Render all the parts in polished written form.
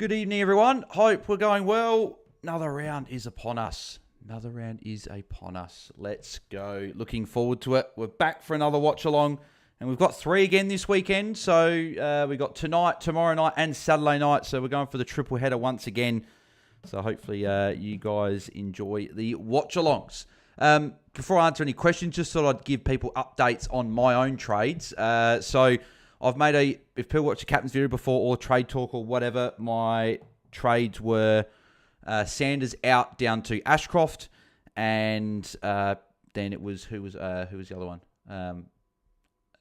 Good evening, everyone. Hope we're going well. Another round is upon us. Let's go. Looking forward to it. We're back for another watch-along, and we've got 3 again this weekend. So we got tonight, tomorrow night, and Saturday night. So we're going for the triple header once again. So hopefully you guys enjoy the watch-alongs. Before I answer any questions, just thought I'd give people updates on my own trades. So I've made if people watch the captain's video before or trade talk or whatever, my trades were Sanders out down to Ashcroft, and then it was who was the other one?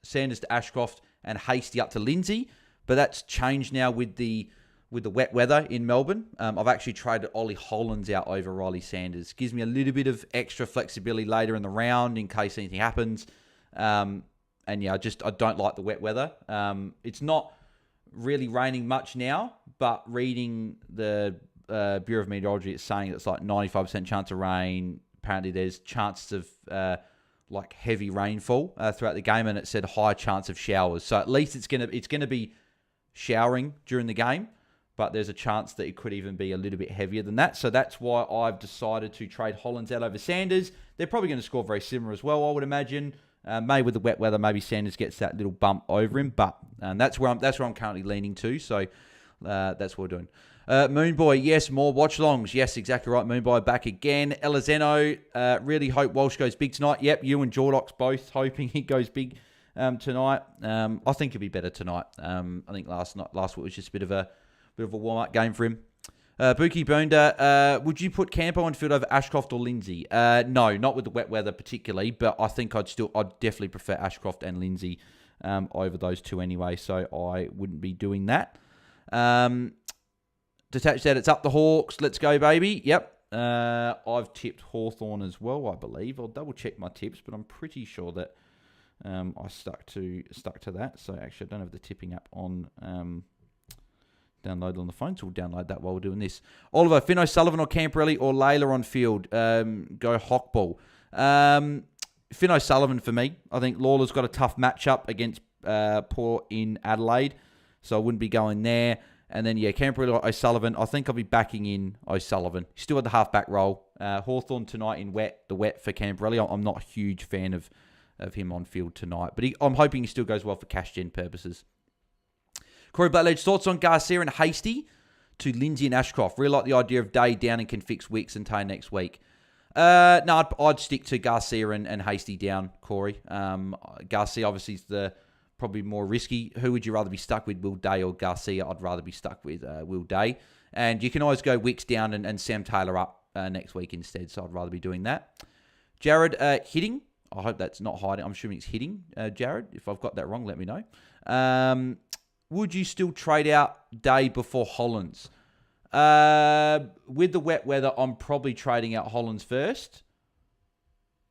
Sanders to Ashcroft and Hasty up to Lindsay. But that's changed now with the wet weather in Melbourne. I've actually traded Ollie Hollands out over Riley Sanders. Gives me a little bit of extra flexibility later in the round in case anything happens. And yeah, I don't like the wet weather. It's not really raining much now, but reading the Bureau of Meteorology, it's saying it's like 95% chance of rain. Apparently there's chances of like heavy rainfall throughout the game, and it said high chance of showers. So at least it's gonna be showering during the game, but there's a chance that it could even be a little bit heavier than that. So that's why I've decided to trade Hollands out over Sanders. They're probably going to score very similar as well, I would imagine. Maybe with the wet weather, maybe Sanders gets that little bump over him, but that's where I'm currently leaning to. So that's what we're doing. Moonboy, yes, more watch-alongs. Yes, exactly right. Moonboy back again. Elizeno, really hope Walsh goes big tonight. Yep, you and Jordox both hoping he goes big tonight. I think he'll be better tonight. I think last week was just a bit of a warm-up game for him. Buki Boonda, would you put Campo on field over Ashcroft or Lindsay? No, not with the wet weather particularly, but I think I'd definitely prefer Ashcroft and Lindsay over those two anyway, so I wouldn't be doing that. Detached that, it's up the Hawks. Let's go, baby. Yep. I've tipped Hawthorn as well, I believe. I'll double check my tips, but I'm pretty sure that I stuck to that. So actually, I don't have the tipping app on. Download on the phone, so we'll download that while we're doing this. Oliver, Finn O'Sullivan or Camporelli or Layla on field? Go Hawkball. Finn O'Sullivan for me. I think Lawler's got a tough matchup against Port in Adelaide, so I wouldn't be going there. And then, yeah, Camporelli or O'Sullivan. I think I'll be backing in O'Sullivan. Still at the halfback role. Hawthorn tonight in the wet for Camporelli. I'm not a huge fan of him on field tonight, but I'm hoping he still goes well for cash gen purposes. Corey Butledge, thoughts on Garcia and Hasty to Lindsay and Ashcroft? Really like the idea of Day down and can fix Wicks and Tay next week. No, I'd stick to Garcia and Hasty down, Corey. Garcia obviously is the probably more risky. Who would you rather be stuck with, Will Day or Garcia? I'd rather be stuck with Will Day. And you can always go Wicks down and Sam Taylor up next week instead, so I'd rather be doing that. Jared, hitting. I hope that's not hiding. I'm assuming it's hitting, Jared. If I've got that wrong, let me know. Would you still trade out Day before Hollands? With the wet weather, I'm probably trading out Hollands first.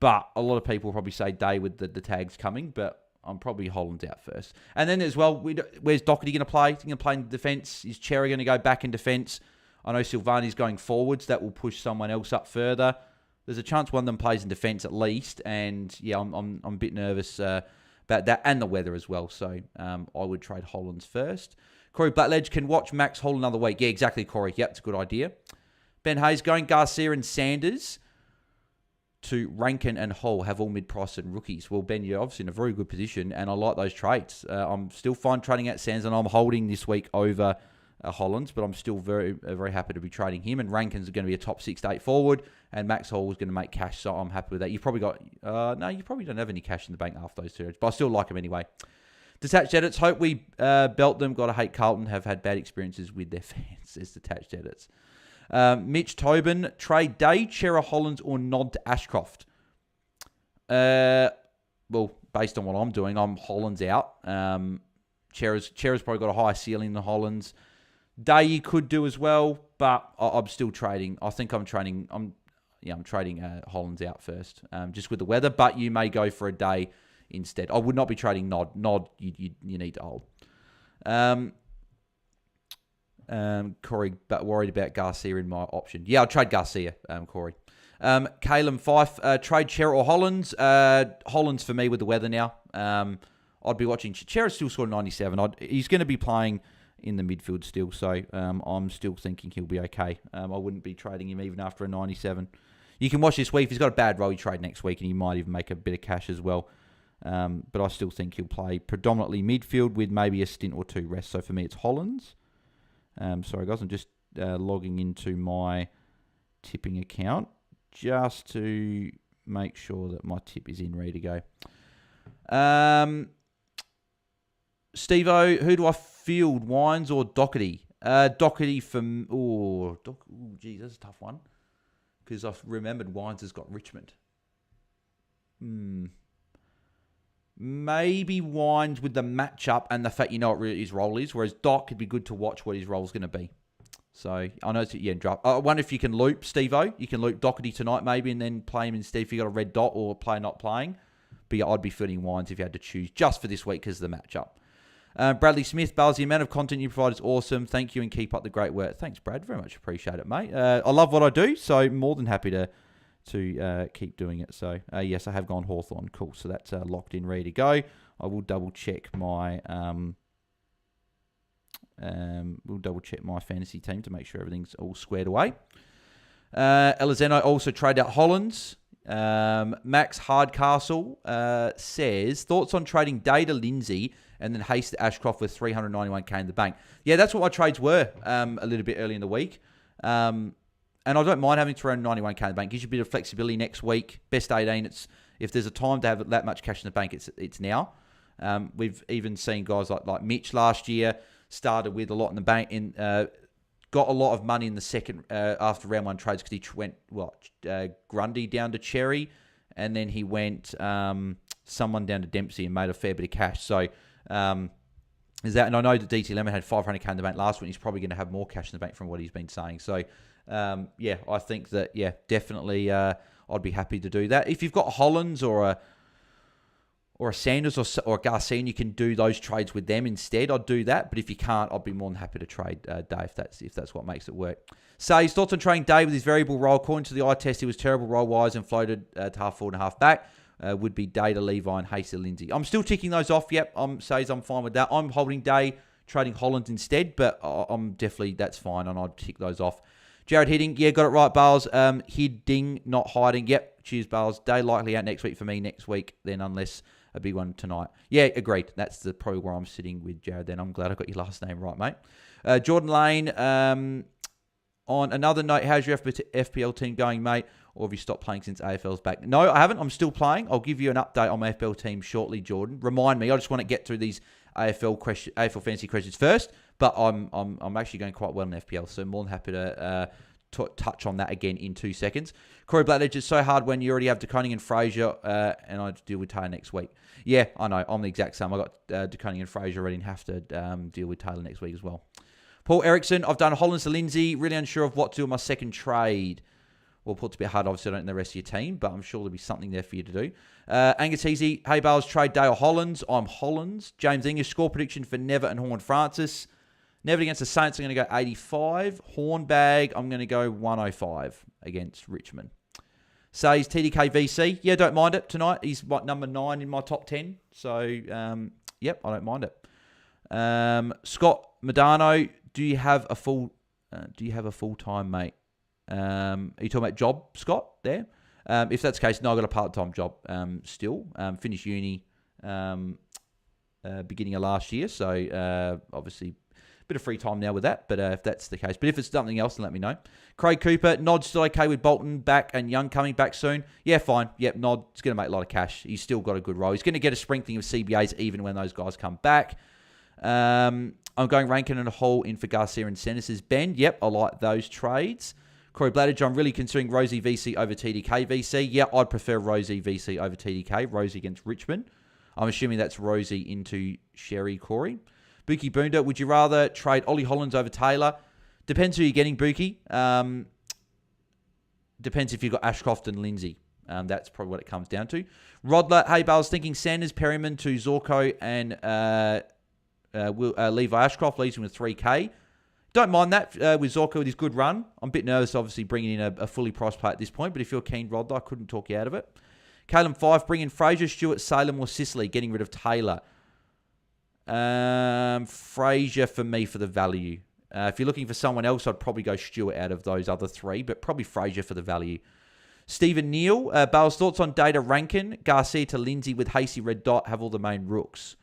But a lot of people probably say Day with the tags coming, but I'm probably Hollands out first. And then as well, where's Doherty going to play? Is he going to play in defence? Is Cherry going to go back in defence? I know Silvani's going forwards. That will push someone else up further. There's a chance one of them plays in defence at least. And yeah, I'm a bit nervous about that and the weather as well. So I would trade Hollands first. Corey Butledge can watch Max Hall another week. Yeah, exactly, Corey. Yep, it's a good idea. Ben Hayes going Garcia and Sanders to Rankin and Hall have all mid-price and rookies. Well, Ben, you're obviously in a very good position, and I like those trades. I'm still fine trading out Sanders, and I'm holding this week over Hollands, but I'm still very, very happy to be trading him. And Rankin's going to be a top 6 to 8 forward, and Max Hall is going to make cash, so I'm happy with that. You've probably got... no, you probably don't have any cash in the bank after those 2, but I still like them anyway. Detached Edits, hope we belt them. Gotta hate Carlton, have had bad experiences with their fans, says Detached Edits. Mitch Tobin, trade Day, Chera Hollands, or nod to Ashcroft. Well, based on what I'm doing, I'm Hollands out. Chera's probably got a higher ceiling than Hollands. Day you could do as well, but I'm still trading. I think I'm trading Hollands out first, just with the weather. But you may go for a Day instead. I would not be trading Nod. Nod you need to hold. Corey, but worried about Garcia in my option. Yeah, I'll trade Garcia, Corey. Caleb Fife, trade Chera or Hollands. Hollands for me with the weather now. I'd be watching. Chera's still scored 97. He's going to be playing in the midfield still. So I'm still thinking he'll be okay. I wouldn't be trading him even after a 97. You can watch this week. If he's got a bad role, you trade next week, and you might even make a bit of cash as well. But I still think he'll play predominantly midfield with maybe a stint or two rest. So for me, it's Hollands. Sorry, guys. I'm just logging into my tipping account just to make sure that my tip is in, ready to go. Steve-O, who do I field, Wines or Doherty? Doherty from... geez, that's a tough one. Because I've remembered Wines has got Richmond. Maybe Wines with the matchup and the fact you know what really his role is, whereas Doc could be good to watch what his role's going to be. So, I know it's draft. I wonder if you can loop Steve-O. You can loop Doherty tonight maybe and then play him instead if you got a red dot or play not playing. But yeah, I'd be fielding Wines if you had to choose just for this week because of the matchup. Bradley Smith, Bales, the amount of content you provide is awesome. Thank you and keep up the great work. Thanks, Brad. Very much appreciate it, mate. I love what I do, so more than happy to keep doing it. So, yes, I have gone Hawthorn. Cool. So that's locked in, ready to go. I will double check my fantasy team to make sure everything's all squared away. Elizeno also traded out Hollands. Max Hardcastle says, thoughts on trading Day to Lindsay and then Hayes to Ashcroft with 391k in the bank. Yeah, that's what my trades were a little bit early in the week. And I don't mind having 391k in the bank. Gives you a bit of flexibility next week. Best 18. If there's a time to have that much cash in the bank, it's now. We've even seen guys like Mitch last year started with a lot in the bank and got a lot of money in the second after round one trades because he went Grundy down to Cherry, and then he went someone down to Dempsey and made a fair bit of cash. So is that? And I know that DT Lemon had 500k in the bank last week. He's probably going to have more cash in the bank from what he's been saying. So I think that definitely I'd be happy to do that. If you've got Hollands or a Sanders or a Garcia, and you can do those trades with them instead, I'd do that. But if you can't, I'd be more than happy to trade Day if that's what makes it work. Says, thoughts on trading Day with his variable role. According to the eye test, he was terrible role-wise and floated to half forward and half back. Would be Day to Levi and Hasty Lindsay. I'm still ticking those off. Yep, Says I'm fine with that. I'm holding Day, trading Holland instead, but I'm definitely, that's fine, and I'd tick those off. Jared Hidding, yeah, got it right, Bales. Hidding, not hiding. Yep, cheers, Bales. Day likely out next week for me next week, then unless a big one tonight. Yeah, agreed. That's probably where I'm sitting with Jared then. I'm glad I got your last name right, mate. Jordan Lane, on another note, how's your FPL team going, mate? Or have you stopped playing since AFL's back? No, I haven't. I'm still playing. I'll give you an update on my FPL team shortly, Jordan. Remind me. I just want to get through these AFL fantasy questions first. But I'm actually going quite well in FPL, so more than happy to touch on that again in 2 seconds. Corey Blackledge is so hard when you already have DeConing and Fraser, and I deal with Taylor next week. Yeah, I know. I'm the exact same. I got DeConing and Fraser already and have to deal with Taylor next week as well. Paul Erickson, I've done Hollands to Lindsay. Really unsure of what to do with my second trade. Well, it's a bit hard, obviously, I don't know the rest of your team, but I'm sure there'll be something there for you to do. Angus Easy, hey, Bales, trade Day or Hollands? I'm Hollands. James English, score prediction for Never and Horn Francis. Never against the Saints, I'm going to go 85. Hornbag, I'm going to go 105 against Richmond. Says TDK VC. Yeah, don't mind it tonight. He's number 9 in my top 10. So, yep, I don't mind it. Scott Medano, do you have a full-time mate? Are you talking about job, Scott, there? If that's the case, no, I've got a part-time job still. Finished uni beginning of last year. So, obviously, bit of free time now with that, but if that's the case. But if it's something else, then let me know. Craig Cooper, Nod's still okay with Bolton back and Young coming back soon? Yeah, fine. Yep, Nod's going to make a lot of cash. He's still got a good role. He's going to get a sprinkling of CBAs even when those guys come back. I'm going Rankin and a Hall in for Garcia and Sennis' Ben. Yep, I like those trades. Corey Blattage, I'm really considering Rosie VC over TDK VC. Yeah, I'd prefer Rosie VC over TDK. Rosie against Richmond. I'm assuming that's Rosie into Sherry Corey. Buki Boonda, would you rather trade Ollie Hollands over Taylor? Depends who you're getting, Buki. Depends if you've got Ashcroft and Lindsay. That's probably what it comes down to. Rodler, hey, Bales, thinking Sanders, Perryman to Zorko and Levi Ashcroft leaves him with 3K. Don't mind that with Zorko with his good run. I'm a bit nervous, obviously, bringing in a fully priced player at this point, but if you're keen, Rodler, I couldn't talk you out of it. Caleb 5, bring in Fraser, Stewart, Salem or Sicily, getting rid of Taylor. Fraser for me for the value. If you're looking for someone else, I'd probably go Stewart out of those other three, but probably Fraser for the value. Stephen Neal, Bale's thoughts on Data Rankin, Garcia to Lindsay with Hasty Red Dot have all the main rooks.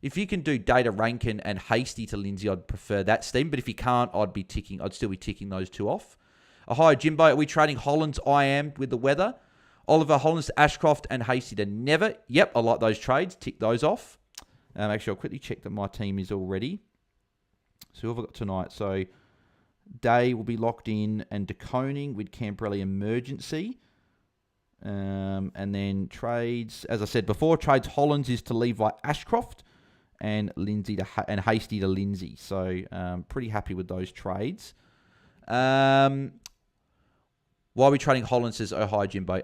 If you can do Data Rankin and Hasty to Lindsay, I'd prefer that, Steve. But if you can't, I'd still be ticking those two off. Hi, Jimbo. Are we trading Hollands? I am with the weather. Oliver Hollands to Ashcroft and Hasty to Never. Yep, I like those trades. Tick those off. Actually, I'll quickly check that my team is all ready. So who have I got tonight? So Day will be locked in and DeConing with Camperelli Emergency. And then trades, as I said before, trades Hollands is to Levi Ashcroft and Lindsay and Hasty to Lindsay. So pretty happy with those trades. Why are we trading Hollands, says Oh Hi Jimbo?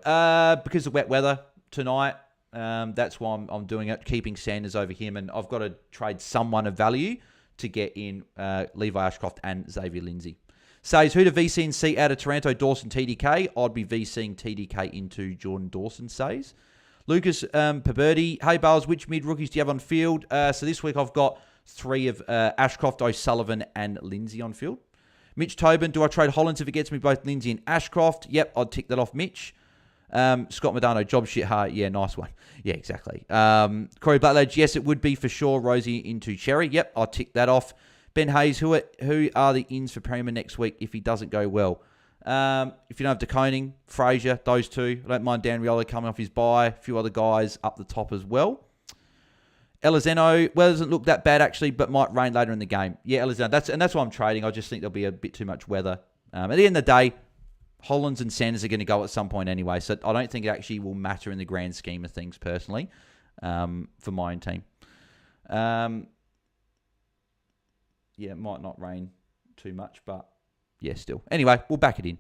Because of wet weather tonight. That's why I'm doing it, keeping Sanders over him. And I've got to trade someone of value to get in Levi Ashcroft and Xavier Lindsay. Says, who to VC and C out of Toronto, Dawson, TDK? I'd be VCing TDK into Jordan Dawson, says. Lucas Paberti, hey Bales, which mid rookies do you have on field? So this week I've got 3 of Ashcroft, O'Sullivan, and Lindsay on field. Mitch Tobin, do I trade Hollands if it gets me both Lindsay and Ashcroft? Yep, I'd tick that off, Mitch. Scott Medano, job shit hard. Yeah, nice one. Yeah, exactly. Corey Blackledge, yes, it would be for sure. Rosie into Cherry. Yep, I'll tick that off. Ben Hayes, who are the ins for Premier next week if he doesn't go well? If you don't have DeConing, Fraser, those two. I don't mind Dan Riolo coming off his bye. A few other guys up the top as well. Elizeno, well, it doesn't look that bad actually, but might rain later in the game. Yeah, Elizeno, that's why I'm trading. I just think there'll be a bit too much weather. At the end of the day, Hollands and Sanders are going to go at some point anyway, so I don't think it actually will matter in the grand scheme of things personally for my own team. Yeah, it might not rain too much, but yeah, still. Anyway, we'll back it in.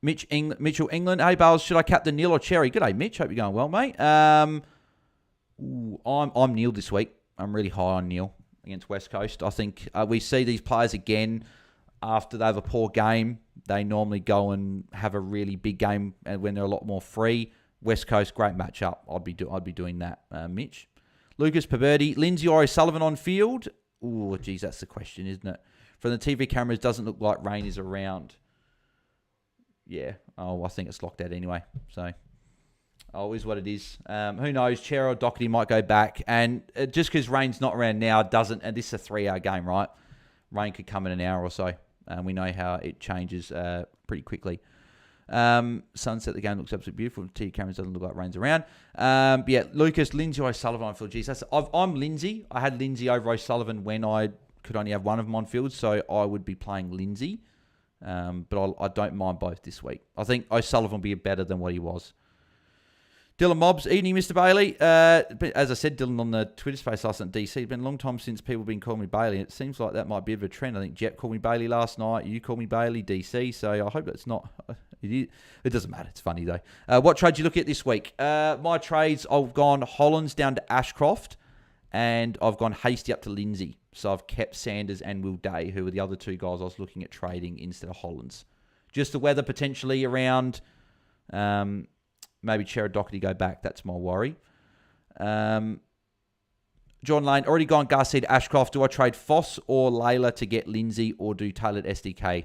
Mitchell England. Hey, Bales, should I captain Neil or Cherry? G'day, Mitch. Hope you're going well, mate. I'm Neil this week. I'm really high on Neil against West Coast. I think we see these players again after they have a poor game. They normally go and have a really big game when they're a lot more free. West Coast, great matchup. I'd be doing that, Mitch. Lucas Paberti, Lindsay or O'Sullivan on field? Ooh, geez, that's the question, isn't it? From the TV cameras, doesn't look like rain is around. Yeah. Oh, I think it's locked out anyway. So, is what it is. Who knows? Chair or Doherty might go back. And just because rain's not around now doesn't... And this is a 3-hour game, right? Rain could come in an hour or so. We know how it changes pretty quickly. Sunset, the game looks absolutely beautiful. TV cameras doesn't look like rain's around. But yeah, Lucas, Lindsay, O'Sullivan on field. Geez, I'm Lindsay. I had Lindsay over O'Sullivan when I could only have one of them on field, so I would be playing Lindsay. But I don't mind both this week. I think O'Sullivan will be better than what he was. Dylan Mobbs, evening, Mr. Bailey. As I said, Dylan on the Twitter space last night in DC, it's been a long time since people have been calling me Bailey. It seems like that might be a bit of a trend. I think Jet called me Bailey last night. You called me Bailey, DC. So I hope that's not... It doesn't matter. It's funny, though. What trades you look at this week? My trades, I've gone Hollands down to Ashcroft, and I've gone Hasty up to Lindsay. So I've kept Sanders and Will Day, who were the other two guys I was looking at trading instead of Hollands. Just the weather potentially around... Maybe Cherry Doherty go back. That's my worry. John Lane, already gone Garcia to Ashcroft. Do I trade Foss or Layla to get Lindsay or do tailored SDK?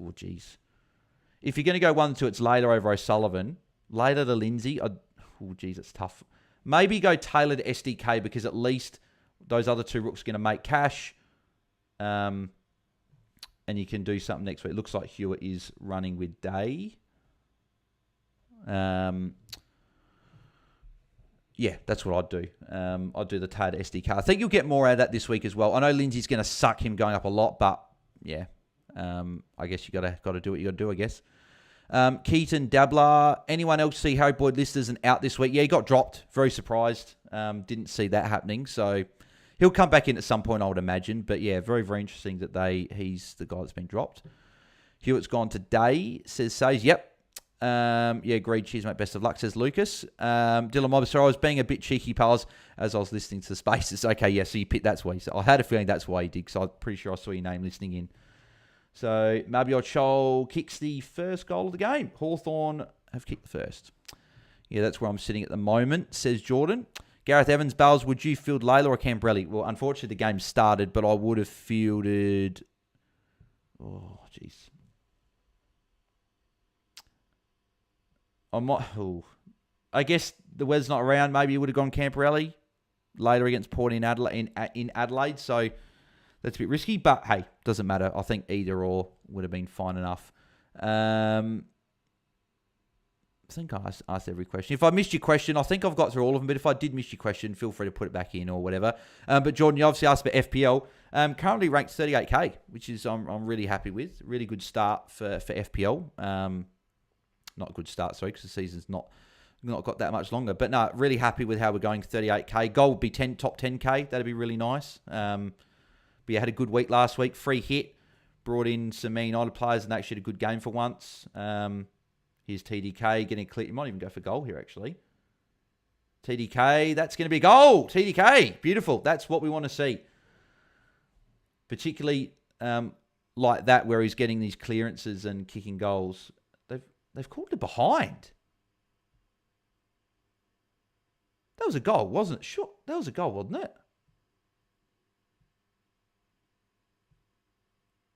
Oh, geez. If you're going to go 1-2, it's Layla over O'Sullivan. Layla to Lindsay. Oh, geez, it's tough. Maybe go tailored SDK because at least those other two rooks are going to make cash. And you can do something next week. It looks like Hewitt is running with Day. Yeah, that's what I'd do. I'd do the TAD SDK. I think you'll get more out of that this week as well. I know Lindsay's going to suck him going up a lot, but yeah, I guess you got to do what you got to do, I guess. Keaton, Dabler, anyone else see Harry Boyd listed as an out this week? Yeah, he got dropped. Very surprised. Didn't see that happening. So he'll come back in at some point, I would imagine. But yeah, very, very interesting that he's the guy that's been dropped. Hewitt's gone today, says, yep. Yeah, agreed. Cheers, mate. Best of luck, says Lucas. Dylan Mob, sorry, I was being a bit cheeky, pals, as I was listening to the spaces. Okay, yeah, so you picked, that's why you said. I had a feeling that's why you did, because I'm pretty sure I saw your name listening in. So, Mabiot Chol kicks the first goal of the game. Hawthorn have kicked the first. Yeah, that's where I'm sitting at the moment, says Jordan. Gareth Evans, Bales, would you field Layla or Cambrelli? Well, unfortunately, the game started, but I would have fielded... Oh, jeez. I guess the weather's not around. Maybe you would have gone Cambrelli. Layla against Port in Adelaide, so that's a bit risky. But, hey, doesn't matter. I think either or would have been fine enough. I think I asked every question. If I missed your question, I think I've got through all of them. But if I did miss your question, feel free to put it back in or whatever. But Jordan, you obviously asked about FPL. Currently ranked 38k, which is I'm really happy with. Really good start for FPL. Not a good start, sorry, because the season's not got that much longer. But no, really happy with how we're going. 38k. Goal would be top 10k. That'd be really nice. But yeah, had a good week last week. Free hit. Brought in some Man United players and actually had a good game for once. Here's TDK getting a clear. You might even go for goal here, actually. TDK, that's going to be a goal. TDK, beautiful. That's what we want to see. Particularly like that, where he's getting these clearances and kicking goals. They've called it behind. That was a goal, wasn't it? Sure, that was a goal, wasn't it?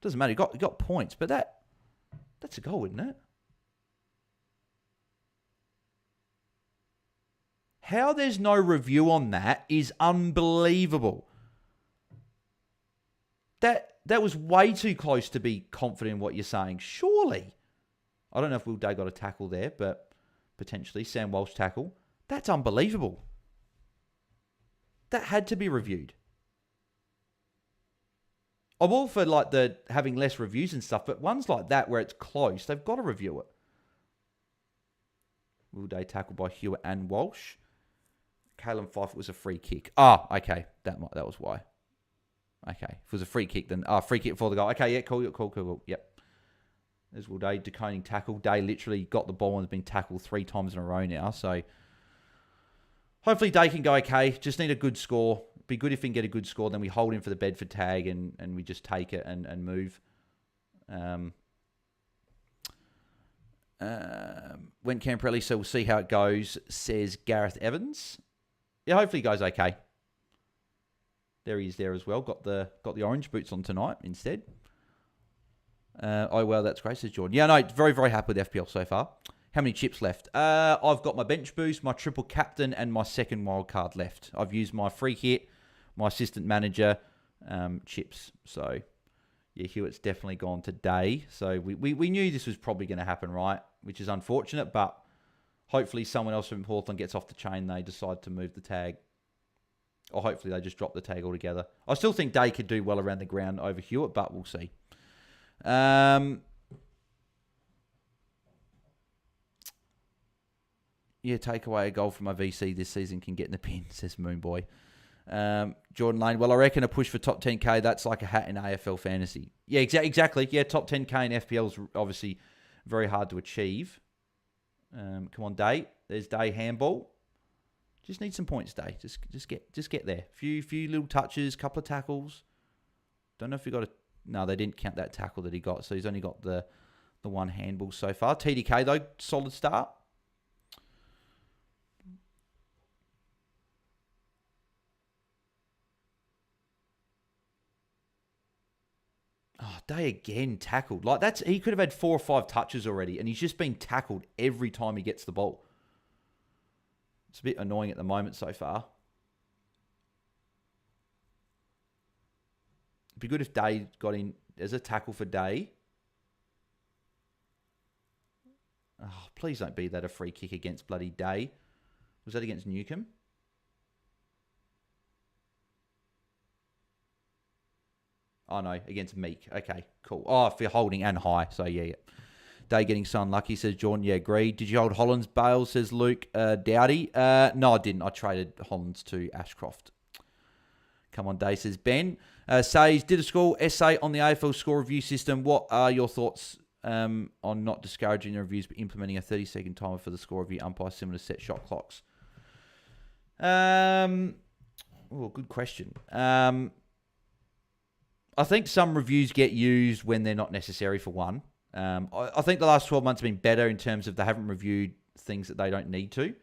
Doesn't matter. He got points, but that's a goal, isn't it? How there's no review on that is unbelievable. That was way too close to be confident in what you're saying. Surely. I don't know if Will Day got a tackle there, but potentially. Sam Walsh tackle. That's unbelievable. That had to be reviewed. I'm all for like the having less reviews and stuff, but ones like that where it's close, they've got to review it. Will Day tackle by Hewitt and Walsh. Caleb Fife was a free kick. Okay. That was why. Okay. If it was a free kick, then free kick for the goal. Okay, yeah, cool. Yep. There's Will Day, deconing tackle. Day literally got the ball and has been tackled 3 times in a row now. So hopefully Day can go okay. Just need a good score. Be good if we can get a good score. Then we hold him for the Bedford tag and we just take it and move. Went Camprelli, so we'll see how it goes, says Gareth Evans. Yeah, hopefully he goes okay. There he is there as well. Got the orange boots on tonight instead. Well, that's great, says Jordan. Yeah, no, very, very happy with FPL so far. How many chips left? I've got my bench boost, my triple captain, and my second wild card left. I've used my free hit, my assistant manager, chips. So, yeah, Hewitt's definitely gone today. So, we knew this was probably going to happen, right? Which is unfortunate, but hopefully someone else from Hawthorn gets off the chain. They decide to move the tag. Or hopefully they just drop the tag altogether. I still think Day could do well around the ground over Hewitt, but we'll see. Yeah, take away a goal from my VC this season can get in the pin, says Moonboy. Jordan Lane, well, I reckon a push for top 10k, that's like a hat in AFL Fantasy. Yeah, exactly. Yeah, top 10k in FPL is obviously very hard to achieve. Come on, Day. There's Day handball. Just need some points, Day. Just get there. Few little touches, couple of tackles. Don't know if he got a... No, they didn't count that tackle that he got, so he's only got the one handball so far. TDK, though, solid start. Oh, Day again tackled. Like he could have had 4 or 5 touches already, and he's just been tackled every time he gets the ball. It's a bit annoying at the moment so far. It'd be good if Day got in as a tackle for Day. Oh, please don't be that a free kick against bloody Day. Was that against Newcombe? Oh, no, against Meek. Okay, cool. Oh, for holding and high. So, yeah. Day getting so unlucky, says Jordan. Yeah, agreed. Did you hold Hollands Bale, says Luke Dowdy? No, I didn't. I traded Hollands to Ashcroft. Come on, Day, says Ben. Says, did a school essay on the AFL score review system. What are your thoughts on not discouraging the reviews but implementing a 30-second timer for the score review umpire similar to set shot clocks? Good question. I think some reviews get used when they're not necessary for one. I think the last 12 months have been better in terms of they haven't reviewed things that they don't need to.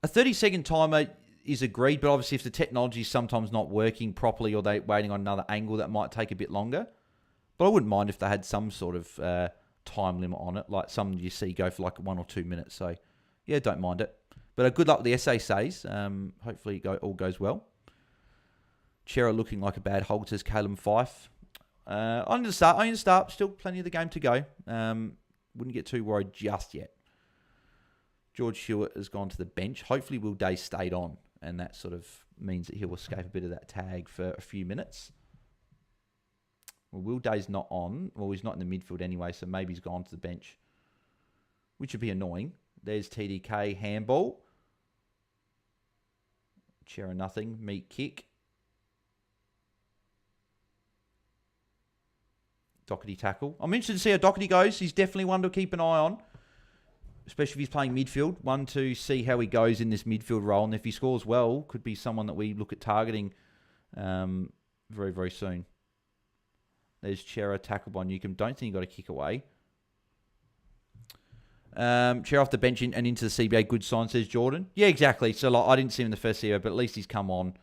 A 30-second timer is agreed, but obviously if the technology is sometimes not working properly or they're waiting on another angle, that might take a bit longer. But I wouldn't mind if they had some sort of time limit on it, like some you see go for like 1 or 2 minutes. So, yeah, don't mind it. But good luck with the SACs. Hopefully it all goes well. Chera looking like a bad hold, says Caleb Fife. I'm going to start. Still plenty of the game to go. Wouldn't get too worried just yet. George Hewitt has gone to the bench. Hopefully Will Day stayed on, and that sort of means that he'll escape a bit of that tag for a few minutes. Well, Will Day's not on. Well, he's not in the midfield anyway, so maybe he's gone to the bench, which would be annoying. There's TDK handball. Chera nothing. Meat kick. Doherty tackle. I'm interested to see how Doherty goes. He's definitely one to keep an eye on, especially if he's playing midfield. One to see how he goes in this midfield role. And if he scores well, could be someone that we look at targeting very, very soon. There's Chera, tackle by Newcomb. Don't think he got a kick away. Chera off the bench and into the CBA. Good sign, says Jordan. Yeah, exactly. So like, I didn't see him in the first CBA, but at least he's come on,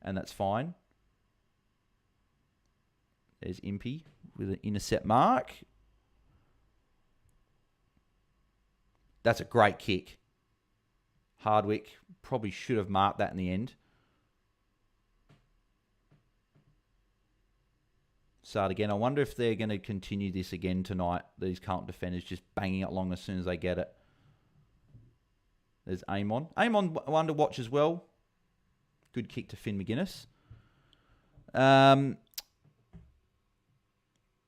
and that's fine. There's Impey with an intercept mark. That's a great kick. Hardwick probably should have marked that in the end. Start again. I wonder if they're going to continue this again tonight. These Carlton defenders just banging it along as soon as they get it. There's Amon. Amon, one to watch as well. Good kick to Finn McGuinness.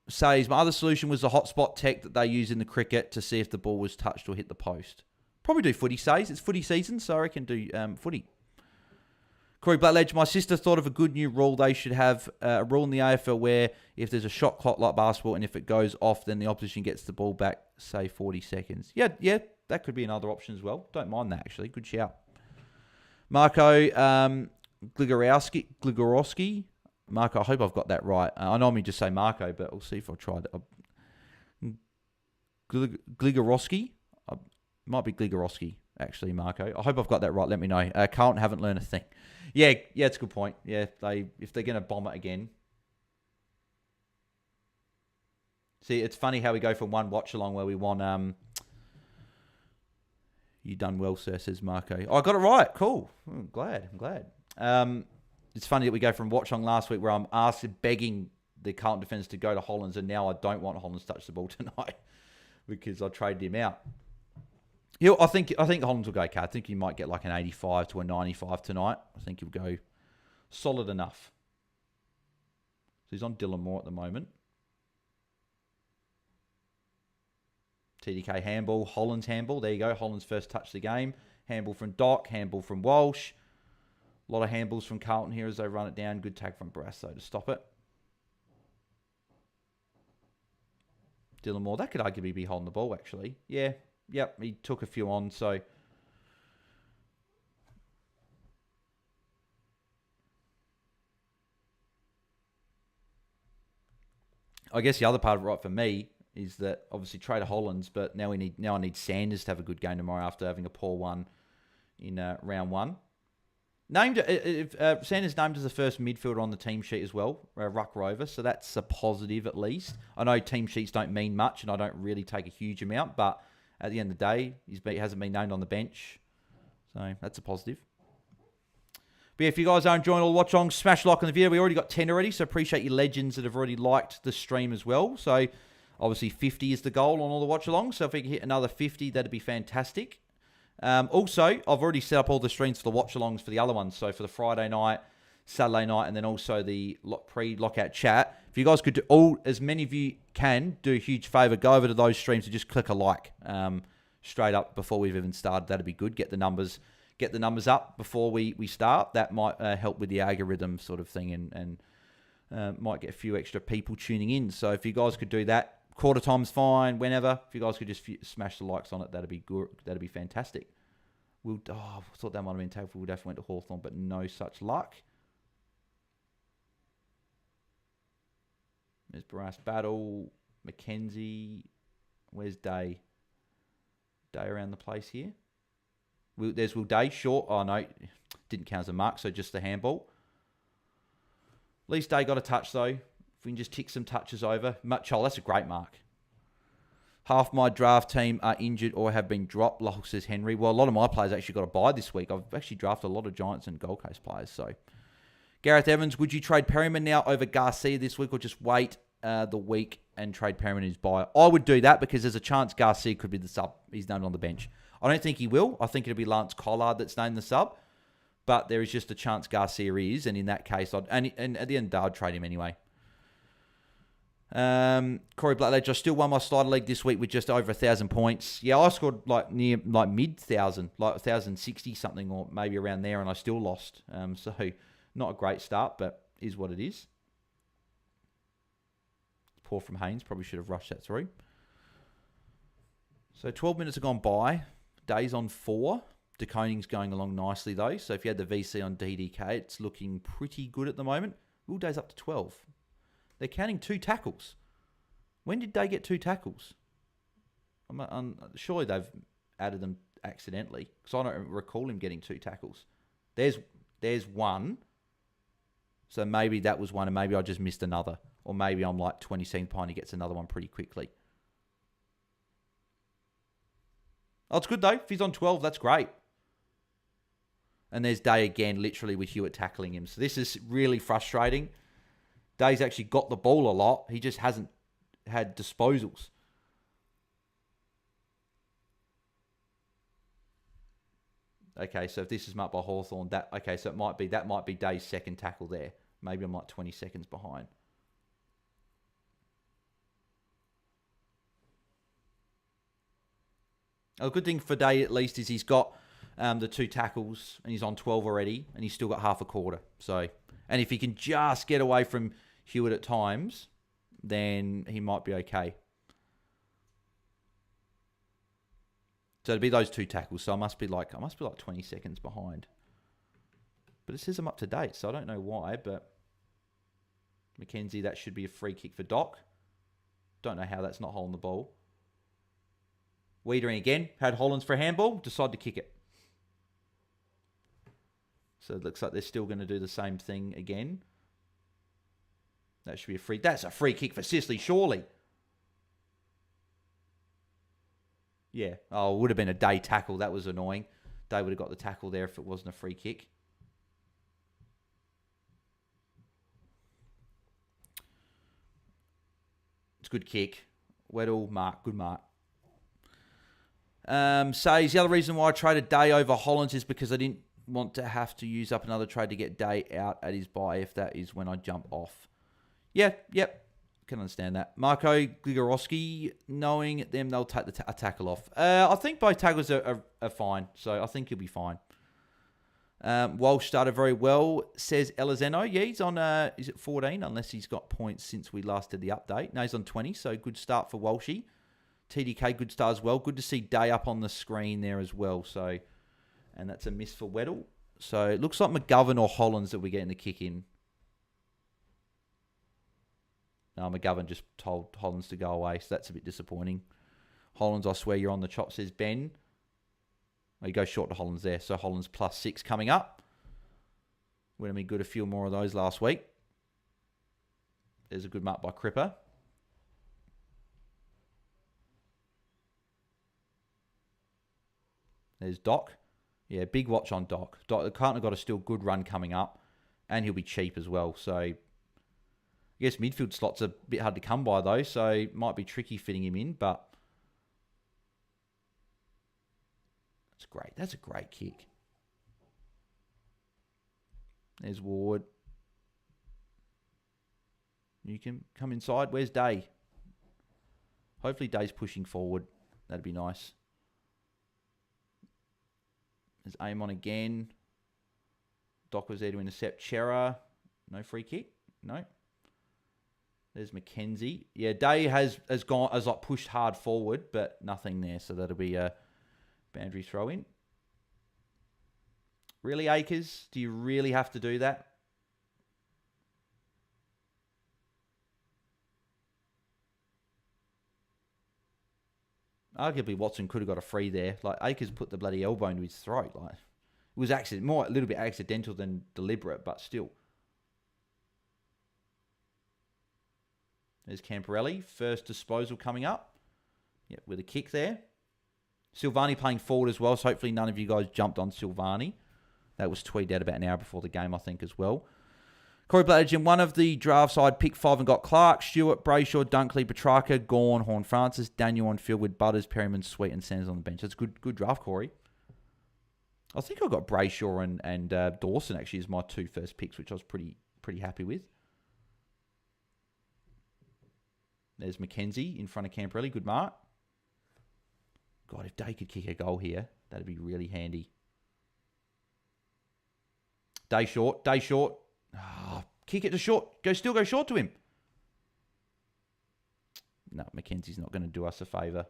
Says, my other solution was the hotspot tech that they use in the cricket to see if the ball was touched or hit the post. Probably do footy, says. It's footy season, so I reckon do footy. Corey Blackledge, my sister thought of a good new rule. They should have a rule in the AFL where if there's a shot clock like basketball and if it goes off, then the opposition gets the ball back, say 40 seconds. Yeah, that could be another option as well. Don't mind that, actually. Good shout. Marco Gligorowski. Marco, I hope I've got that right. I normally just say Marco, but we'll see if I try that. Gligorowski? Might be Gligorowski, actually, Marco. I hope I've got that right. Let me know. Carlton haven't learned a thing. Yeah, it's a good point. Yeah, if they're going to bomb it again. See, it's funny how we go from one watch-along where we want... You done well, sir, says Marco. Oh, I got it right. Cool. I'm glad. It's funny that we go from watch-along last week where I'm begging the Carlton defenders to go to Hollands, and now I don't want Hollands to touch the ball tonight because I traded him out. I think Hollands will go okay. I think he might get like an 85 to a 95 tonight. I think he'll go solid enough. So he's on Dylan Moore at the moment. TDK handball, Hollands handball. There you go. Hollands first touch the game. Handball from Doc, handball from Walsh. A lot of handballs from Carlton here as they run it down. Good tag from Barrasso to stop it. Dylan Moore. That could arguably be holding the ball, actually. Yeah. Yep. He took a few on, so... I guess the other part of it right for me is that obviously trade of Hollands, but now I need Sanders to have a good game tomorrow after having a poor one in round one. Sanders named as the first midfielder on the team sheet as well, Ruck Rover, so that's a positive at least. I know team sheets don't mean much, and I don't really take a huge amount, but at the end of the day, he hasn't been named on the bench, so that's a positive. But yeah, if you guys are enjoying all the watch-alongs, smash like on the video. We already got 10 already, so appreciate you legends that have already liked the stream as well. So obviously 50 is the goal on all the watch-alongs, so if we can hit another 50, that'd be fantastic. Also, I've already set up all the streams for the watch-alongs for the other ones. So for the Friday night, Saturday night, and then also the pre-lockout chat. If you guys could do as many of you can, do a huge favour. Go over to those streams and just click a like straight up before we've even started. That'd be good. Get the numbers up before we start. That might help with the algorithm sort of thing, and might get a few extra people tuning in. So if you guys could do that, quarter time's fine, whenever. If you guys could just smash the likes on it, that'd be good. That'd be fantastic. I thought that might have been taken for Wood. Went to Hawthorn, but no such luck. There's Barras Battle, Mackenzie. Where's Day? Day around the place here. There's Will Day, short. Oh, no, didn't count as a mark, so just the handball. At least Day got a touch, though. If we can just tick some touches over. Chol, that's a great mark. Half my draft team are injured or have been dropped, lol, says Henry. Well, a lot of my players actually got a bye this week. I've actually drafted a lot of Giants and Gold Coast players. So, Gareth Evans, would you trade Perryman now over Garcia this week or just wait the week and trade Perryman in his bye? I would do that because there's a chance Garcia could be the sub. He's named on the bench. I don't think he will. I think it'll be Lance Collard that's named the sub. But there is just a chance Garcia is. And in that case, and at the end of the day, I'd trade him anyway. Corey Blackledge, I still won my slider league this week with just over 1,000 points. Yeah, I scored near mid 1,000, 1,060 something or maybe around there, and I still lost. So not a great start, but is what it is. Poor from Haynes, probably should have rushed that through. So 12 minutes have gone by. Days on 4. DeConing's going along nicely though. So if you had the VC on DDK, it's looking pretty good at the moment. Will Day's up to 12. They're counting 2 tackles. When did Day get 2 tackles? Surely they've added them accidentally, because I don't recall him getting 2 tackles. There's one. So maybe that was one, and maybe I just missed another. Or maybe I'm like 20 seconds behind, he gets another one pretty quickly. Oh, it's good though. If he's on 12, that's great. And there's Day again, literally with Hewitt tackling him. So this is really frustrating. Day's actually got the ball a lot. He just hasn't had disposals. Okay, so if this is marked by Hawthorn, so that might be Day's second tackle there. Maybe I'm like 20 seconds behind. A good thing for Day at least is he's got the 2 tackles and he's on 12 already and he's still got half a quarter. So, and if he can just get away from Hewitt at times, then he might be okay. So it'd be those 2 tackles. So I must be like 20 seconds behind. But it says I'm up to date, so I don't know why. But Mackenzie, that should be a free kick for Doc. Don't know how that's not holding the ball. Wiedering again had Hollands for a handball. Decided to kick it. So it looks like they're still going to do the same thing again. That should be a free. That's a free kick for Sisley, surely. Yeah. Oh, it would have been a Day tackle. That was annoying. Day would have got the tackle there if it wasn't a free kick. It's a good kick. Weddle, mark. Good mark. Says the other reason why I traded Day over Hollands is because I didn't want to have to use up another trade to get Day out at his bye if that is when I jump off. Yep. Can understand that. Marco Gligorowski, knowing them, they'll take a tackle off. I think both tackles are fine, so I think he'll be fine. Walsh started very well, says Elizeno. Yeah, he's on, is it 14? Unless he's got points since we last did the update. No, he's on 20, so good start for Walshy. TDK, good start as well. Good to see Day up on the screen there as well. So, and that's a miss for Weddle. So it looks like McGovern or Hollands that we're getting the kick in. No, McGovern just told Hollands to go away, so that's a bit disappointing. Hollands, I swear you're on the chop, says Ben. Oh, you go short to Hollands there. So Hollands +6 coming up. Would have been good a few more of those last week. There's a good mark by Cripper. There's Doc. Yeah, big watch on Doc. The Carlton got a still good run coming up, and he'll be cheap as well. So I guess midfield slot's a bit hard to come by though, so might be tricky fitting him in, but that's great. That's a great kick. There's Ward. You can come inside. Where's Day? Hopefully Day's pushing forward. That'd be nice. There's Amon again. Doc was there to intercept Chera. No free kick. No. There's Mackenzie. Yeah, Day has pushed hard forward, but nothing there. So that'll be a boundary throw in. Really, Akers? Do you really have to do that? Arguably, Watson could have got a free there. Like, Akers put the bloody elbow into his throat. Like, it was a little bit accidental than deliberate, but still. There's Camporelli. First disposal coming up. Yep, with a kick there. Silvani playing forward as well, so hopefully none of you guys jumped on Silvani. That was tweeted out about an hour before the game, I think, as well. Corey Blattergen, one of the draft side, picked 5 and got Clark, Stewart, Brayshaw, Dunkley, Petrarca, Gawn, Horn Francis, Daniel on field with Butters, Perryman, Sweet, and Sanders on the bench. That's good draft, Corey. I think I got Brayshaw and Dawson, actually, as my 2 first picks, which I was pretty happy with. There's Mackenzie in front of Camporelli. Good mark. God, if Day could kick a goal here, that'd be really handy. Day short. Oh, kick it to short. Still go short to him. No, Mackenzie's not going to do us a favour.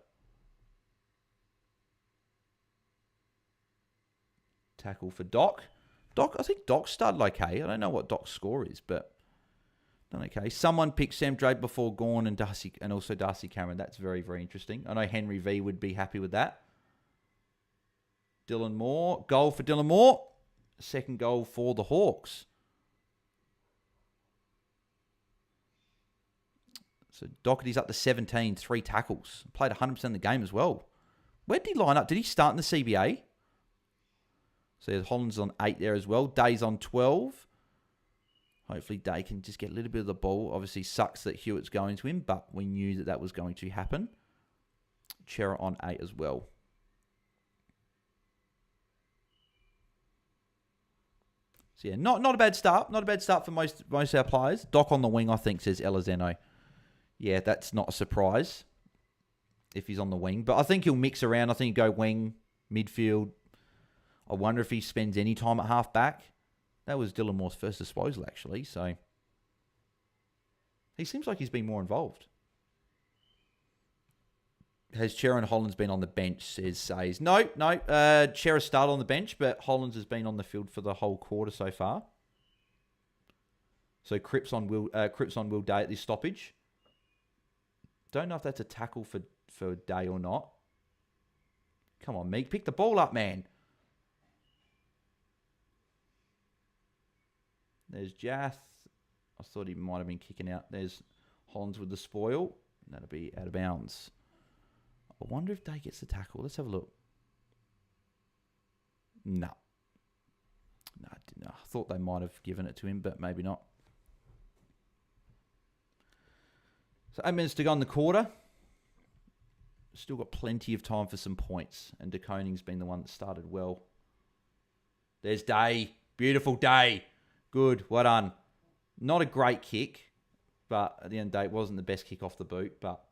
Tackle for Doc. I think Doc started okay. I don't know what Doc's score is, but done okay. Someone picked Sam Drake before Gawn and Darcy, and also Darcy Cameron. That's very, very interesting. I know Henry V would be happy with that. Dylan Moore. Goal for Dylan Moore. Second goal for the Hawks. So Doherty's up to 17, 3 tackles. Played 100% of the game as well. Where did he line up? Did he start in the CBA? So Holland's on 8 there as well. Day's on 12. Hopefully Day can just get a little bit of the ball. Obviously sucks that Hewitt's going to him, but we knew that was going to happen. Chera on 8 as well. So yeah, not a bad start. Not a bad start for most of our players. Doc on the wing, I think, says Elizeno. Yeah, that's not a surprise if he's on the wing. But I think he'll mix around. I think he'll go wing, midfield. I wonder if he spends any time at half back. That was Dylan Moore's first disposal, actually. So he seems like he's been more involved. Has Chera and Hollands been on the bench, says Says. No. Chera started on the bench, but Hollands has been on the field for the whole quarter so far. So Cripps on Will Day at this stoppage. Don't know if that's a tackle for Day or not. Come on, Meek. Pick the ball up, man. There's Jath. I thought he might have been kicking out. There's Hollands with the spoil. That'll be out of bounds. I wonder if Day gets the tackle. Let's have a look. No. I thought they might have given it to him, but maybe not. So 8 minutes to go in the quarter. Still got plenty of time for some points. And De Koning's been the one that started well. There's Day. Beautiful Day. Good. Well done. Not a great kick. But at the end of the day, it wasn't the best kick off the boot. But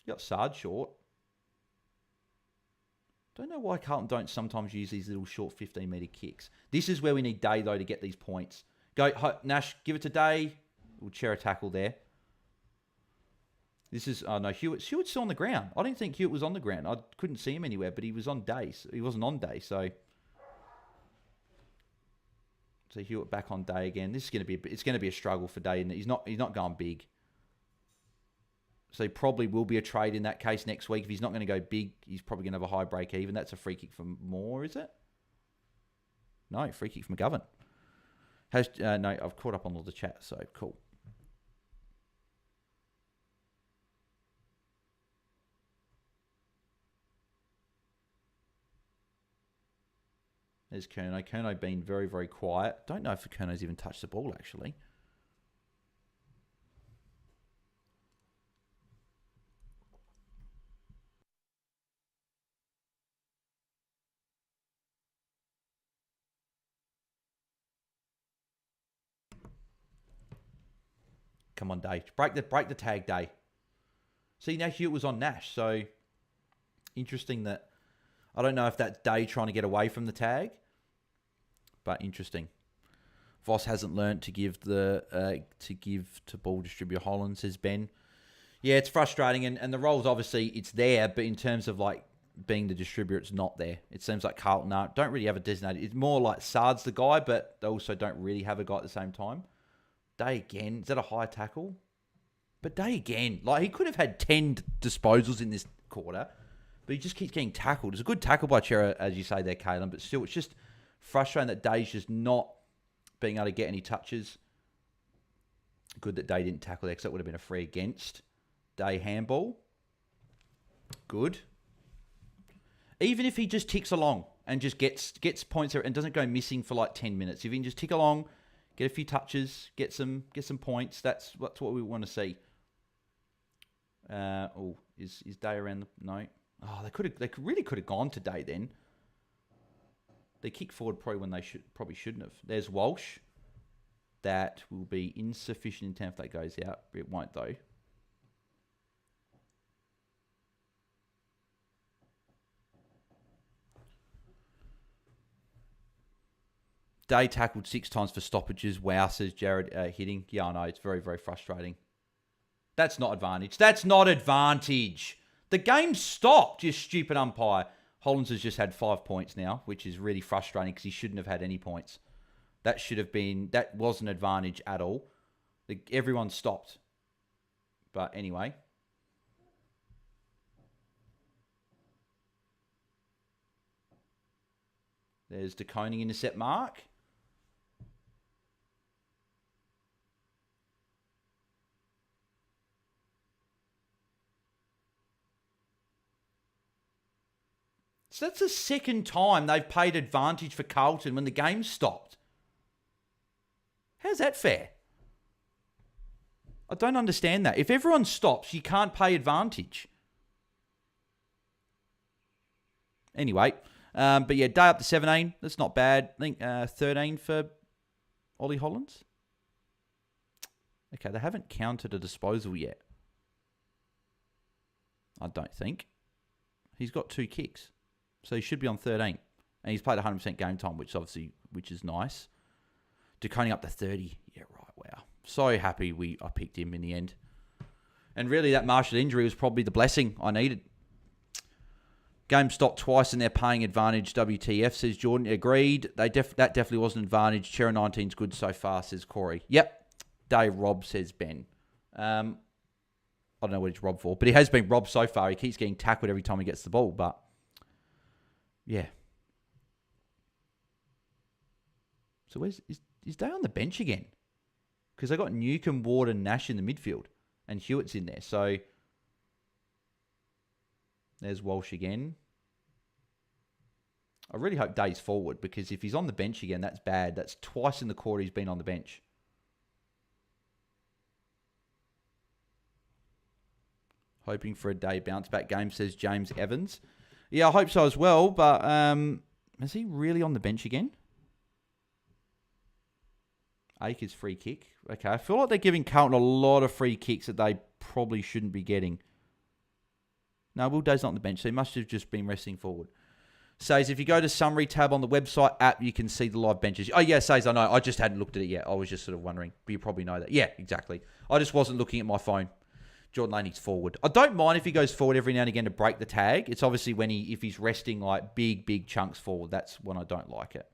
you got Sard short. Don't know why Carlton don't sometimes use these little short 15-metre kicks. This is where we need Day, though, to get these points. Go, Nash, give it to Day. We'll chair a tackle there. This is, oh no, Hewitt's still on the ground. I didn't think Hewitt was on the ground. I couldn't see him anywhere, but he was on Day. So he wasn't on Day, so Hewitt back on Day again. This is going to be a struggle for Day, and he's not going big. So he probably will be a trade in that case next week. If he's not going to go big, he's probably going to have a high break even. That's a free kick from Moore, is it? No, free kick from McGovern. No, I've caught up on all the chat, so cool. There's Kerno. Kerno being very, very quiet. Don't know if Kerno's even touched the ball, actually. Come on, Day. Break the tag, Day. See, now Hewitt was on Nash, so interesting that... I don't know if that's Day trying to get away from the tag, but interesting. Voss hasn't learnt to give to ball distributor Holland, says Ben. Yeah, it's frustrating, and the role's obviously it's there, but in terms of like being the distributor, it's not there. It seems like Carlton don't really have a designated. It's more like Sard's the guy, but they also don't really have a guy at the same time. Day again. Is that a high tackle? But Day again, like he could have had 10 disposals in this quarter, but he just keeps getting tackled. It's a good tackle by Chera, as you say there, Kalen, but still, it's just frustrating that Day's just not being able to get any touches. Good that Day didn't tackle there, because that would have been a free against. Day handball. Good. Even if he just ticks along and just gets points there and doesn't go missing for like 10 minutes, if he can just tick along, get a few touches, get some points, that's what we want to see. Is Day around? No. Oh, they really could have gone to Day then. They kicked forward probably when they probably shouldn't have. There's Walsh. That will be insufficient in time if that goes out. It won't though. Day tackled 6 times for stoppages. Wow, says Jared, hitting. Yeah, I know. It's very, very frustrating. That's not advantage. That's not advantage. The game stopped, you stupid umpire. Hollands has just had 5 points now, which is really frustrating because he shouldn't have had any points. That wasn't advantage at all. Everyone stopped. But anyway. There's De Koning intercept mark. So that's the second time they've paid advantage for Carlton when the game stopped. How's that fair? I don't understand that. If everyone stops, you can't pay advantage. Anyway, but yeah, Day up to 17. That's not bad. I think 13 for Ollie Hollands. Okay, they haven't counted a disposal yet. I don't think. He's got 2 kicks. So he should be on 13. And he's played 100% game time, which is nice. De Koning up to 30. Yeah, right. Wow. So happy I picked him in the end. And really, that Marshall injury was probably the blessing I needed. Game stopped twice and they're paying advantage. WTF, says Jordan. Agreed. That definitely wasn't advantage. Chera 19's good so far, says Corey. Yep. Day robbed, says Ben. I don't know what he's robbed for, but he has been robbed so far. He keeps getting tackled every time he gets the ball, but yeah. So is Day on the bench again? Because they got Newcombe, Ward, and Nash in the midfield, and Hewitt's in there. So there's Walsh again. I really hope Day's forward, because if he's on the bench again, that's bad. That's twice in the quarter he's been on the bench. Hoping for a Day bounce back game, says James Evans. Yeah, I hope so as well, but is he really on the bench again? Akers free kick. Okay, I feel like they're giving Carlton a lot of free kicks that they probably shouldn't be getting. No, Will Day's not on the bench, so he must have just been resting forward. Says, if you go to summary tab on the website app, you can see the live benches. Oh, yeah, Says, I know. I just hadn't looked at it yet. I was just sort of wondering, but you probably know that. Yeah, exactly. I just wasn't looking at my phone. Jordan Laney's forward. I don't mind if he goes forward every now and again to break the tag. It's obviously if he's resting like big chunks forward. That's when I don't like it.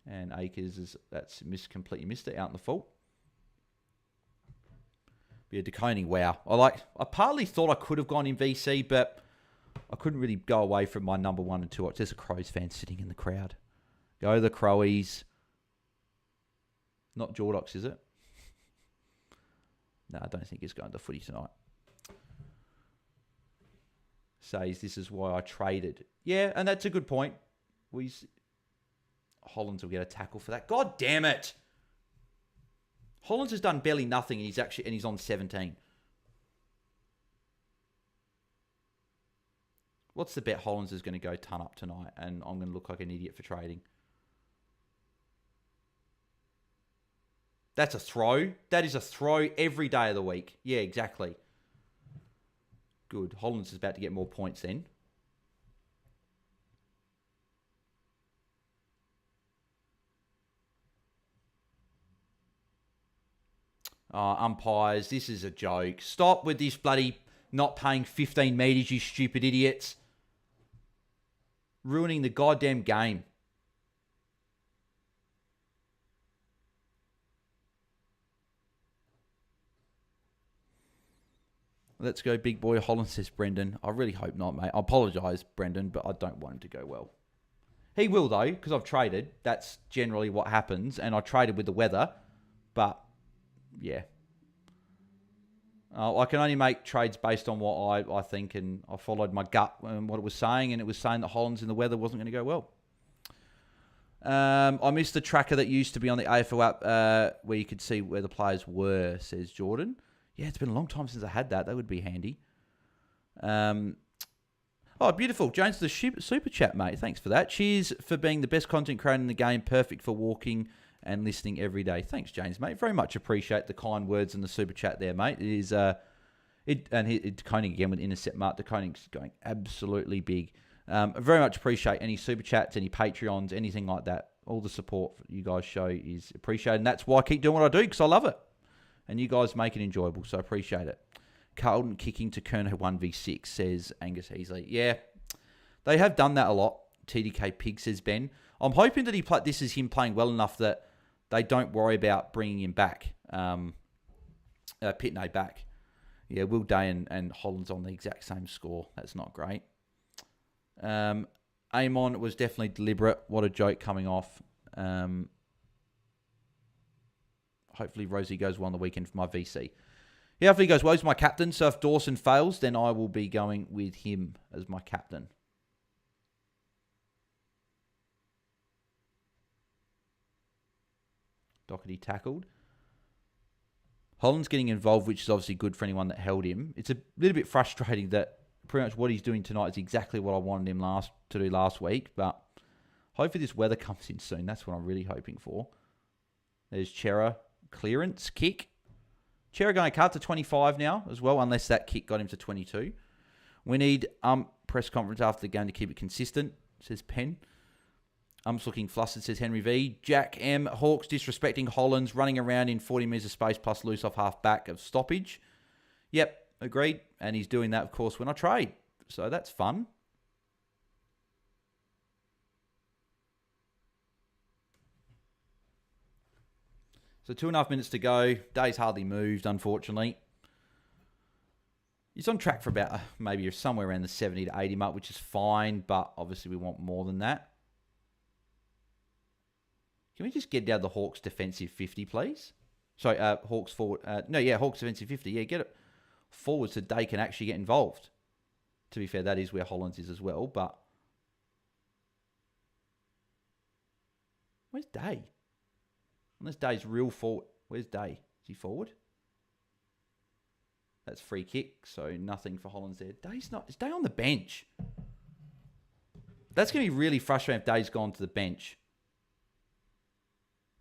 And Akers completely missed it out in the full. But yeah, De Koning, wow. I partly thought I could have gone in VC, but I couldn't really go away from my number 1 and 2. There's a Crows fan sitting in the crowd. Go the Crowies. Not Jordox, is it? No, I don't think he's going to footy tonight. Says, this is why I traded. Yeah, and that's a good point. Hollands will get a tackle for that. God damn it! Hollands has done barely nothing, and he's on 17. What's the bet Hollands is going to go ton up tonight, and I'm going to look like an idiot for trading? That's a throw. That is a throw every day of the week. Yeah, exactly. Good. Hollands is about to get more points then. Umpires, this is a joke. Stop with this bloody not paying 15 metres, you stupid idiots. Ruining the goddamn game. Let's go, big boy. Holland, says Brendan. I really hope not, mate. I apologise, Brendan, but I don't want him to go well. He will, though, because I've traded. That's generally what happens. And I traded with the weather. But, yeah. I can only make trades based on what I think. And I followed my gut and what it was saying. And it was saying that Holland's in the weather wasn't going to go well. I missed the tracker that used to be on the AFL app where you could see where the players were, says Jordan. Yeah, it's been a long time since I had that. That would be handy. Oh, beautiful. James, the super chat, mate. Thanks for that. Cheers for being the best content creator in the game. Perfect for walking and listening every day. Thanks, James, mate. Very much appreciate the kind words and the super chat there, mate. It is, Koning again with intercept mark. The Koning's going absolutely big. Very much appreciate any super chats, any Patreons, anything like that. All the support you guys show is appreciated. And that's why I keep doing what I do, because I love it. And you guys make it enjoyable, so I appreciate it. Carlton kicking to Kerner 1v6, says Angus Heasley. Yeah, they have done that a lot. TDK Pig, says Ben. I'm hoping that this is him playing well enough that they don't worry about bringing him back. Pitney back. Yeah, Will Day and Holland's on the exact same score. That's not great. Amon was definitely deliberate. What a joke coming off. Hopefully Rosie goes well on the weekend for my VC. Yeah, hopefully he goes well. He's my captain. So if Dawson fails, then I will be going with him as my captain. Doherty tackled. Holland's getting involved, which is obviously good for anyone that held him. It's a little bit frustrating that pretty much what he's doing tonight is exactly what I wanted him to do last week. But hopefully this weather comes in soon. That's what I'm really hoping for. There's Chera. Clearance, kick. Chera going to cut to 25 now as well, unless that kick got him to 22. We need press conference after the game to keep it consistent, says Penn. Looking flustered, says Henry V. Jack M. Hawks disrespecting Hollands, running around in 40 metres of space plus loose off half back of stoppage. Yep, agreed. And he's doing that, of course, when I trade. So that's fun. So 2.5 minutes to go. Day's hardly moved, unfortunately. He's on track for about maybe somewhere around the 70 to 80 mark, which is fine, but obviously we want more than that. Can we just get down the Hawks defensive 50, please? Sorry, Hawks forward. Hawks defensive 50. Yeah, get it forward so Day can actually get involved. To be fair, that is where Hollands is as well, but... Where's Day? Unless Day's real forward. Where's Day? Is he forward? That's free kick, so nothing for Hollands there. Day's not... Is Day on the bench? That's going to be really frustrating if Day's gone to the bench.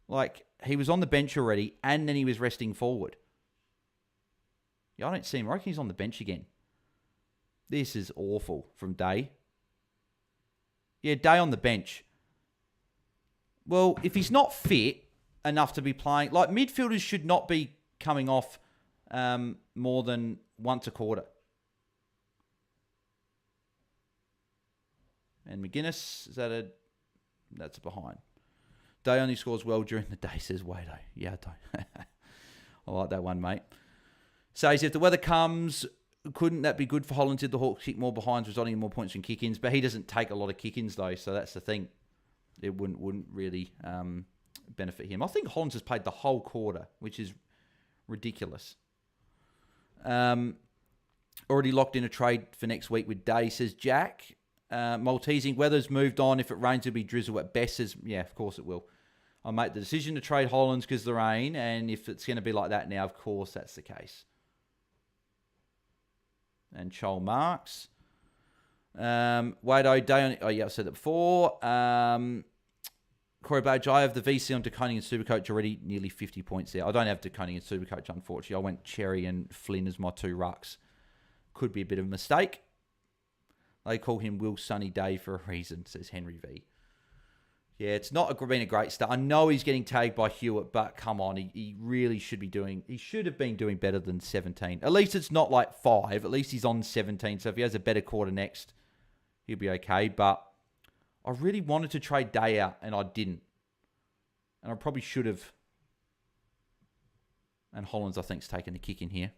Like, he was on the bench already, and then he was resting forward. Yeah, I don't see him. I reckon he's on the bench again. This is awful from Day. Yeah, Day on the bench. Well, if he's not fit enough to be playing... Like, midfielders should not be coming off more than once a quarter. And McGuinness, is that a... That's a behind. Day only scores well during the day, says Wado. Yeah, I don't. I like that one, mate. Says, if the weather comes, couldn't that be good for Holland? Did the Hawks kick more behinds, resulting in more points from kick-ins? But he doesn't take a lot of kick-ins, though, so that's the thing. It wouldn't really benefit him. I think Hollands has played the whole quarter, which is ridiculous. Already locked in a trade for next week with Day, says Jack. Maltesing, weather's moved on. If it rains, it'll be drizzle at best. Yeah, of course it will. I'll make the decision to trade Hollands because of the rain, and if it's going to be like that now, of course that's the case. And Chol Marks. Wado, Day on... Oh, yeah, I've said that before. Corey Badge, I have the VC on DeConing and Supercoach already, nearly 50 points there. I don't have DeConing and Supercoach, unfortunately. I went Cherry and Flynn as my two rucks. Could be a bit of a mistake. They call him Will Sunny Day for a reason, says Henry V. Yeah, it's not been a great start. I know he's getting tagged by Hewitt, but come on, he really should be doing... He should have been doing better than 17. At least it's not like 5. At least he's on 17. So if he has a better quarter next, he'll be okay. But I really wanted to trade Day out, and I didn't. And I probably should have. And Hollands, I think, is taking the kick in here.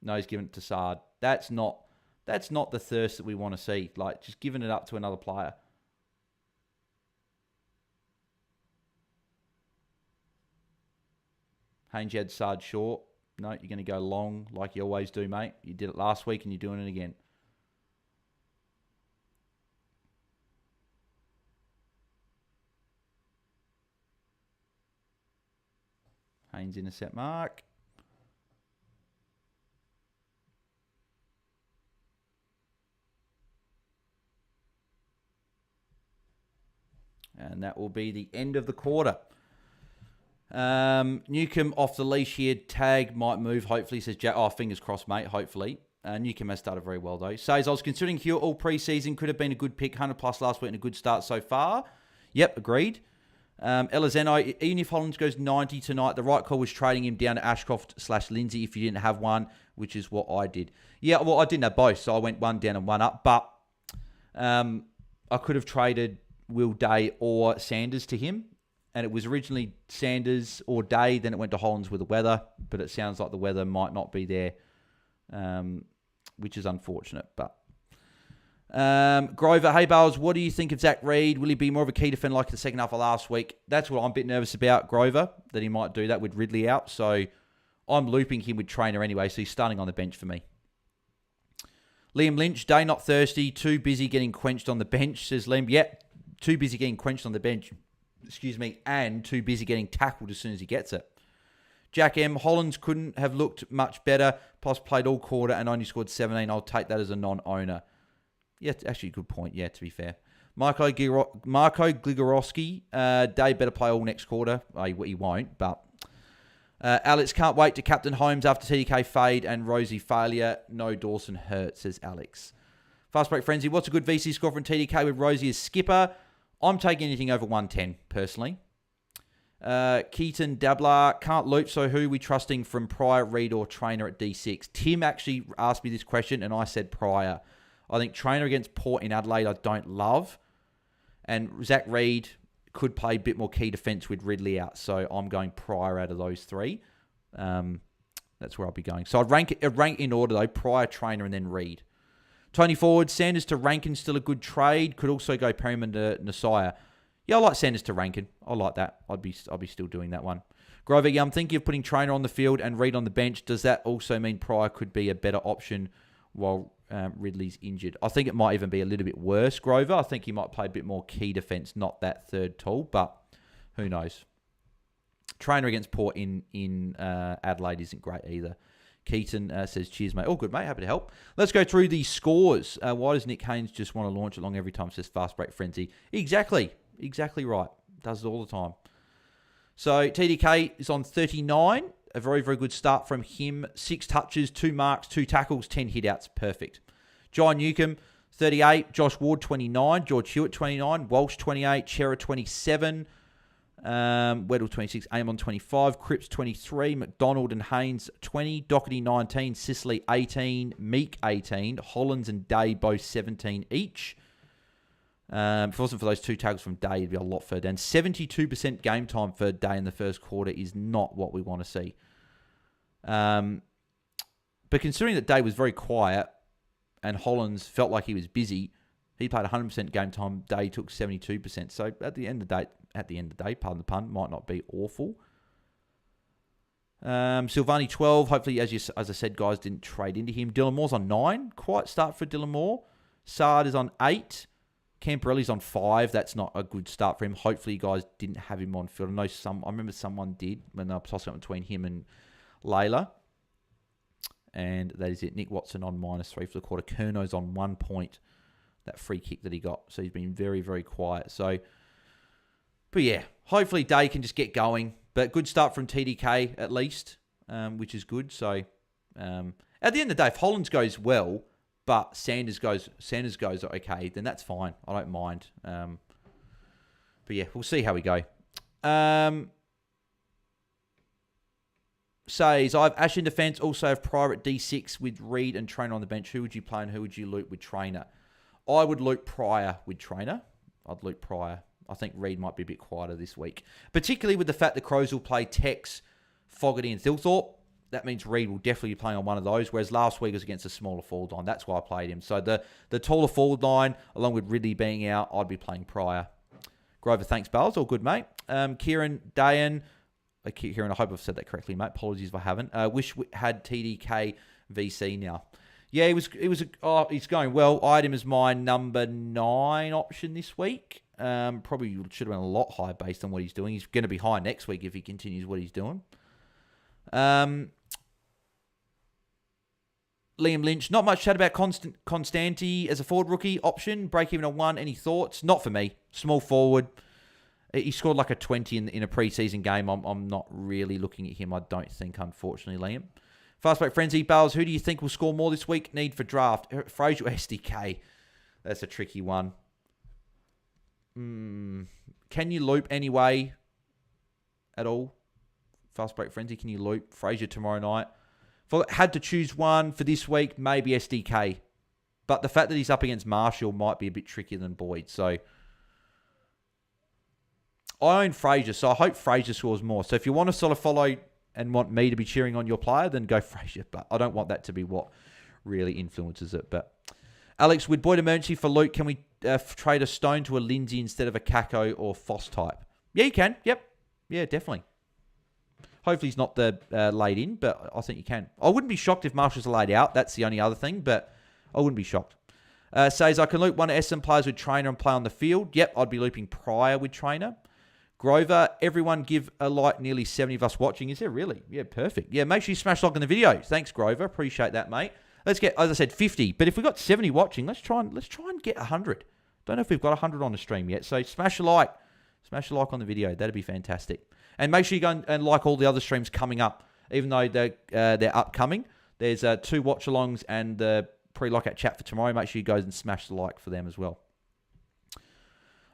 No, he's giving it to Sard. That's not the thirst that we want to see. Like, just giving it up to another player. Haynes, you had Sard short. No, you're going to go long like you always do, mate. You did it last week and you're doing it again. Haynes intercept mark. And that will be the end of the quarter. Newcomb off the leash here. Tag might move, hopefully, says Jack. Oh, fingers crossed, mate, hopefully. Newcomb has started very well, though. Says, I was considering Hewitt all preseason. Could have been a good pick. 100 plus last week and a good start so far. Yep, agreed. Elizeno, even if Hollands goes 90 tonight, the right call was trading him down to Ashcroft/Lindsay if you didn't have one, which is what I did. Yeah, well, I didn't have both, so I went one down and one up. But I could have traded Will Day or Sanders to him. And it was originally Sanders or Day, then it went to Hollands with the weather. But it sounds like the weather might not be there, which is unfortunate. But Grover, hey Bales, what do you think of Zach Reid? Will he be more of a key defender like the second half of last week? That's what I'm a bit nervous about, Grover, that he might do that with Ridley out. So I'm looping him with Trainer anyway, so he's starting on the bench for me. Liam Lynch, Day not thirsty, too busy getting quenched on the bench, says Liam. Yep, too busy getting quenched on the bench. And too busy getting tackled as soon as he gets it. Jack M. Hollands couldn't have looked much better, plus played all quarter and only scored 17. I'll take that as a non-owner. Yeah, actually, good point. Yeah, to be fair. Marco Gligorowski, Day better play all next quarter. He won't, but Alex can't wait to captain Holmes after TDK fade and Rosie failure. No Dawson hurt, says Alex. Fast Break Frenzy, what's a good VC score from TDK with Rosie as skipper? I'm taking anything over 110, personally. Keaton Dablar, can't loop, so who are we trusting from Pryor, Reid, or Trainer at D6? Tim actually asked me this question, and I said Pryor. I think Trainer against Port in Adelaide I don't love. And Zach Reid could play a bit more key defence with Ridley out, so I'm going Pryor out of those three. That's where I'll be going. So I'd rank in order, though. Pryor, Trainer, and then Reid. Tony Forward, Sanders to Rankin, still a good trade. Could also go Perryman to Nasiah. Yeah, I like Sanders to Rankin. I like that. I'll be still doing that one. Grover, I'm thinking of putting Trainer on the field and Reid on the bench. Does that also mean Pryor could be a better option while Ridley's injured? I think it might even be a little bit worse, Grover. I think he might play a bit more key defence, not that third tall, but who knows. Trainer against Port in Adelaide isn't great either. Keaton says, cheers, mate. All good, mate. Happy to help. Let's go through the scores. Why does Nick Haynes just want to launch it long every time, says Fast Break Frenzy? Exactly right. Does it all the time. So TDK is on 39. A very, very good start from him. 6 touches, 2 marks, 2 tackles, 10 hitouts. Perfect. John Newcomb, 38. Josh Ward, 29. George Hewitt, 29. Walsh, 28. Chera, 27. Weddle 26, Amon 25, Cripps 23, McDonald and Haynes 20, Doherty 19, Sicily 18, Meek 18, Hollands and Day both 17 each. If it wasn't for those 2 tackles from Day, it'd be a lot further down. 72% game time for Day in the first quarter is not what we want to see. But considering that Day was very quiet and Hollands felt like he was busy, he played 100% game time. Day took 72%. So at the end of the day, pardon the pun, might not be awful. Silvani 12. Hopefully, as I said, guys didn't trade into him. Dylan Moore's on 9. Quiet start for Dylan Moore. Sard is on 8. Camporelli's on 5. That's not a good start for him. Hopefully, you guys didn't have him on field. I remember someone did when they were tossing up between him and Layla. And that is it. Nick Watson on -3 for the quarter. Kerno's on 1 point. That free kick that he got. So he's been very, very quiet. So, but yeah, hopefully Day can just get going. But good start from TDK at least, which is good. So at the end of the day, if Hollands goes well, but Sanders goes okay, then that's fine. I don't mind. But yeah, we'll see how we go. Says, I have Ash in defence, also have Pryor at D6 with Reid and Trainer on the bench. Who would you play and who would you loot with Trainer? I would loot Pryor with Trainer. I'd loot Pryor. I think Reid might be a bit quieter this week. Particularly with the fact the Crows will play Tex, Fogarty and Thilthorpe. that means Reed will definitely be playing on one of those, whereas last week was against a smaller forward line. That's why I played him. So the taller forward line, along with Ridley being out, I'd be playing Pryor. Grover, thanks, Bales. All good, mate. Kieran, Dayan. Kieran, I hope I've said that correctly, mate. Apologies if I haven't. Wish we had TDK VC now. Yeah, he's going well. I had him as my number 9 option this week. Probably should have been a lot higher based on what he's doing. He's going to be high next week if he continues what he's doing. Liam Lynch, not much chat about Constanti as a forward rookie option. Break even on 1. Any thoughts? Not for me. Small forward. He scored like a 20 in a preseason game. I'm not really looking at him, I don't think, unfortunately, Liam. Fastback Frenzy, Bales, who do you think will score more this week? Need for draft. Fraser or SDK? That's a tricky one. Can you loop anyway at all? Fastback Frenzy, can you loop? Fraser tomorrow night. If I had to choose one for this week, maybe SDK. But the fact that he's up against Marshall might be a bit trickier than Boyd. So I own Fraser, so I hope Fraser scores more. So if you want to sort of follow and want me to be cheering on your player, then go Fraser. But I don't want that to be what really influences it. But Alex, with Boyd emergency for Luke, can we trade a Stone to a Lindsay instead of a Kako or Foss type? Yeah, you can. Yep. Yeah, definitely. Hopefully he's not the laid in, but I think you can. I wouldn't be shocked if Marshall's laid out. That's the only other thing, but I wouldn't be shocked. Says, I can loop one of SM players with Trainer and play on the field. Yep, I'd be looping Pryor with Trainer. Grover, everyone give a like, nearly 70 of us watching. Is there really? Yeah, perfect. Yeah, make sure you smash like on the video. Thanks, Grover. Appreciate that, mate. Let's get, as I said, 50. But if we've got 70 watching, let's try and get 100. Don't know if we've got 100 on the stream yet. So smash a like. Smash a like on the video. That'd be fantastic. And make sure you go and like all the other streams coming up, even though they're upcoming. There's 2 watch-alongs and the pre-lockout chat for tomorrow. Make sure you go and smash the like for them as well.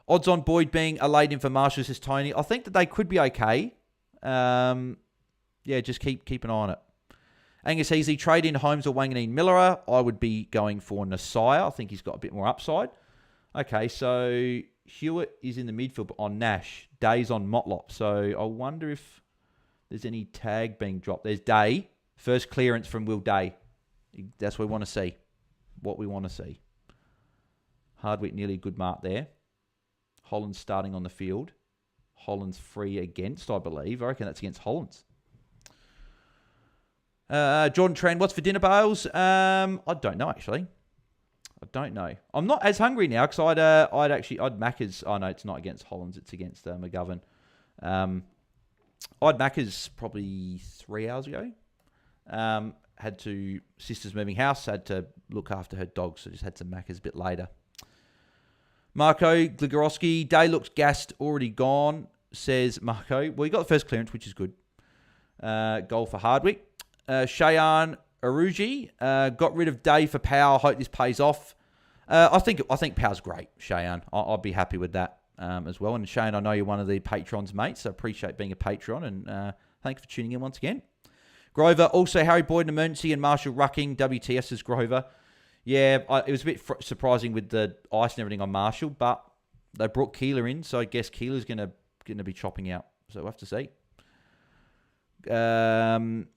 Odds on Boyd being a laid in for Marshall, says Tony. I think that they could be okay. Yeah, just keep an eye on it. Angus Easy, trade in Holmes or Wanganeen Miller. I would be going for Nasai. I think he's got a bit more upside. Okay, so Hewitt is in the midfield on Nash. Day's on Motlop. So I wonder if there's any tag being dropped. There's Day. First clearance from Will Day. That's what we want to see. What we want to see. Hardwick nearly a good mark there. Holland's starting on the field. Holland's free against, I believe. I reckon that's against Holland's. Jordan Trend, what's for dinner, Bales? I don't know, actually. I don't know. I'm not as hungry now because I'd Macca's. Oh, no, it's not against Holland's. It's against McGovern. I'd Macca's probably 3 hours ago. Sister's moving house. Had to look after her dog, so just had some Macca's a bit later. Marco Gligorowski, day looks gassed, already gone, says Marco. Well, he got the first clearance, which is good. Goal for Hardwick. Shayan Aruji got rid of Day for Power. Hope this pays off. I think Power's great, Shayan. I'll be happy with that as well. And Shayan, I know you're one of the patrons, mate, so appreciate being a patron. And thanks for tuning in once again. Grover, also Harry Boyd, emergency, and Marshall Rucking, WTS as Grover. Yeah, it was a bit surprising with the ice and everything on Marshall, but they brought Keeler in, so I guess Keeler's going to be chopping out. So we'll have to see. Play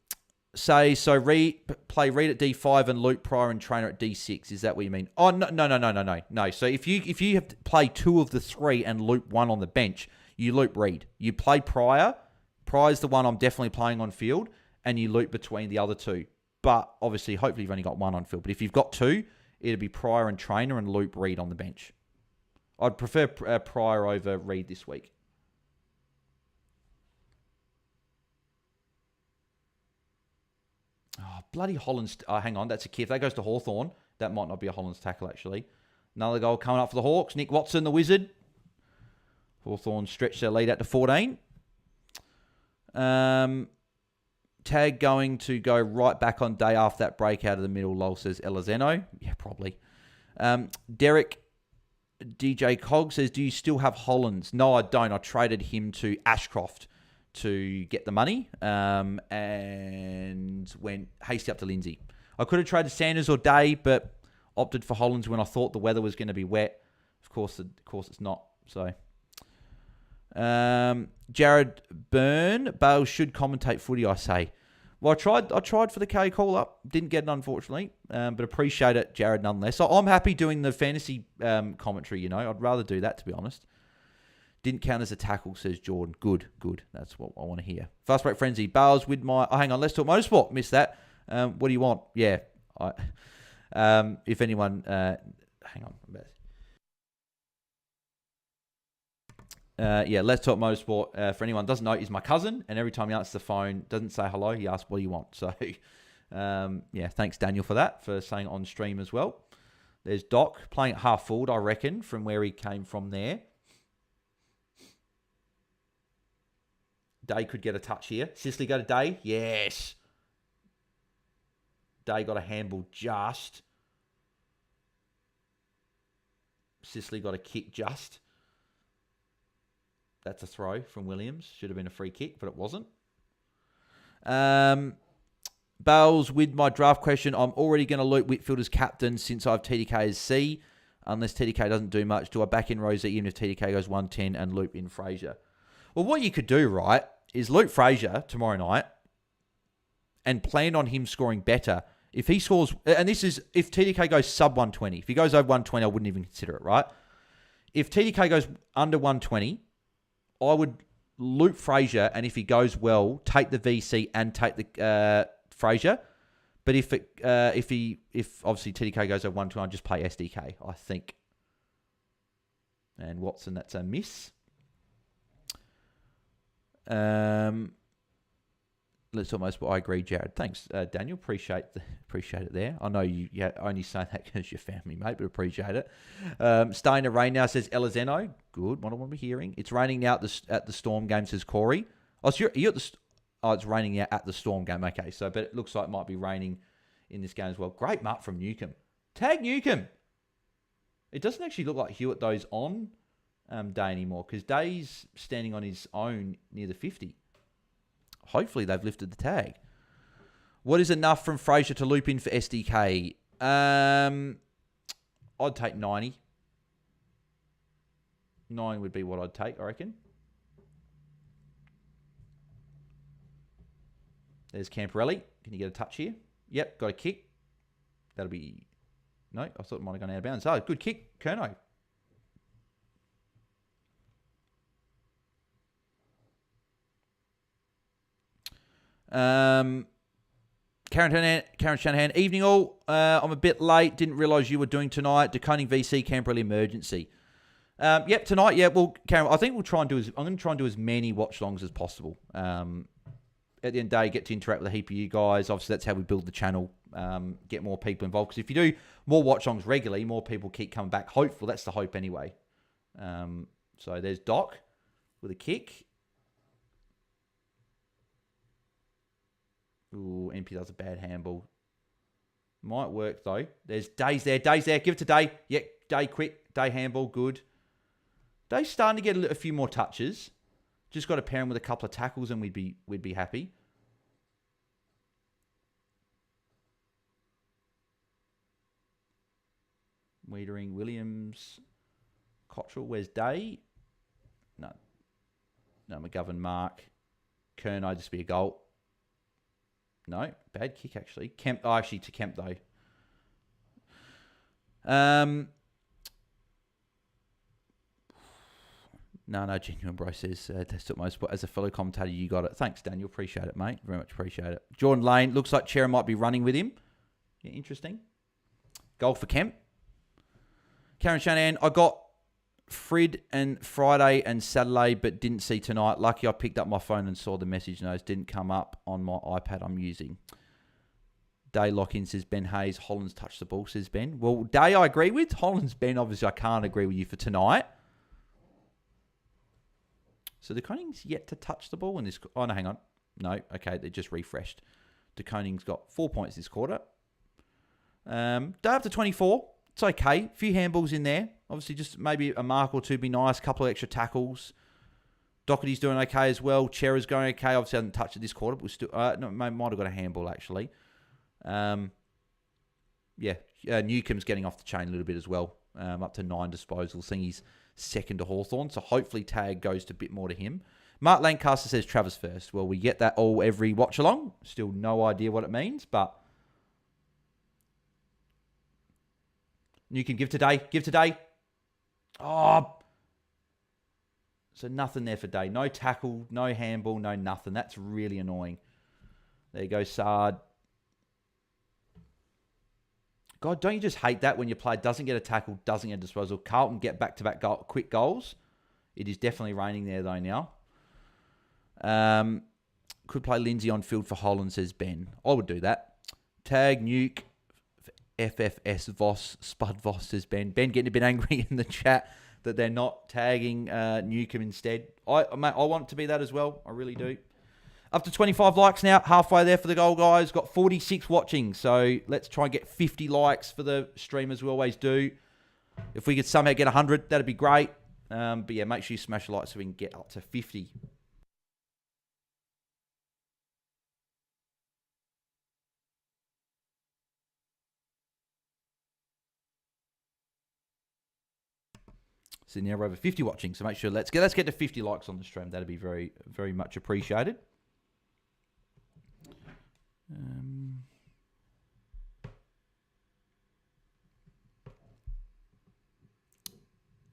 Reed at D5 and loop Pryor and Trainer at D6. Is that what you mean? Oh, no. So if you have to play 2 of the 3 and loop 1 on the bench, you loop Reed. You play Pryor. Pryor's the one I'm definitely playing on field, and you loop between the other 2. But obviously, hopefully you've only got 1 on field. But if you've got 2, it'd be Pryor and Trainer and loop Reed on the bench. I'd prefer Pryor over Reed this week. Oh, bloody Holland's... hang on, that's a key. If that goes to Hawthorn, that might not be a Holland's tackle, actually. Another goal coming up for the Hawks. Nick Watson, the Wizard. Hawthorn stretched their lead out to 14. Tag going to go right back on Day after that break out of the middle. Lol, says Elizeno. Yeah, probably. Derek DJ Cog says, do you still have Hollands? No, I don't. I traded him to Ashcroft to get the money and went hasty up to Lindsay. I could have traded Sanders or Day, but opted for Hollands when I thought the weather was going to be wet. Of course it's not. So... Jared Byrne, Bale should commentate footy, I say. Well, I tried for the K call up. Didn't get it, unfortunately. But appreciate it, Jared, nonetheless. So I'm happy doing the fantasy commentary, I'd rather do that, to be honest. Didn't count as a tackle, says Jordan. Good. That's what I want to hear. Fast Break Frenzy. Bales with my... Oh, hang on. Let's talk motorsport. Missed that. What do you want? Yeah. If anyone... hang on. Let's talk motorsport. For anyone who doesn't know, he's my cousin, and every time he answers the phone, doesn't say hello, he asks, what do you want? So, thanks, Daniel, for that, for saying on stream as well. There's Doc, playing at half forward, I reckon, from where he came from there. Day could get a touch here. Sicily go to Day? Yes. Day got a handball just. Sicily got a kick just. That's a throw from Williams. Should have been a free kick, but it wasn't. Bales, with my draft question, I'm already going to loot Whitfield as captain since I have TDK as C. Unless TDK doesn't do much, do I back in Rosa even if TDK goes 110 and loop in Fraser? Well, what you could do, right, is loop Fraser tomorrow night and plan on him scoring better. If he scores, and this is if TDK goes sub 120. If he goes over 120, I wouldn't even consider it, right? If TDK goes under 120, I would loop Fraser, and if he goes well, take the VC and take the Fraser. But if obviously TDK goes over 120, I'd just play SDK, I think. And Watson, that's a miss. Let's almost. I agree, Jared. Thanks, Daniel. Appreciate it there. I know you only say that because you're family, mate, but appreciate it. Staying in rain now, says Elizeno. Good. What am I hearing? It's raining now at the Storm game, says Corey. Oh, so you're at the. Oh, it's raining now at the Storm game. Okay, so but it looks like it might be raining in this game as well. Great mark from Newcomb. Tag Newcomb. It doesn't actually look like Hewitt those on Day anymore because Day's standing on his own near the 50. Hopefully they've lifted the tag. What is enough from Fraser to loop in for SDK? I'd take 90. 9 would be what I'd take, I reckon. There's Camporelli. Can you get a touch here? Yep, got a kick. That'll be... No, I thought it might have gone out of bounds. Oh, good kick, Kerno. Karen Shanahan, evening all. I'm a bit late. Didn't realise you were doing tonight. Deconing VC Camberley emergency. Yep, tonight. Yeah, well, Karen, I think we'll try and do. I'm going to try and do as many watch-longs as possible. At the end of the day, get to interact with a heap of you guys. Obviously, that's how we build the channel. Get more people involved. Because if you do more watch-longs regularly, more people keep coming back. Hopefully, that's the hope anyway. So there's Doc with a kick. Ooh, MP does a bad handball. Might work, though. There's Day's there. Day's there. Give it to Day. Yeah, Day quick. Day handball. Good. Day's starting to get a few more touches. Just got to pair him with a couple of tackles and we'd be happy. Wiedering, Williams, Cottrell. Where's Day? No, McGovern, Mark. Kerno, just be a goal. No, bad kick, actually. Kemp, actually to Kemp, though. No, genuine bro says, test it most, but as a fellow commentator, you got it. Thanks, Daniel. Appreciate it, mate. Very much appreciate it. Jordan Lane, looks like Chera might be running with him. Yeah, interesting. Goal for Kemp. Karen Shanahan, I got Frid and Friday and Saturday, but didn't see tonight. Lucky I picked up my phone and saw the message notes. Didn't come up on my iPad I'm using. Day lock-in says Ben Hayes. Holland's touched the ball, says Ben. Well, Day I agree with. Holland's Ben, obviously I can't agree with you for tonight. So the Coning's yet to touch the ball in this... Oh, no, hang on. No, okay, they just refreshed. De Koning's got 4 points this quarter. Day up to 24. It's okay. A few handballs in there. Obviously, just maybe a mark or two be nice. A couple of extra tackles. Doherty's doing okay as well. Chera's going okay. Obviously, hasn't touched it this quarter, but we're still... no, might have got a handball, actually. Newcomb's getting off the chain a little bit as well. Up to 9 disposals. I think he's second to Hawthorn. So hopefully, tag goes to a bit more to him. Mark Lancaster says Travis first. Well, we get that all every watch along. Still no idea what it means, but you can give today. Give today. Oh, so nothing there for Day. No tackle, no handball, no nothing. That's really annoying. There you go, Sard. God, don't you just hate that when your player doesn't get a tackle, doesn't get a disposal? Carlton get back-to-back quick goals. It is definitely raining there, though, now. Could play Lindsay on field for Holland, says Ben. I would do that. Tag, Nuke, FFS, Voss, Spud Voss, says Ben. Ben getting a bit angry in the chat that they're not tagging Newcomb instead. I want it to be that as well. I really do. Up to 25 likes now. Halfway there for the goal, guys. Got 46 watching. So let's try and get 50 likes for the stream as we always do. If we could somehow get 100, that'd be great. But yeah, make sure you smash a like so we can get up to 50. So now we're over 50 watching. So make sure let's get to 50 likes on the stream. That'd be very, very much appreciated.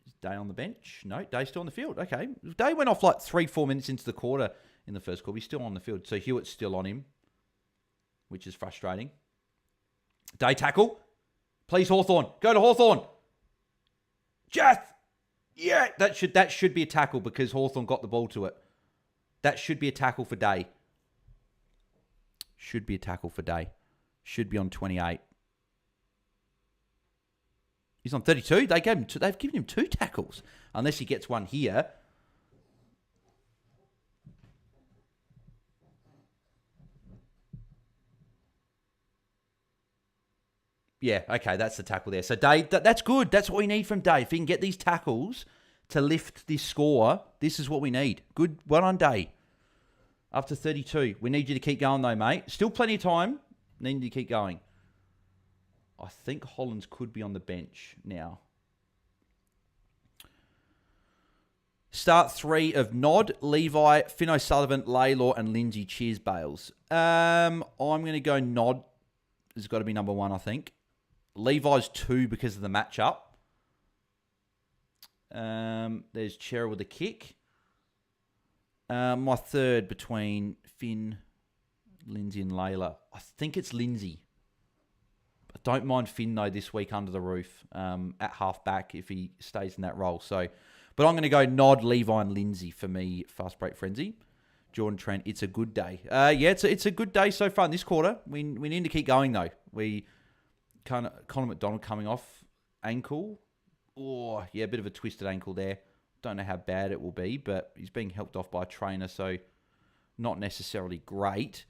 Is Day on the bench? No, Day's still on the field. Okay. Day went off like 3-4 minutes into the quarter in the first quarter. He's still on the field. So Hewitt's still on him, which is frustrating. Day tackle. Please, Hawthorn. Go to Hawthorn. Jath. Yeah, that should be a tackle because Hawthorn got the ball to it. That should be a tackle for Day. Should be a tackle for Day. Should be on 28. He's on 32. They've given him 2 tackles. Unless he gets one here. Yeah, okay, that's the tackle there. So Day, that's good. That's what we need from Day. If he can get these tackles to lift this score, this is what we need. Good, well on Day. Up to 32. We need you to keep going though, mate. Still plenty of time. Need you to keep going. I think Hollands could be on the bench now. Start 3 of Nod, Levi, Finn O'Sullivan, Laylor, and Lindsay. Cheers, Bales. I'm going to go Nod. Has got to be number 1, I think. Levi's 2 because of the matchup. There's Chera with a kick. My 3rd between Finn, Lindsay, and Layla. I think it's Lindsay. I don't mind Finn, though, this week under the roof at half-back if he stays in that role. So, but I'm going to go Nod, Levi, and Lindsay for me, Fast Break Frenzy. Jordan Trent, it's a good day. Yeah, it's a good day so far in this quarter. We need to keep going, though. Connor McDonald coming off ankle. Oh, yeah, a bit of a twisted ankle there. Don't know how bad it will be, but he's being helped off by a trainer, so not necessarily great.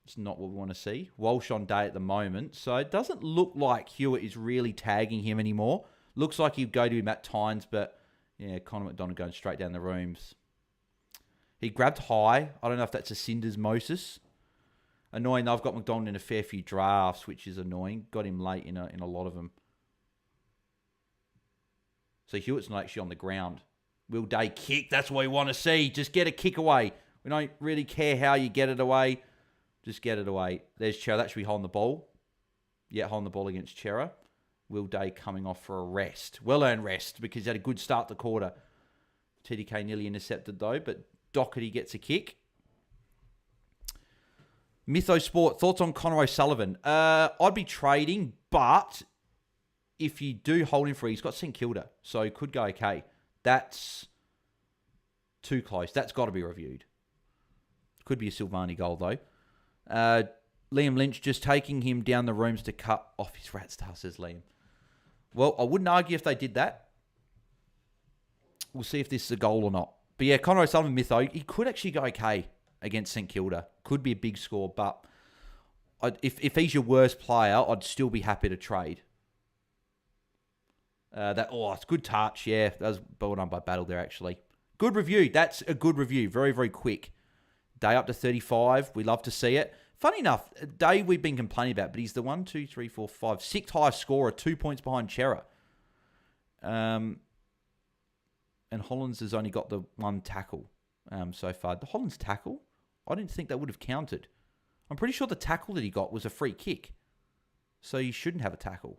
It's not what we want to see. Walsh on Day at the moment, so it doesn't look like Hewitt is really tagging him anymore. Looks like he'd go to him at times, but yeah, Connor McDonald going straight down the rooms. He grabbed high. I don't know if that's a syndesmosis. Annoying. I've got McDonald in a fair few drafts, which is annoying. Got him late in a lot of them. So Hewitt's not actually on the ground. Will Day kick? That's what we want to see. Just get a kick away. We don't really care how you get it away. Just get it away. There's Chera. That should be holding the ball. Yeah, holding the ball against Chera. Will Day coming off for a rest. Well-earned rest because he had a good start to the quarter. TDK nearly intercepted though, but Doherty gets a kick. Mytho Sport, thoughts on Connor O'Sullivan? I'd be trading, but if you do hold him free, he's got St Kilda, so he could go okay. That's too close. That's got to be reviewed. Could be a Silvani goal, though. Liam Lynch just taking him down the rooms to cut off his rat star, says Liam. Well, I wouldn't argue if they did that. We'll see if this is a goal or not. But yeah, Connor O'Sullivan, Mytho, he could actually go okay against St Kilda. Could be a big score, but if he's your worst player, I'd still be happy to trade. It's a good touch. Yeah, that was well done by Battle there, actually. Good review. That's a good review. Very, very quick. Day up to 35. We love to see it. Funny enough, Day we've been complaining about, but he's the 1, 2, 3, 4, 5, 6th highest scorer, 2 points behind Chera. And And Hollands has only got the one tackle so far. The Hollands tackle, I didn't think that would have counted. I'm pretty sure the tackle that he got was a free kick. So you shouldn't have a tackle.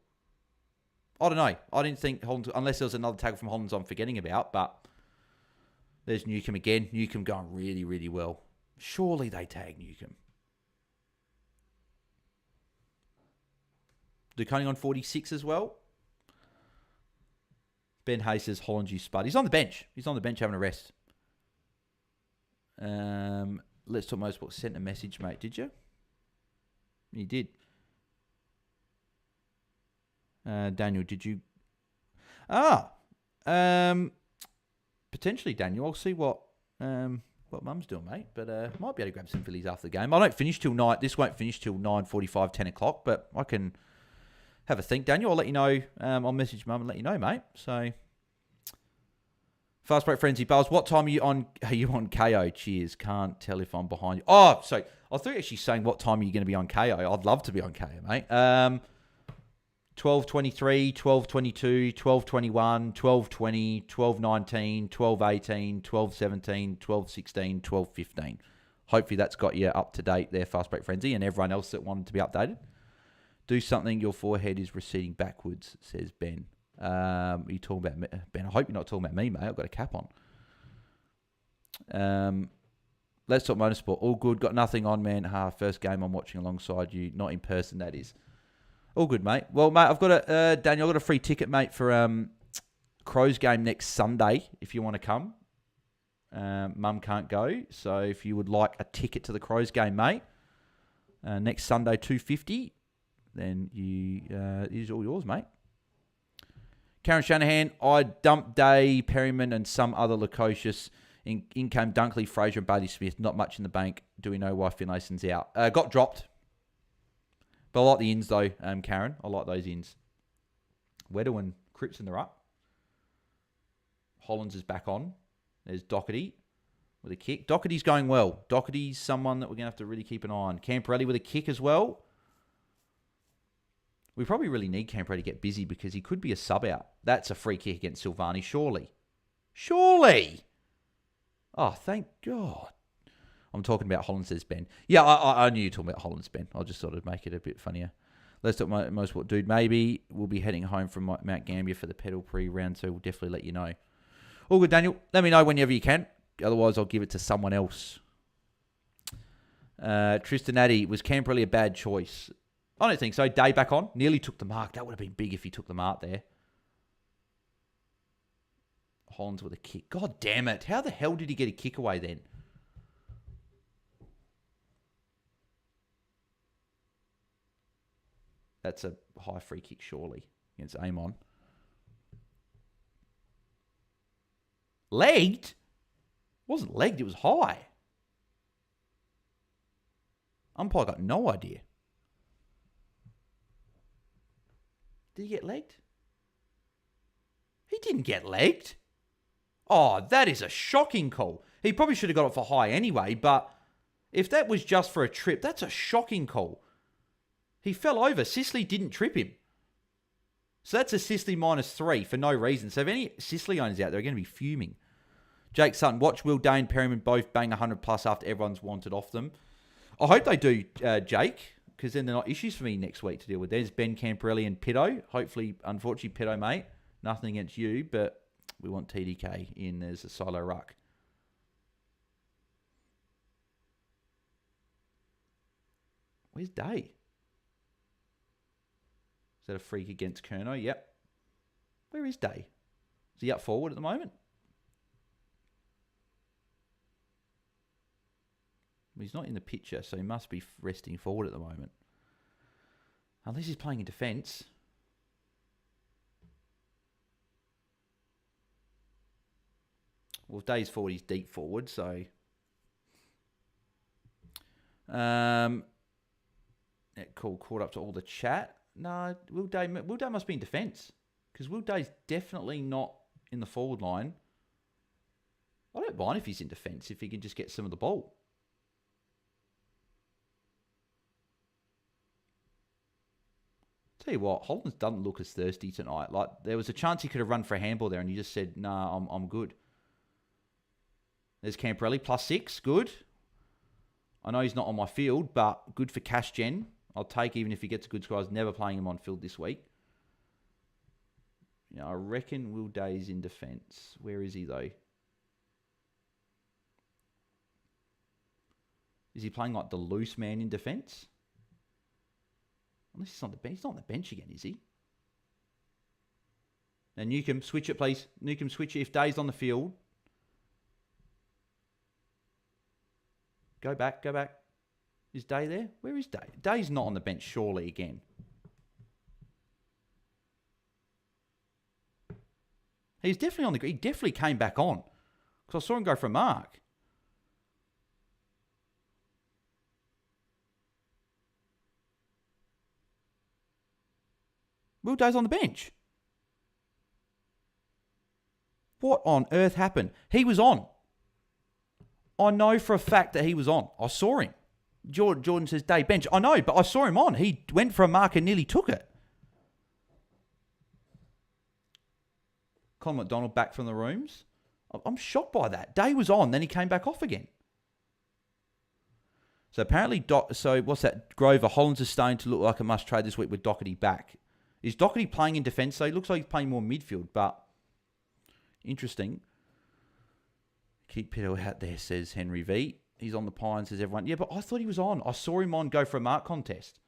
I don't know. I didn't think Hollands, unless there was another tackle from Hollands I'm forgetting about, but there's Newcomb again. Newcomb going really, really well. Surely they tag Newcomb. Duconi on 46 as well. Ben Hayes says Holland you spud. He's on the bench. He's on the bench having a rest. Let's Talk Motorsport sent a message, mate. Did you? You did. Daniel, did you? Potentially, Daniel. I'll see what Mum's doing, mate. But might be able to grab some fillies after the game. I don't finish till night. This won't finish till 9:45, 10 o'clock. But I can have a think, Daniel. I'll let you know. I'll message Mum and let you know, mate. So, Fast Break Frenzy Buzz. What time are you on? Are you on KO? Cheers. Can't tell if I'm behind you. Oh, so I thought you were actually saying what time are you going to be on KO? I'd love to be on KO, mate. 12:23, 12:22, 12:21, 12:20, 12:19, 12:18, 12:17, 12:16, 12:15. Hopefully that's got you up to date there, Fast Break Frenzy, and everyone else that wanted to be updated. Do something, your forehead is receding backwards, says Ben. Are you talking about me? Ben? I hope you're not talking about me, mate. I've got a cap on. Let's Talk Motorsport. All good. Got nothing on, man. First game I'm watching alongside you. Not in person, that is. All good, mate. Well, mate, I've got Daniel, I've got a free ticket, mate, for Crows game next Sunday, if you want to come. Mum can't go, so if you would like a ticket to the Crows game, mate, next Sunday, $2.50, then it is all yours, mate. Karen Shanahan, I dumped Day, Perryman, and some other Lukosius. In came Dunkley, Fraser, and Bailey Smith. Not much in the bank. Do we know why Finlayson's out? Got dropped. But I like the ins, though, Karen. I like those ins. Weddle and Cripps in the up. Hollands is back on. There's Doherty with a kick. Doherty's going well. Doherty's someone that we're going to have to really keep an eye on. Camporelli with a kick as well. We probably really need Camporelli to get busy because he could be a sub out. That's a free kick against Silvani, surely. Surely! Oh, thank God. I'm talking about Holland, says Ben. Yeah, I knew you were talking about Holland's, Ben. I'll just sort of make it a bit funnier. Let's Talk Motorsport, dude. Maybe we'll be heading home from Mount Gambier for the pedal pre-round, so we'll definitely let you know. All good, Daniel. Let me know whenever you can. Otherwise, I'll give it to someone else. Tristan Addy, was Camporelli a bad choice? I don't think so. Day back on. Nearly took the mark. That would have been big if he took the mark there. Hollands with a kick. God damn it. How the hell did he get a kick away then? That's a high free kick, surely, against Amon. Legged? It wasn't legged, it was high. Umpire got no idea. Did he get legged? He didn't get legged. Oh, that is a shocking call. He probably should have got it for high anyway, but if that was just for a trip, that's a shocking call. He fell over. Sicily didn't trip him. So that's a Sicily -3 for no reason. So if any Sicily owners out there are going to be fuming. Jake Sutton, watch Will Dane, Perryman both bang 100 plus after everyone's wanted off them. I hope they do, Jake, because then they're not issues for me next week to deal with. There's Ben Camporelli and Pitto. Hopefully, unfortunately, Pitto, mate, nothing against you, but we want TDK in as a solo ruck. Where's Day? Is that a freak against Kerno? Yep. Where is Day? Is he up forward at the moment? He's not in the picture, so he must be resting forward at the moment. Unless he's playing in defence. Well, if Day's forward, he's deep forward, so... Yeah, cool. Caught up to all the chat. No, Will Day must be in defence. Because Will Day's definitely not in the forward line. I don't mind if he's in defence, if he can just get some of the ball. Tell you what, Holden doesn't look as thirsty tonight. Like, there was a chance he could have run for a handball there, and he just said, "Nah, I'm good." There's Camperelli, +6. Good. I know he's not on my field, but good for cash gen. I'll take even if he gets a good score. I was never playing him on field this week. I reckon Will Day's in defence. Where is he, though? Is he playing like the loose man in defence? Unless he's on the bench. He's not on the bench again, is he? Now, Newcomb, switch it, please. Newcomb, switch it. If Day's on the field. Go back, go back. Is Day there? Where is Day? Day's not on the bench, surely, again. He's definitely on the... He definitely came back on. Because I saw him go for a mark. Will Day's on the bench. What on earth happened? He was on. I know for a fact that he was on. I saw him. Jordan says, Day bench. I know, but I saw him on. He went for a mark and nearly took it. Colin McDonald back from the rooms. I'm shocked by that. Day was on, then he came back off again. So apparently, what's that? Grover, Hollands is starting to look like a must trade this week with Doherty back. Is Doherty playing in defence? So he looks like he's playing more midfield, but interesting. Keep Peter out there, says Henry V. He's on the pine, says everyone. Yeah, but I thought he was on. I saw him on go for a mark contest.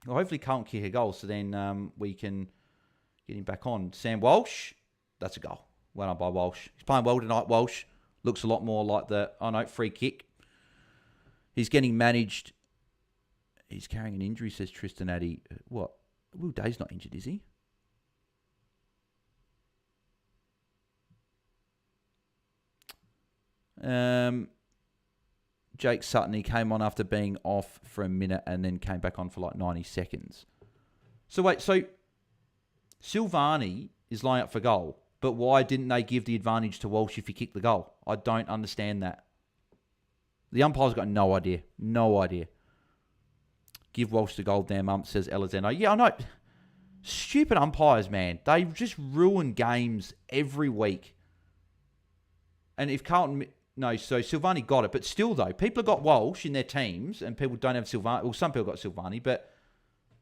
Well, hopefully Carlton kick a goal, so then we can get him back on. Sam Walsh, that's a goal. Well done by Walsh. He's playing well tonight, Walsh. Looks a lot more like free kick. He's getting managed. He's carrying an injury, says Tristan Addy. What? Will Day's not injured, is he? Jake Sutton, he came on after being off for a minute and then came back on for like 90 seconds. So wait, so Silvani is lining up for goal, but why didn't they give the advantage to Walsh if he kicked the goal? I don't understand that. The umpire's got no idea. No idea. Give Walsh the goal, damn ump, says Elizondo. Yeah, I know. Stupid umpires, man. They just ruin games every week. And if Carlton... No, so Silvani got it. But still, though, people have got Walsh in their teams and people don't have Silvani. Well, some people got Silvani, but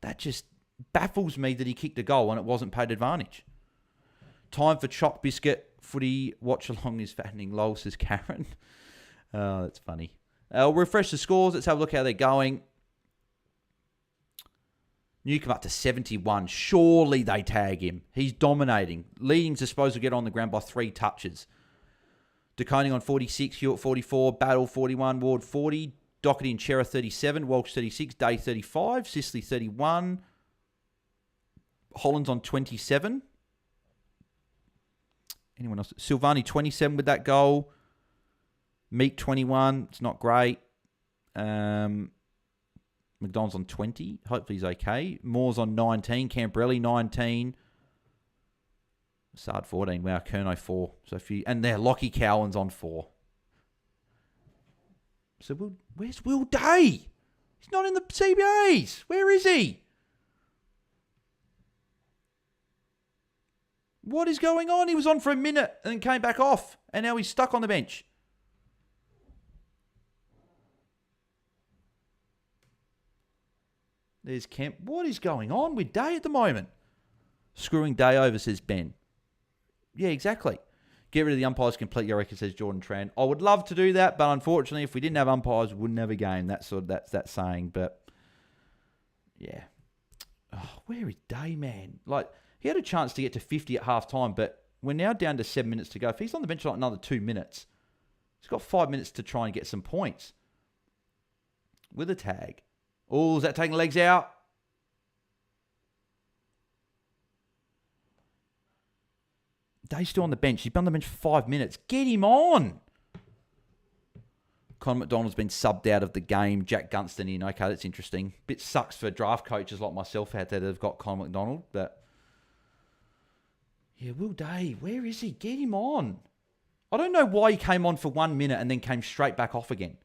that just baffles me that he kicked a goal and it wasn't paid advantage. Time for Choc Biscuit. Footy Watchalong is fattening. Lol, says Karen. Oh, that's funny. We'll refresh the scores. Let's have a look how they're going. Newcomb up to 71. Surely they tag him. He's dominating. Leading's supposed to get on the ground by 3 touches. DeConing on 46, Hewitt 44, Battle 41, Ward 40, Doherty and Chera 37, Walsh 36, Day 35, Sicily 31, Hollands on 27. Anyone else? Silvani 27 with that goal. Meek 21. It's not great. McDonald's on 20. Hopefully he's okay. Moore's on 19. Camperelli 19. Sard 14. Wow, Kerno 4. So and there, Lockie Cowan's on 4. So where's Will Day? He's not in the CBAs. Where is he? What is going on? He was on for a minute and then came back off. And now he's stuck on the bench. There's Kemp. What is going on with Day at the moment? Screwing Day over, says Ben. Yeah, exactly. Get rid of the umpires completely, I reckon, says Jordan Tran. I would love to do that, but unfortunately, if we didn't have umpires, we wouldn't have a game. That's that saying. But yeah, where is Day, man? Like he had a chance to get to 50 at half time, but we're now down to 7 minutes to go. If he's on the bench for like another 2 minutes, he's got 5 minutes to try and get some points with a tag. Oh, is that taking legs out? Day's still on the bench. He's been on the bench for 5 minutes. Get him on. Con McDonald's been subbed out of the game. Jack Gunston in. Okay, that's interesting. Bit sucks for draft coaches like myself out there that have got Con McDonald. But yeah, Will Day, where is he? Get him on. I don't know why he came on for 1 minute and then came straight back off again.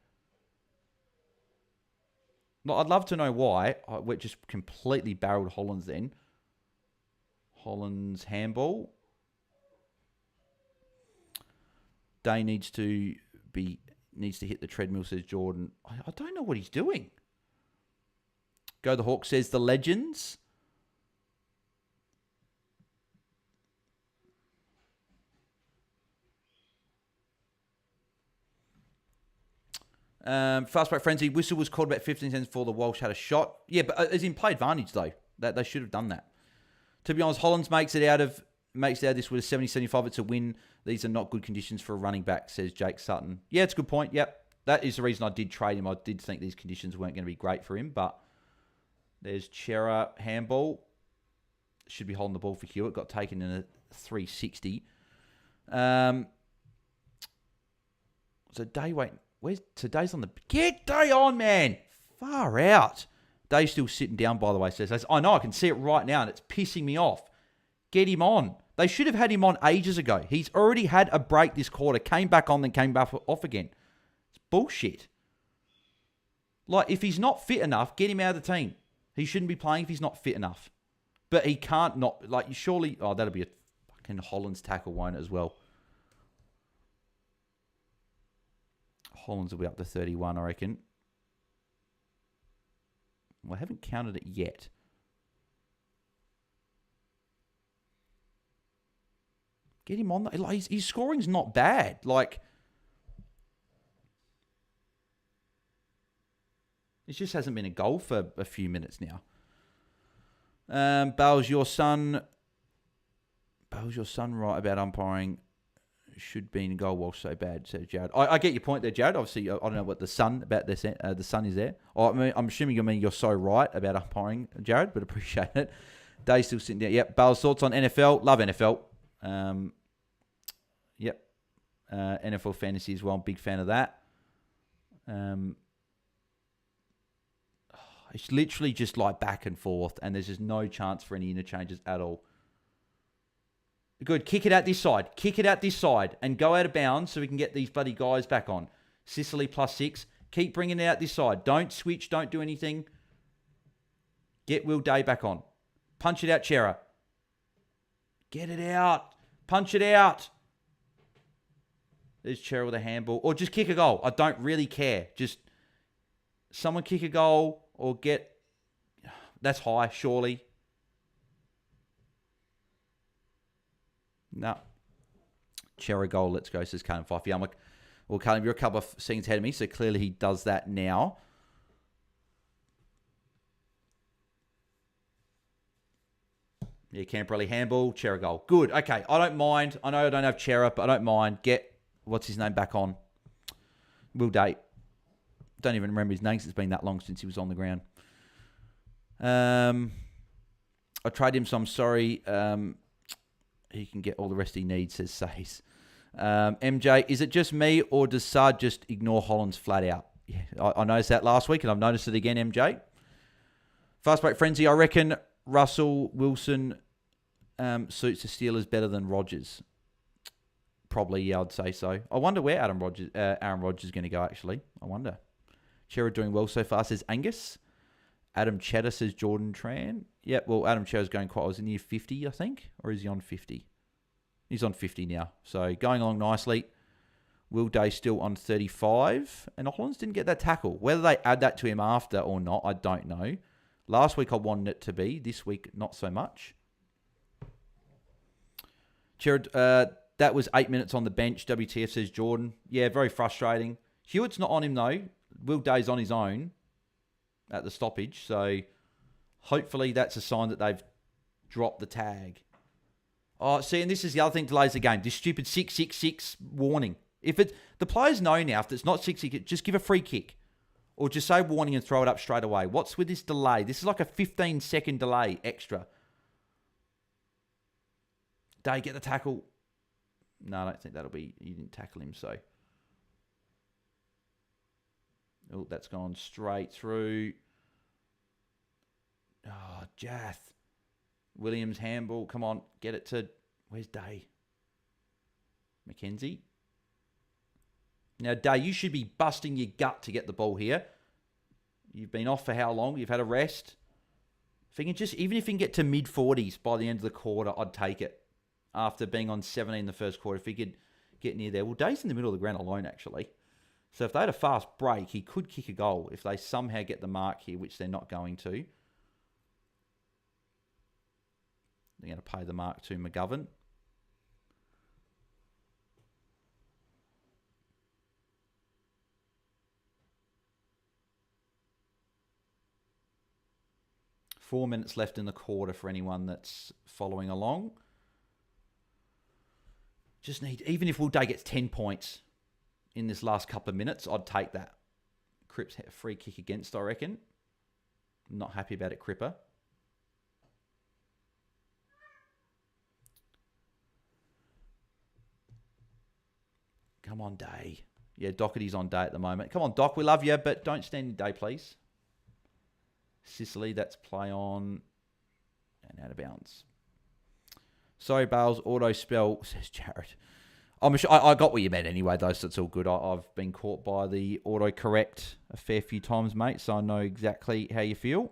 I'd love to know why. We just completely barreled Hollands then. Hollands handball. Day needs to hit the treadmill, says Jordan. I don't know what he's doing. Go the Hawk, says the Legends. Fast break frenzy. Whistle was called about 15 seconds before the Walsh had a shot. Yeah, but as in play advantage though. That they should have done that. To be honest, Hollands makes it out of this with a 70-75. It's a win. These are not good conditions for a running back, says Jake Sutton. Yeah, it's a good point. Yep. That is the reason I did trade him. I did think these conditions weren't going to be great for him, but there's Chera handball. Should be holding the ball for Hewitt. Got taken in a 360. So Day wait. Where's today's on the get Day on, man? Far out. Day's still sitting down, by the way, says. I know, I can see it right now, and it's pissing me off. Get him on. They should have had him on ages ago. He's already had a break this quarter, came back on, then came back off again. It's bullshit. Like, if he's not fit enough, get him out of the team. He shouldn't be playing if he's not fit enough. But he can't not, like, surely, that'll be a fucking Hollands tackle, won't it, as well? Hollands will be up to 31, I reckon. Well, I haven't counted it yet. Get him on. Like, his scoring's not bad. Like, it just hasn't been a goal for a few minutes now. Bale's your son right about umpiring. Should be in goal Walsh so bad, says Jared. I get your point there, Jared. Obviously, I don't know what the sun is there. I'm assuming you mean you're so right about umpiring, Jared, but appreciate it. Day's still sitting there. Yep. Bale's thoughts on NFL. Love NFL. Yep. NFL Fantasy as well. I'm a big fan of that. It's literally just like back and forth, and there's just no chance for any interchanges at all. Good. Kick it out this side. Kick it out this side and go out of bounds so we can get these bloody guys back on. Sicily +6. Keep bringing it out this side. Don't switch. Don't do anything. Get Will Day back on. Punch it out, Chera. Get it out. Punch it out. There's Chera with a handball. Or just kick a goal. I don't really care. Just someone kick a goal or get... That's high, surely. No. Chera goal, let's go, says Callum Fife. Yeah, I'm like, well, Callum, you're a couple of seconds ahead of me, so clearly he does that now. Yeah, Camperelli handball, Chera goal. Good, okay, I don't mind. I know I don't have Chera, but I don't mind. Get, what's his name, back on. Will Day. Don't even remember his name since it's been that long since he was on the ground. I tried him, so I'm sorry. He can get all the rest he needs, says Says. MJ, is it just me or does Sard just ignore Hollands flat out? Yeah, I noticed that last week and I've noticed it again, MJ. Fast break frenzy, I reckon Russell Wilson suits the Steelers better than Rodgers. Probably, yeah, I'd say so. I wonder where Aaron Rodgers is going to go, actually. I wonder. Chera doing well so far, says Angus. Adam Cheddar says Jordan Tran. Yeah, well, Adam Cheddar's going quite... Was he near 50, I think? Or is he on 50? He's on 50 now. So, going along nicely. Will Day still on 35. And Hollands didn't get that tackle. Whether they add that to him after or not, I don't know. Last week, I wanted it to be. This week, not so much. Chera, that was 8 minutes on the bench. WTF says Jordan. Yeah, very frustrating. Hewitt's not on him, though. Will Day's on his own at the stoppage, so hopefully that's a sign that they've dropped the tag. Oh, see, and this is the other thing that delays the game. This stupid 666 warning. If it, the players know now, if it's not 666, just give a free kick. Or just say warning and throw it up straight away. What's with this delay? This is like a 15-second delay extra. Day, get the tackle. No, I don't think that'll be... You didn't tackle him, so... Oh, that's gone straight through. Oh, Jath. Williams handball. Come on, get it to... Where's Day? McKenzie. Now, Day, you should be busting your gut to get the ball here. You've been off for how long? You've had a rest. If you can just... Even if you can get to mid-40s by the end of the quarter, I'd take it. After being on 17 in the first quarter. If you could get near there. Well, Day's in the middle of the ground alone, actually. So if they had a fast break, he could kick a goal if they somehow get the mark here, which they're not going to. They're going to pay the mark to McGovern. Four minutes left in the quarter for anyone that's following along. Just need, even if Will Day gets 10 points in this last couple of minutes, I'd take that. Cripps had a free kick against, I reckon. Not happy about it, Cripper. Come on, Day. Yeah, Doherty's on Day at the moment. Come on, Doc, we love you, but don't stand in Day, please. Sicily, that's play on. And out of bounds. Sorry, Bales, auto spell, says Jared. I got what you meant anyway, though, so it's all good. I've been caught by the autocorrect a fair few times, mate, so I know exactly how you feel.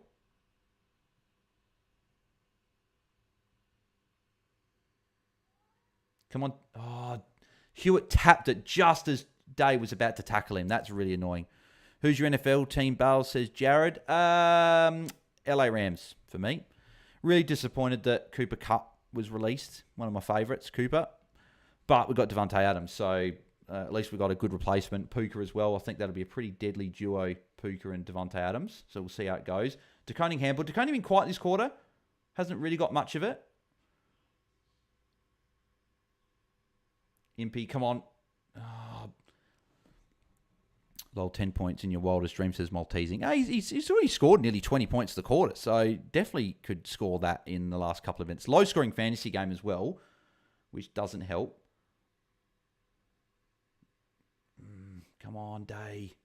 Come on. Oh, Hewitt tapped it just as Day was about to tackle him. That's really annoying. Who's your NFL team, Bales, says Jared. LA Rams for me. Really disappointed that Cooper Kupp was released. One of my favourites, Cooper. But we've got Devontae Adams, so at least we've got a good replacement. Puka as well. I think that'll be a pretty deadly duo, Puka and Devontae Adams. So we'll see how it goes. DeConing Handball. DeConing been quiet this quarter. Hasn't really got much of it. Impy, come on. Oh. Lol, 10 points in your wildest dream, says Maltesing. Hey, he's already scored nearly 20 points the quarter, so definitely could score that in the last couple of minutes. Low-scoring fantasy game as well, which doesn't help. Come on, Day.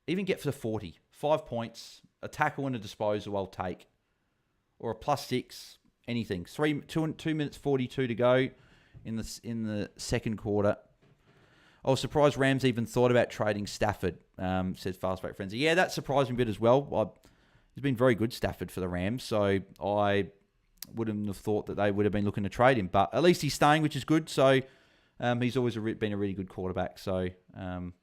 Even get for the 40. 5 points, a tackle and a disposal I'll take. Or a +6, anything. 2 minutes 42 to go in the second quarter. I was surprised Rams even thought about trading Stafford, says Fastback Frenzy. Yeah, that surprised me a bit as well. He's been very good, Stafford, for the Rams, so I wouldn't have thought that they would have been looking to trade him. But at least he's staying, which is good. So he's always been a really good quarterback. So and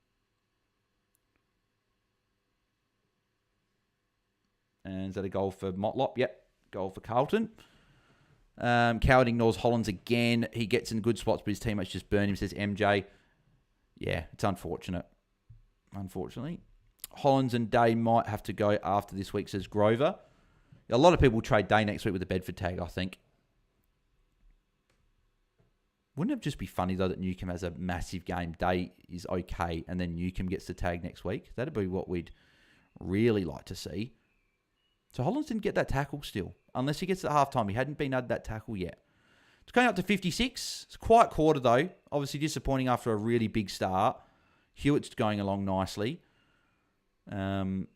is that a goal for Motlop? Yep, goal for Carlton. Coward ignores Hollins again. He gets in good spots, but his teammates just burn him, says MJ. Yeah, it's unfortunate. Unfortunately. Hollins and Day might have to go after this week, says Grover. A lot of people will trade Day next week with the Bedford tag, I think. Wouldn't it just be funny, though, that Newcomb has a massive game, Day is okay, and then Newcomb gets the tag next week? That'd be what we'd really like to see. So Hollins didn't get that tackle still, unless he gets it at halftime. He hadn't been added that tackle yet. It's going up to 56. It's a quiet quarter, though. Obviously disappointing after a really big start. Hewitt's going along nicely. Newcomb's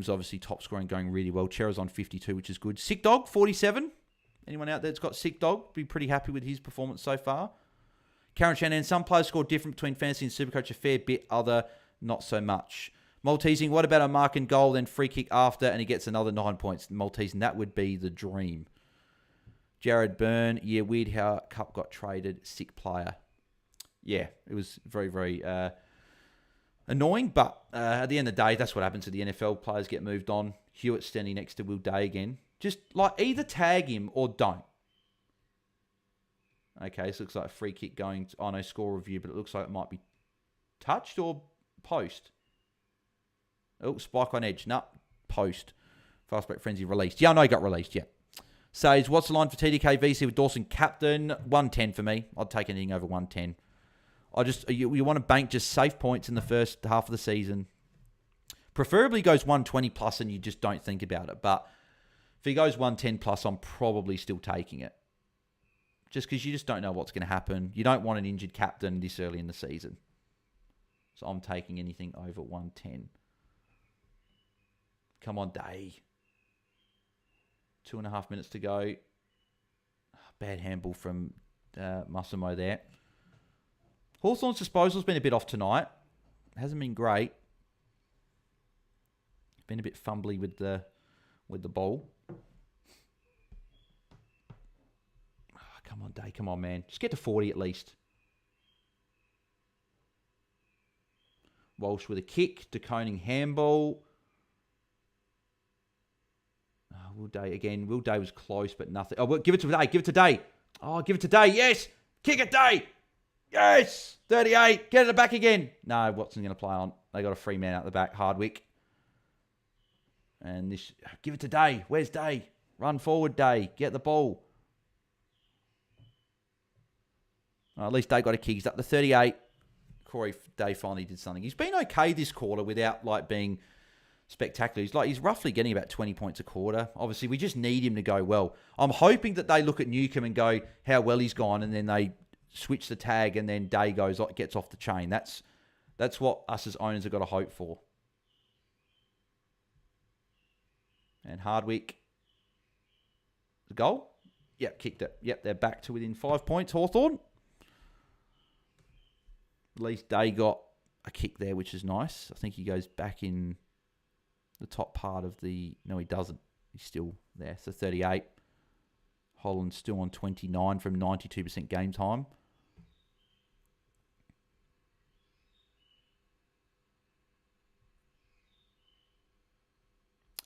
obviously top scoring, going really well. Chera's on 52, which is good. Sick Dog, 47. Anyone out there that's got Sick Dog, be pretty happy with his performance so far. Karen Shannon, some players score different between Fantasy and Supercoach a fair bit, other not so much. Maltesing, what about a mark and goal, then free kick after, and he gets another 9 points. Maltesing, that would be the dream. Jared Byrne, yeah, weird how Cup got traded. Sick player. Yeah, it was very, very annoying, but at the end of the day, that's what happens to the NFL. Players get moved on. Hewitt standing next to Will Day again. Just like either tag him or don't. Okay, so it looks like a free kick going to, oh no, score review, but it looks like it might be touched or post. Oh, spike on edge. No, post. Fastback Frenzy released. Yeah, I know he got released, yeah. Says, what's the line for TDK VC with Dawson captain? 110 for me. I'd take anything over 110. You want to bank just safe points in the first half of the season. Preferably goes 120 plus and you just don't think about it. But if he goes 110 plus, I'm probably still taking it. Just because you just don't know what's going to happen. You don't want an injured captain this early in the season. So I'm taking anything over 110. Come on, Day. 2.5 minutes to go. Bad handball from Massimo there. Hawthorn's disposal's been a bit off tonight. Hasn't been great. Been a bit fumbly with the ball. Oh, come on, Day. Come on, man. Just get to 40 at least. Walsh with a kick. DeConing handball. Will Day again. Will Day was close, but nothing. Oh, well, give it to Day. Give it to Day. Oh, give it to Day. Yes. Kick it, Day. Yes. 38. Get it back again. No, Watson's going to play on. They got a free man out the back. Hardwick. And this. Give it to Day. Where's Day? Run forward, Day. Get the ball. At least Day got a kick. He's up to 38. Corey Day finally did something. He's been okay this quarter without being spectacular. He's roughly getting about 20 points a quarter. Obviously, we just need him to go well. I'm hoping that they look at Newcomb and go how well he's gone, and then they switch the tag, and then Day gets off the chain. That's what us as owners have got to hope for. And Hardwick, the goal. Yep, kicked it. Yep, they're back to within 5 points. Hawthorn. At least Day got a kick there, which is nice. I think he goes back in the top part of the... No, he doesn't. He's still there. So 38. Holland's still on 29 from 92% game time.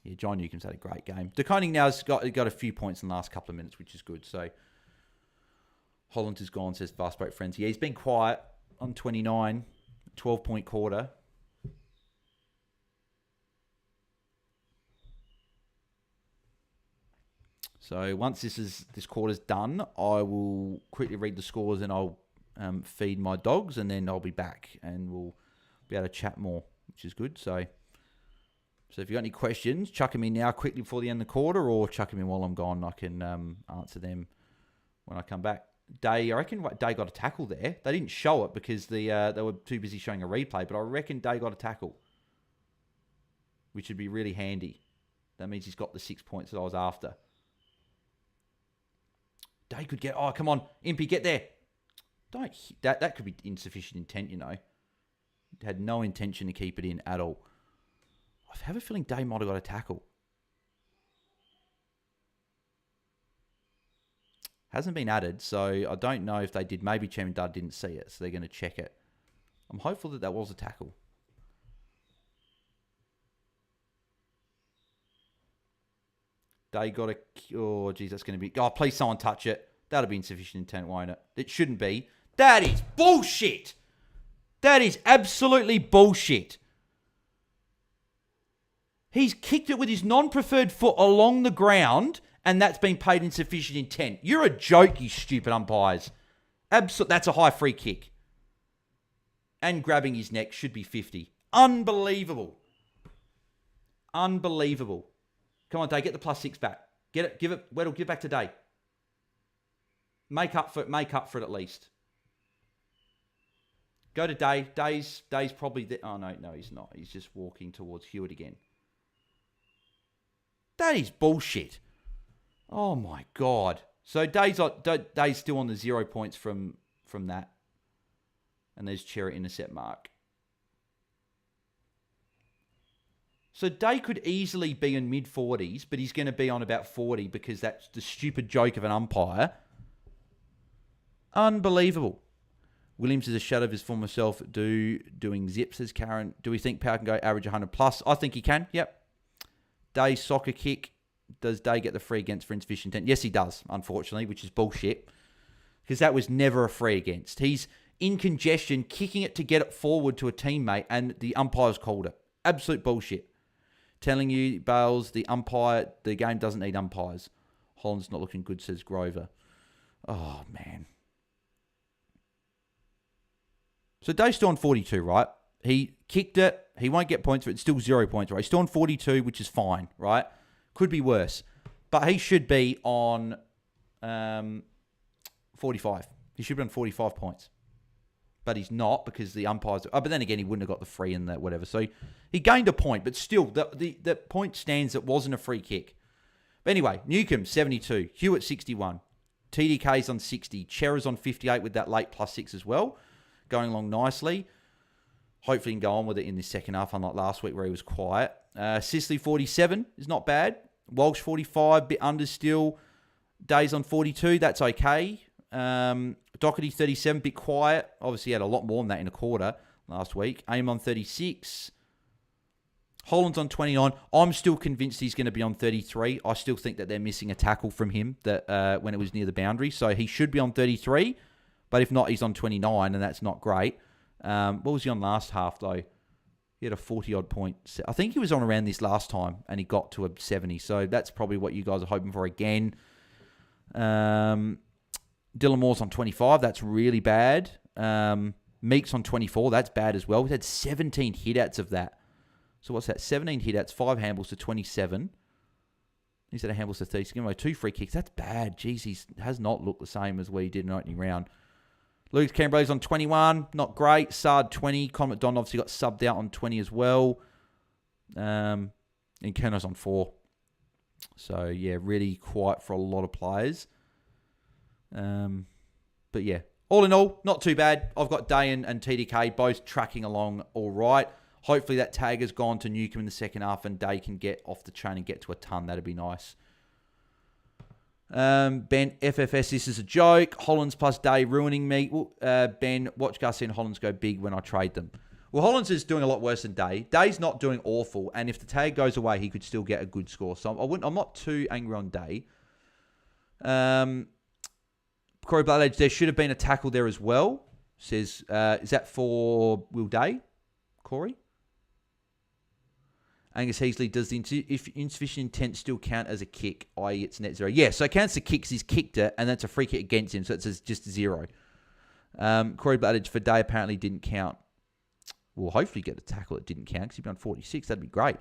Yeah, John Newcomb's had a great game. DeConing now's got a few points in the last couple of minutes, which is good. So Holland is gone, says Fast Break Friends. Yeah, he's been quiet on 29. 12-point quarter. So once this quarter's done, I will quickly read the scores and I'll feed my dogs, and then I'll be back and we'll be able to chat more, which is good. So if you've got any questions, chuck them in now quickly before the end of the quarter, or chuck them in while I'm gone. I can answer them when I come back. Day, I reckon Day got a tackle there. They didn't show it because they were too busy showing a replay, but I reckon Day got a tackle, which would be really handy. That means he's got the 6 points that I was after. Day could get... Oh, come on. Impy, get there. Don't... That could be insufficient intent, you know. Had no intention to keep it in at all. I have a feeling Day might have got a tackle. Hasn't been added, so I don't know if they did. Maybe Chairman Dud didn't see it, so they're going to check it. I'm hopeful that was a tackle. Day got a... Oh, geez, that's going to be... Oh, please someone touch it. That'll be insufficient intent, won't it? It shouldn't be. That is bullshit. That is absolutely bullshit. He's kicked it with his non-preferred foot along the ground, and that's been paid insufficient intent. You're a joke, you stupid umpires. That's a high free kick. And grabbing his neck should be 50. Unbelievable. Unbelievable. Come on, Day, get the +6 back. Get it, give it, Weddle, give it back to Day. Make up for it at least. Go to Day. Day's probably... Oh, no, he's not. He's just walking towards Hewitt again. That is bullshit. Oh, my God. So Day's still on the 0 points from that. And there's Cherry intercept mark. So Day could easily be in mid-40s, but he's going to be on about 40 because that's the stupid joke of an umpire. Unbelievable. Williams is a shadow of his former self doing zips, says Karen. Do we think Power can go average 100 plus? I think he can, yep. Day soccer kick. Does Day get the free against for insufficient intent? Yes, he does, unfortunately, which is bullshit. Because that was never a free against. He's in congestion, kicking it to get it forward to a teammate, and the umpire's called it. Absolute bullshit. Telling you, Bales, the game doesn't need umpires. Holland's not looking good, says Grover. Oh, man. So Dave's still on 42, right? He kicked it. He won't get points for it. It's still 0 points, right? He's still on 42, which is fine, right? Could be worse. But he should be on 45. He should be on 45 points. But he's not because the umpires... Oh, but then again, he wouldn't have got the free and that whatever. So he gained a point, but still, the point stands it wasn't a free kick. But anyway, Newcomb, 72. Hewitt, 61. TDK's on 60. Cherra's on 58 with that late +6 as well. Going along nicely. Hopefully he can go on with it in the second half, unlike last week where he was quiet. Sisley, 47 is not bad. Walsh, 45, bit under still. Days on 42, that's okay. Doherty, 37, bit quiet. Obviously, he had a lot more than that in a quarter. last week. Aim on 36. Holland's on 29. I'm still convinced he's going to be on 33. I still think that they're missing a tackle from him that when it was near the boundary. So he should be on 33. But if not, he's on 29, and that's not great. What was he on last half, though? He had a 40-odd point. I think he was on around this last time, and he got to a 70. So that's probably what you guys are hoping for again. Dylan Moore's on 25. That's really bad. Meek's on 24. That's bad as well. We've had 17 hit-outs of that. So what's that? 17 hit-outs, 5 handballs to 27. He's had a handballs to 30. He's given away 2 free kicks. That's bad. Jeez, he has not looked the same as what he did in the opening round. Luke Canberra's on 21. Not great. Sard 20. Con McDonald obviously got subbed out on 20 as well. And Kerno's on 4. So, yeah, really quiet for a lot of players. But, yeah, all in all, not too bad. I've got Day and TDK both tracking along all right. Hopefully that tag has gone to Newcomb in the second half and Day can get off the chain and get to a ton. That'd be nice. Ben, FFS, this is a joke. Hollands plus Day ruining me. Ben, watch Guesty and Hollands go big when I trade them. Well, Hollands is doing a lot worse than Day. Day's not doing awful, and if the tag goes away, he could still get a good score. So I'm not too angry on Day. Corey Bloodedge, there should have been a tackle there as well. Says, is that for Will Day, Corey? Angus Heasley, does the insufficient intent still count as a kick, i.e. it's net 0? Yeah, so it counts the kicks, he's kicked it, and that's a free kick against him, so it's just 0. Corey Bloodedge for Day apparently didn't count. We'll hopefully get a tackle that didn't count, because he'd be on 46, that'd be great.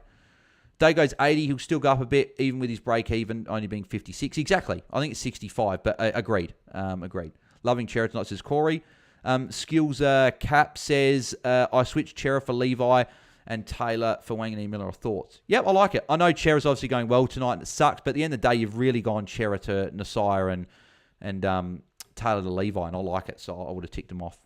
Day goes 80, he'll still go up a bit, even with his break-even only being 56. Exactly, I think it's 65, but agreed. Agreed. Loving Chera tonight, says Corey. Skills Cap says, I switched Chera for Levi, and Taylor for Wanganeen Miller of thoughts. Yep, I like it. I know Chera's obviously going well tonight and it sucks, but at the end of the day, you've really gone Chera to Nasir and Taylor to Levi, and I like it, so I would have ticked them off.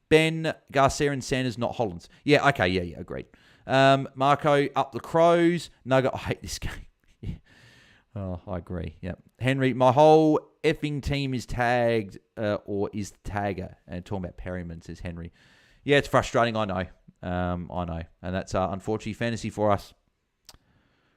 Ben, Garcia and Sanders, not Hollands. Yeah, okay, yeah, agreed. Marco, up the Crows. Nugget, I hate this game. Yeah. Oh, I agree, yep. Henry, my whole effing team is tagged, or is the tagger. And talking about Perryman, says Henry. Yeah, it's frustrating, I know. I know. And that's unfortunately fantasy for us.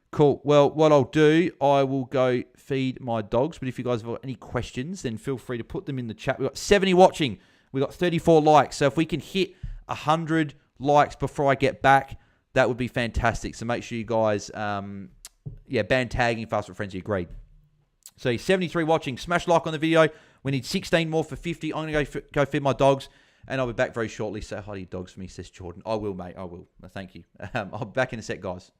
Cool. Well, what I'll do, I will go feed my dogs. But if you guys have got any questions, then feel free to put them in the chat. We've got 70 watching. We've got 34 likes. So if we can hit 100 likes before I get back, that would be fantastic. So make sure you guys, ban tagging Fast with Frenzy. Agreed. So 73 watching. Smash like on the video. We need 16 more for 50. I'm going to go feed my dogs. And I'll be back very shortly. Say hi to your dogs for me, says Jordan. I will, mate. I will. Thank you. I'll be back in a sec, guys.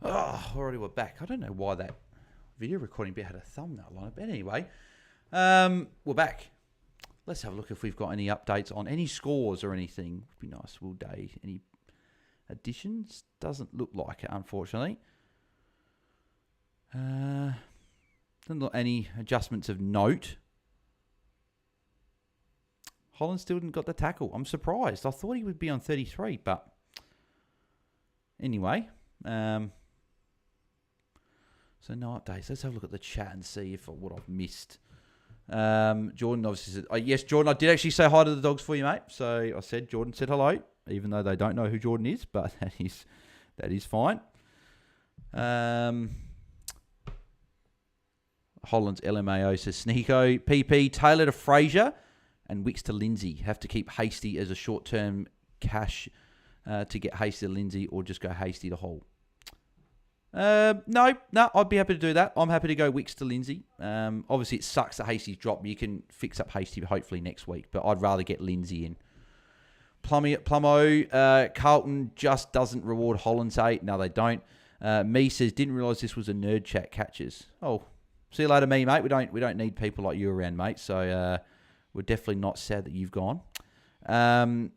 Oh, already we're back. I don't know why that video recording bit had a thumbnail on it. But anyway, we're back. Let's have a look if we've got any updates on any scores or anything. Would be nice, will day. Any additions? Doesn't look like it, unfortunately. Doesn't look any adjustments of note. Holland still didn't got the tackle. I'm surprised. I thought he would be on 33, but anyway. So no updates. Let's have a look at the chat and see if what I've missed. Jordan obviously said, yes, Jordan, I did actually say hi to the dogs for you, mate. So I said, Jordan said hello, even though they don't know who Jordan is, but that is fine. Holland's LMAO says, Sneeko, PP, Taylor to Fraser, and Wicks to Lindsay. Have to keep Hasty as a short-term cash to get Hasty to Lindsay, or just go Hasty to Hall. No, I'd be happy to do that. I'm happy to go Wicks to Lindsay. Obviously, it sucks that Hasty's dropped. You can fix up Hasty hopefully next week, but I'd rather get Lindsay in. Plummo, Carlton just doesn't reward Holland's 8. No, they don't. Me says, didn't realise this was a nerd chat catches. Oh, see you later, me, mate. We don't need people like you around, mate. So we're definitely not sad that you've gone. And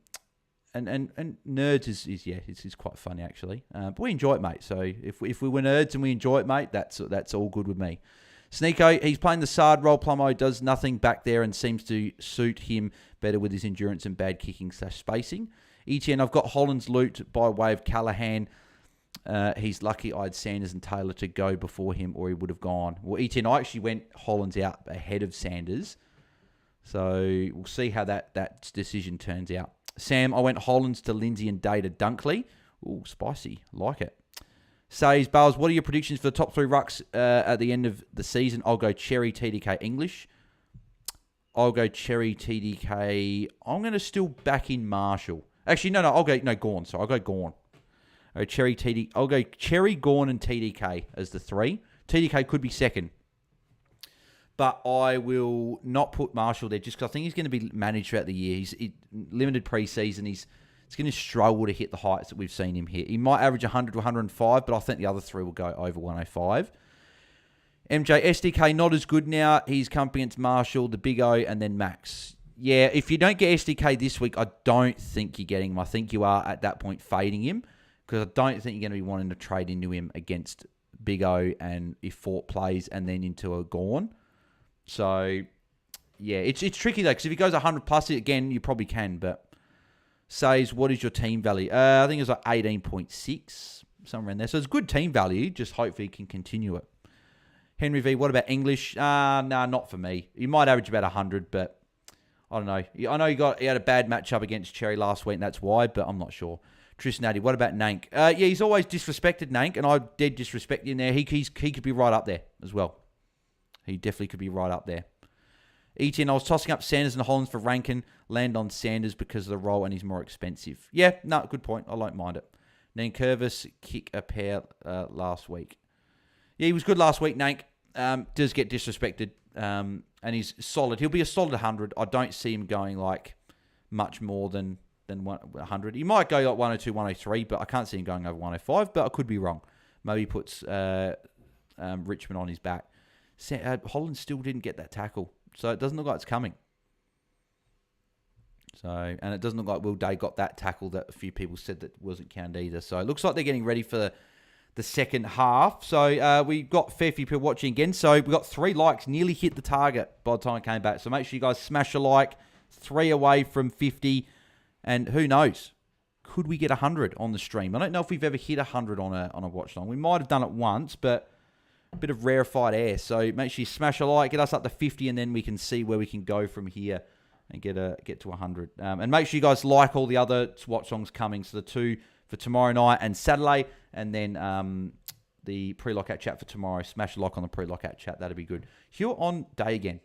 nerds is quite funny actually. But we enjoy it, mate. So if we were nerds and we enjoy it, mate, that's all good with me. Sneeko, he's playing the Sard role. Plummo does nothing back there and seems to suit him better with his endurance and bad kicking / spacing. ETN, I've got Holland's loot by way of Callahan. He's lucky I had Sanders and Taylor to go before him, or he would have gone. Well, ETN, I actually went Holland's out ahead of Sanders. So we'll see how that decision turns out. Sam, I went Hollands to Lindsay and Day to Dunkley. Ooh, spicy. Like it. Says, Bales, what are your predictions for the top 3 rucks at the end of the season? I'll go Cherry, TDK, English. I'll go Cherry, TDK. I'm going to still back in Marshall. Actually, no, I'll go, Gawn. Sorry, I'll go Gawn. I'll go Cherry, Gawn, and TDK as the 3. TDK could be second. But I will not put Marshall there just because I think he's going to be managed throughout the year. He's limited preseason. He's going to struggle to hit the heights that we've seen him hit. He might average 100 to 105, but I think the other 3 will go over 105. MJ, SDK not as good now. He's come up against Marshall, the Big O, and then Max. Yeah, if you don't get SDK this week, I don't think you're getting him. I think you are at that point fading him because I don't think you're going to be wanting to trade into him against Big O and if Fort plays and then into a Gawn. So, yeah, it's tricky, though, because if he goes 100 plus, again, you probably can, but says, what is your team value? I think it's like 18.6, somewhere in there. So it's good team value, just hopefully he can continue it. Henry V, what about English? Nah, not for me. He might average about 100, but I don't know. I know he had a bad matchup against Cherry last week, and that's why, but I'm not sure. Tristan Addy, what about Nank? Yeah, he's always disrespected Nank, and I did disrespect him there. He could be right up there as well. He definitely could be right up there. Etienne, I was tossing up Sanders and Hollands for Rankin. Land on Sanders because of the role and he's more expensive. Yeah, no, good point. I don't mind it. Nankervis kick a pair last week. Yeah, he was good last week, Nank. Does get disrespected. And he's solid. He'll be a solid 100. I don't see him going like much more than 100. He might go like 102, 103, but I can't see him going over 105, but I could be wrong. Maybe he puts Richmond on his back. Holland still didn't get that tackle, so it doesn't look like it's coming. So, and it doesn't look like Will Day got that tackle that a few people said that wasn't counted either. So it looks like they're getting ready for the second half. So we got a fair few people watching again. So we got 3 likes, nearly hit the target by the time I came back. So make sure you guys smash a like. 3 away from 50, and who knows? Could we get 100 on the stream? I don't know if we've ever hit 100 on a watch long. We might have done it once, but a bit of rarefied air. So make sure you smash a like, get us up to 50, and then we can see where we can go from here and get to 100. And make sure you guys like all the other watch songs coming. So the 2 for tomorrow night and Saturday, and then the pre-lockout chat for tomorrow. Smash a like on the pre-lockout chat. That'd be good. Hugh on Day again.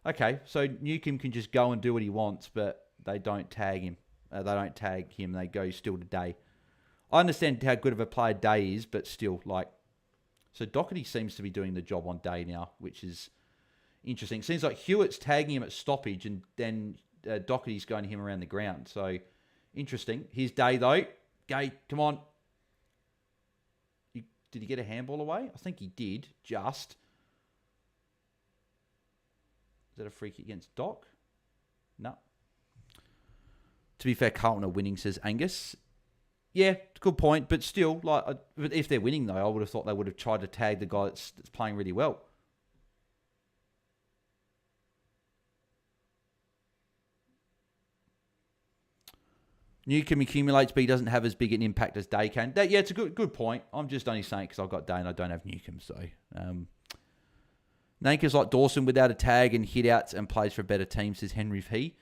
Okay, so Newcomb can just go and do what he wants, but they don't tag him. They go still to Day. I understand how good of a player Day is, but still, like... So Doherty seems to be doing the job on Day now, which is interesting. Seems like Hewitt's tagging him at stoppage, and then Doherty's going to him around the ground. So interesting. Here's Day, though. Gay, come on. You Did he get a handball away? I think he did, just. Is that a free kick against Doc? No. To be fair, Carlton are winning, says Angus. Yeah, good point. But still, if they're winning, though, I would have thought they would have tried to tag the guy that's playing really well. Newcombe accumulates, but he doesn't have as big an impact as Day can. Yeah, it's a good point. I'm just only saying because I've got Day and I don't have Newcombe. So, Nanker's like Dawson without a tag and hit outs and plays for a better team, says Henry P.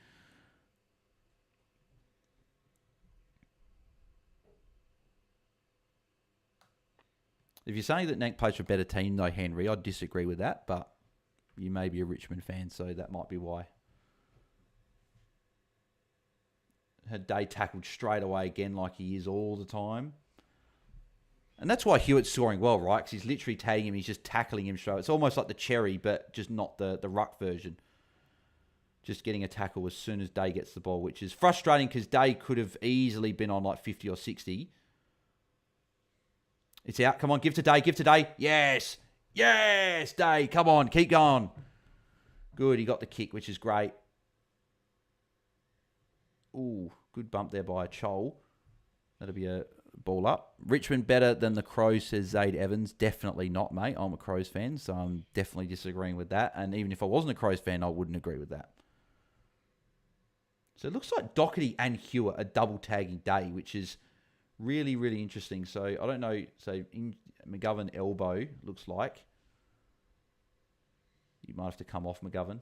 If you're saying that Nank plays for a better team, though, Henry, I'd disagree with that. But you may be a Richmond fan, so that might be why. Had Day tackled straight away again like he is all the time. And that's why Hewitt's scoring well, right? Because he's literally tagging him. He's just tackling him straight. It's almost like the Cherry, but just not the ruck version. Just getting a tackle as soon as Day gets the ball, which is frustrating because Day could have easily been on like 50 or 60. It's out. Come on, give to Day. Give to Day. Yes. Yes, Day. Come on, keep going. Good. He got the kick, which is great. Ooh, good bump there by Chol. That'll be a ball up. Richmond better than the Crows, says Zaid Evans. Definitely not, mate. I'm a Crows fan, so I'm definitely disagreeing with that. And even if I wasn't a Crows fan, I wouldn't agree with that. So it looks like Doherty and Hewitt are double tagging Day, which is really, really interesting. So I don't know. So in McGovern elbow, looks like. You might have to come off McGovern.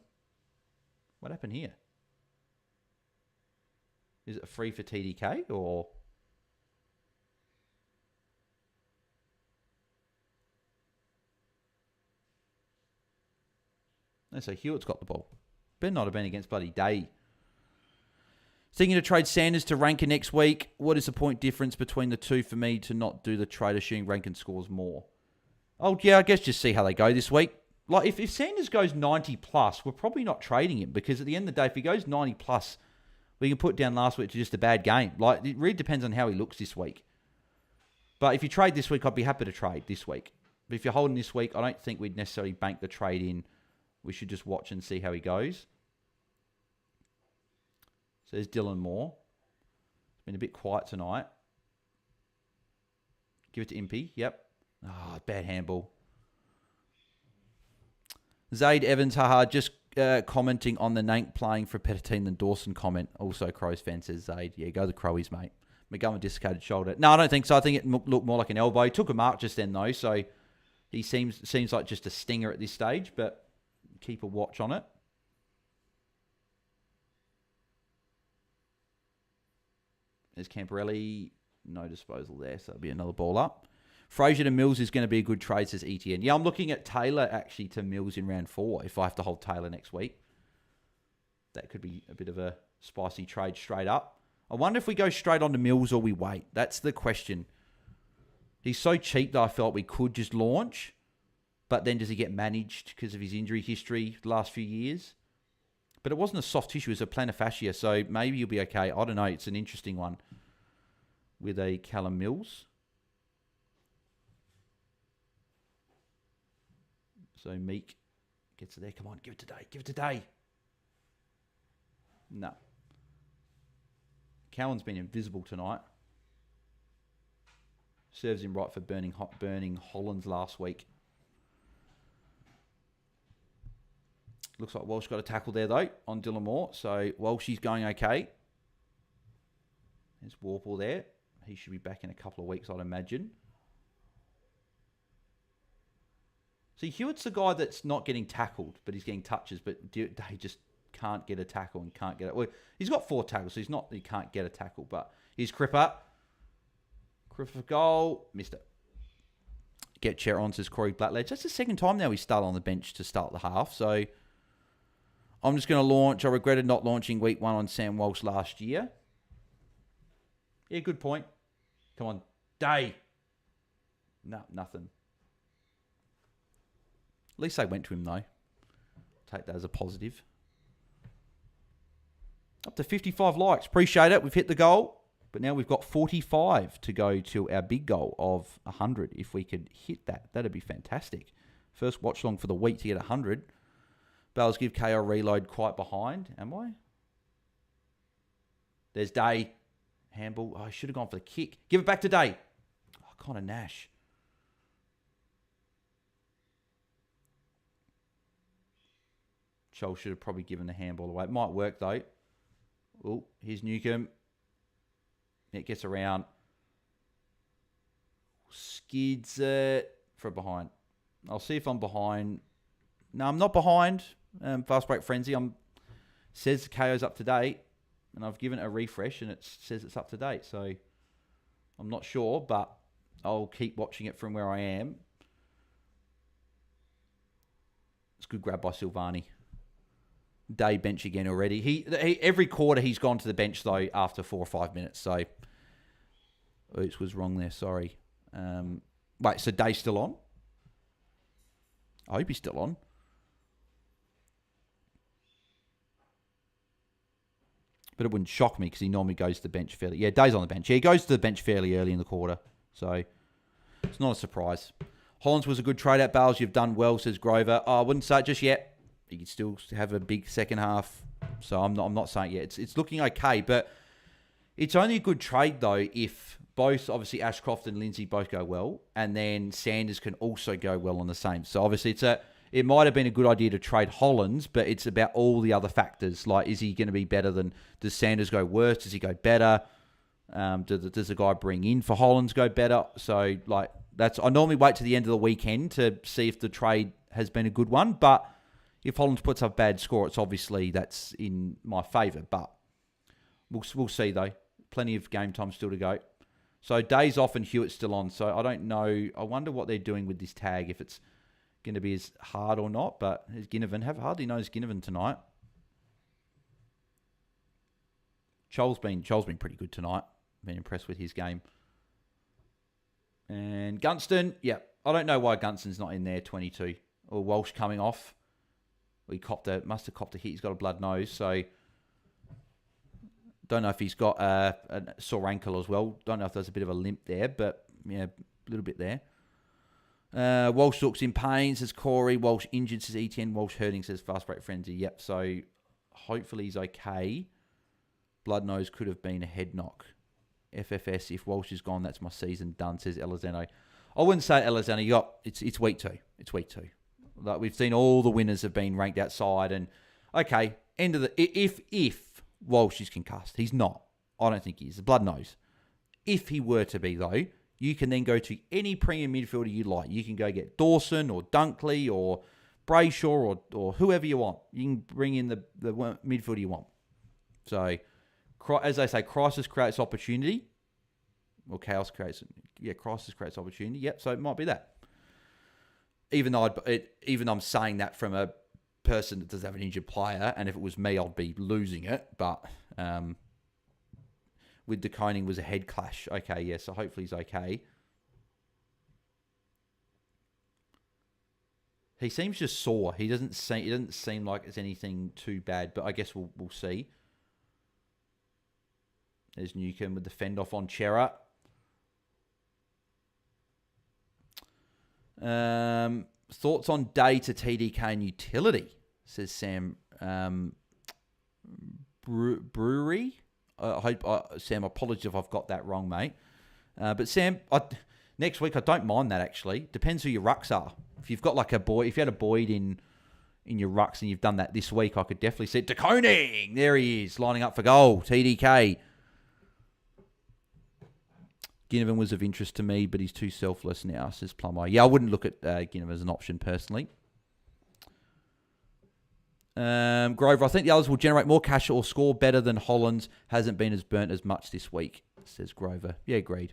What happened here? Is it a free for TDK or? No, so Hewitt's got the ball. Better not have been against bloody Day. Thinking to trade Sanders to Rankin next week. What is the point difference between the two for me to not do the trade, assuming Rankin scores more? Oh, yeah, I guess just see how they go this week. Like, if Sanders goes 90 plus, we're probably not trading him because at the end of the day, if he goes 90 plus, we can put down last week to just a bad game. Like, it really depends on how he looks this week. But if you trade this week, I'd be happy to trade this week. But if you're holding this week, I don't think we'd necessarily bank the trade in. We should just watch and see how he goes. So there's Dylan Moore. It's been a bit quiet tonight. Give it to Impey. Yep. Ah, bad handball. Zaid Evans, haha, just commenting on the Nank playing for a better team than Dawson comment. Also, Crows fan says Zaid. Yeah, go the Crowies, mate. McGovern dislocated shoulder. No, I don't think so. I think it looked more like an elbow. He took a mark just then, though, so he seems like just a stinger at this stage, but keep a watch on it. There's Camporelli. No disposal there, so that'll be another ball up. Fraser to Mills is going to be a good trade, says ETN. Yeah, I'm looking at Taylor, actually, to Mills in round 4, if I have to hold Taylor next week. That could be a bit of a spicy trade straight up. I wonder if we go straight on to Mills or we wait. That's the question. He's so cheap that I felt we could just launch, but then does he get managed because of his injury history the last few years? But it wasn't a soft tissue, it was a plantar fascia, so maybe you'll be okay. I don't know. It's an interesting one with a Callum Mills. So Meek gets it there. Come on, give it today. Give it today. No. Cowan's been invisible tonight. Serves him right for burning Hollands last week. Looks like Walsh got a tackle there, though, on Dylan Moore. So Walsh is going okay. There's Warple there. He should be back in a couple of weeks, I'd imagine. See, Hewitt's the guy that's not getting tackled, but he's getting touches, but he just can't get a tackle and can't get it. Well, he's got 4 tackles, so he can't get a tackle, but he's Cripper. Cripper for goal. Missed it. Get chair on, says Corey Blackledge. That's the second time now he's started on the bench to start the half, so I'm just going to launch. I regretted not launching week 1 on Sam Walsh last year. Yeah, good point. Come on, Day. No, nothing. At least they went to him, though. Take that as a positive. Up to 55 likes. Appreciate it. We've hit the goal. But now we've got 45 to go to our big goal of 100. If we could hit that, that'd be fantastic. First watch long for the week to get 100. Bells give KO reload quite behind. Am I? There's Day. Handball. Oh, I should have gone for the kick. Give it back to Day. Oh, Connor Nash. Chol should have probably given the handball away. It might work, though. Oh, here's Newcomb. It gets around. Skids it for behind. I'll see if I'm behind. No, I'm not behind. Fast break frenzy. Says the KO's up to date. And I've given it a refresh and it says it's up to date. So I'm not sure, but I'll keep watching it from where I am. It's a good grab by Silvani. Day bench again already. He every quarter he's gone to the bench though after 4 or 5 minutes. So oops, was wrong there. Sorry. Wait, so Day's still on? I hope he's still on. But it wouldn't shock me because he normally goes to the bench fairly. Yeah, Day's on the bench. Yeah, he goes to the bench fairly early in the quarter. So it's not a surprise. Hollands was a good trade out. Bales, you've done well, says Grover. Oh, I wouldn't say it just yet. He could still have a big second half. So I'm not saying it yet. It's looking okay, but it's only a good trade though if both, obviously Ashcroft and Lindsay both go well, and then Sanders can also go well on the same. So obviously it might have been a good idea to trade Hollands, but it's about all the other factors. Like, is he going to be better than, does Sanders go worse? Does he go better? Does the guy bring in for Hollands go better? So like I normally wait to the end of the weekend to see if the trade has been a good one, but if Hollands puts up a bad score, it's obviously that's in my favour. But we'll see, though. Plenty of game time still to go. So Day's off and Hewitt's still on. So I don't know. I wonder what they're doing with this tag, if it's going to be as hard or not. But has Ginnivan, hardly knows Ginnivan tonight. Chol's been pretty good tonight. Been impressed with his game. And Gunston, yeah. I don't know why Gunston's not in there, 22. Or Walsh coming off. He must have copped a hit. He's got a blood nose, so don't know if he's got a sore ankle as well. Don't know if there's a bit of a limp there, but yeah, a little bit there. Walsh looks in pain, says Corey. Walsh injured, says ETN. Walsh hurting, says Fast Break Frenzy. Yep, so hopefully he's okay. Blood nose could have been a head knock. FFS, if Walsh is gone, that's my season done, says Elizondo. I wouldn't say Elizondo. It's week 2. It's week 2. Like, we've seen all the winners have been ranked outside, and okay, end of the if Walsh is concussed, he's not. I don't think he is. The blood nose. If he were to be though, you can then go to any premium midfielder you like. You can go get Dawson or Dunkley or Brayshaw or whoever you want. You can bring in the midfielder you want. So, as they say, crisis creates opportunity, or chaos creates. Yeah, crisis creates opportunity. Yep. So it might be that. Even though I'm saying that from a person that does have an injured player, and if it was me, I'd be losing it. But with De Koning was a head clash. Okay, yeah, so hopefully he's okay. He seems just sore. It doesn't seem like it's anything too bad, but I guess we'll see. There's Newcomb with the fend off on Chera. Thoughts on Day to TDK and utility, says Sam Brewery. I hope, Sam, apologies if I've got that wrong, mate. But Sam, next week I don't mind that actually. Depends who your rucks are. If you've got like if you had a Boyd in your rucks and you've done that this week, I could definitely see De Koning. There he is, lining up for goal. TDK. Ginnivan was of interest to me, but he's too selfless now, says Plummer. Yeah, I wouldn't look at Ginnivan as an option personally. Grover, I think the others will generate more cash or score better than Hollands. Hasn't been as burnt as much this week, says Grover. Yeah, agreed.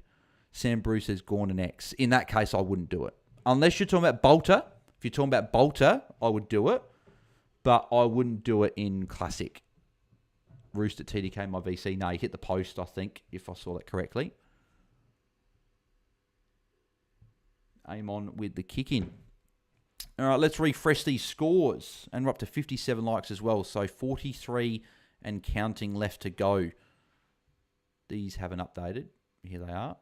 Sam Bruce says Gorn and X. In that case, I wouldn't do it. Unless you're talking about Bolter. If you're talking about Bolter, I would do it. But I wouldn't do it in Classic. Roost at TDK, my VC. No, he hit the post, I think, if I saw that correctly. Aim on with the kick in. All right, let's refresh these scores. And we're up to 57 likes as well. So 43 and counting left to go. these haven't updated. Here they are.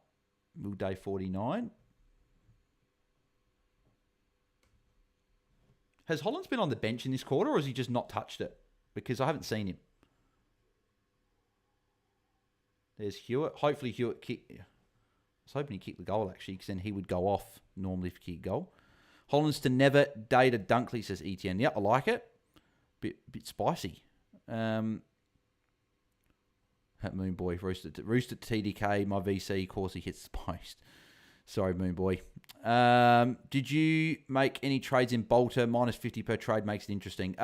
Mill day 49. Has Hollands been on the bench in this quarter, or has he just not touched it? Because I haven't seen him. There's Hewitt. Hopefully Hewitt kicked. I was hoping he kicked the goal, actually, because then he would go off normally if he kicked goal. Hollands to never date a Dunkley, says ETN. Yep, I like it. Bit spicy. Moon Boy, Rooster TDK, my VC, of course he hits the post. Sorry, Moon Boy. Did you make any trades in Bolter? -50 per trade makes it interesting.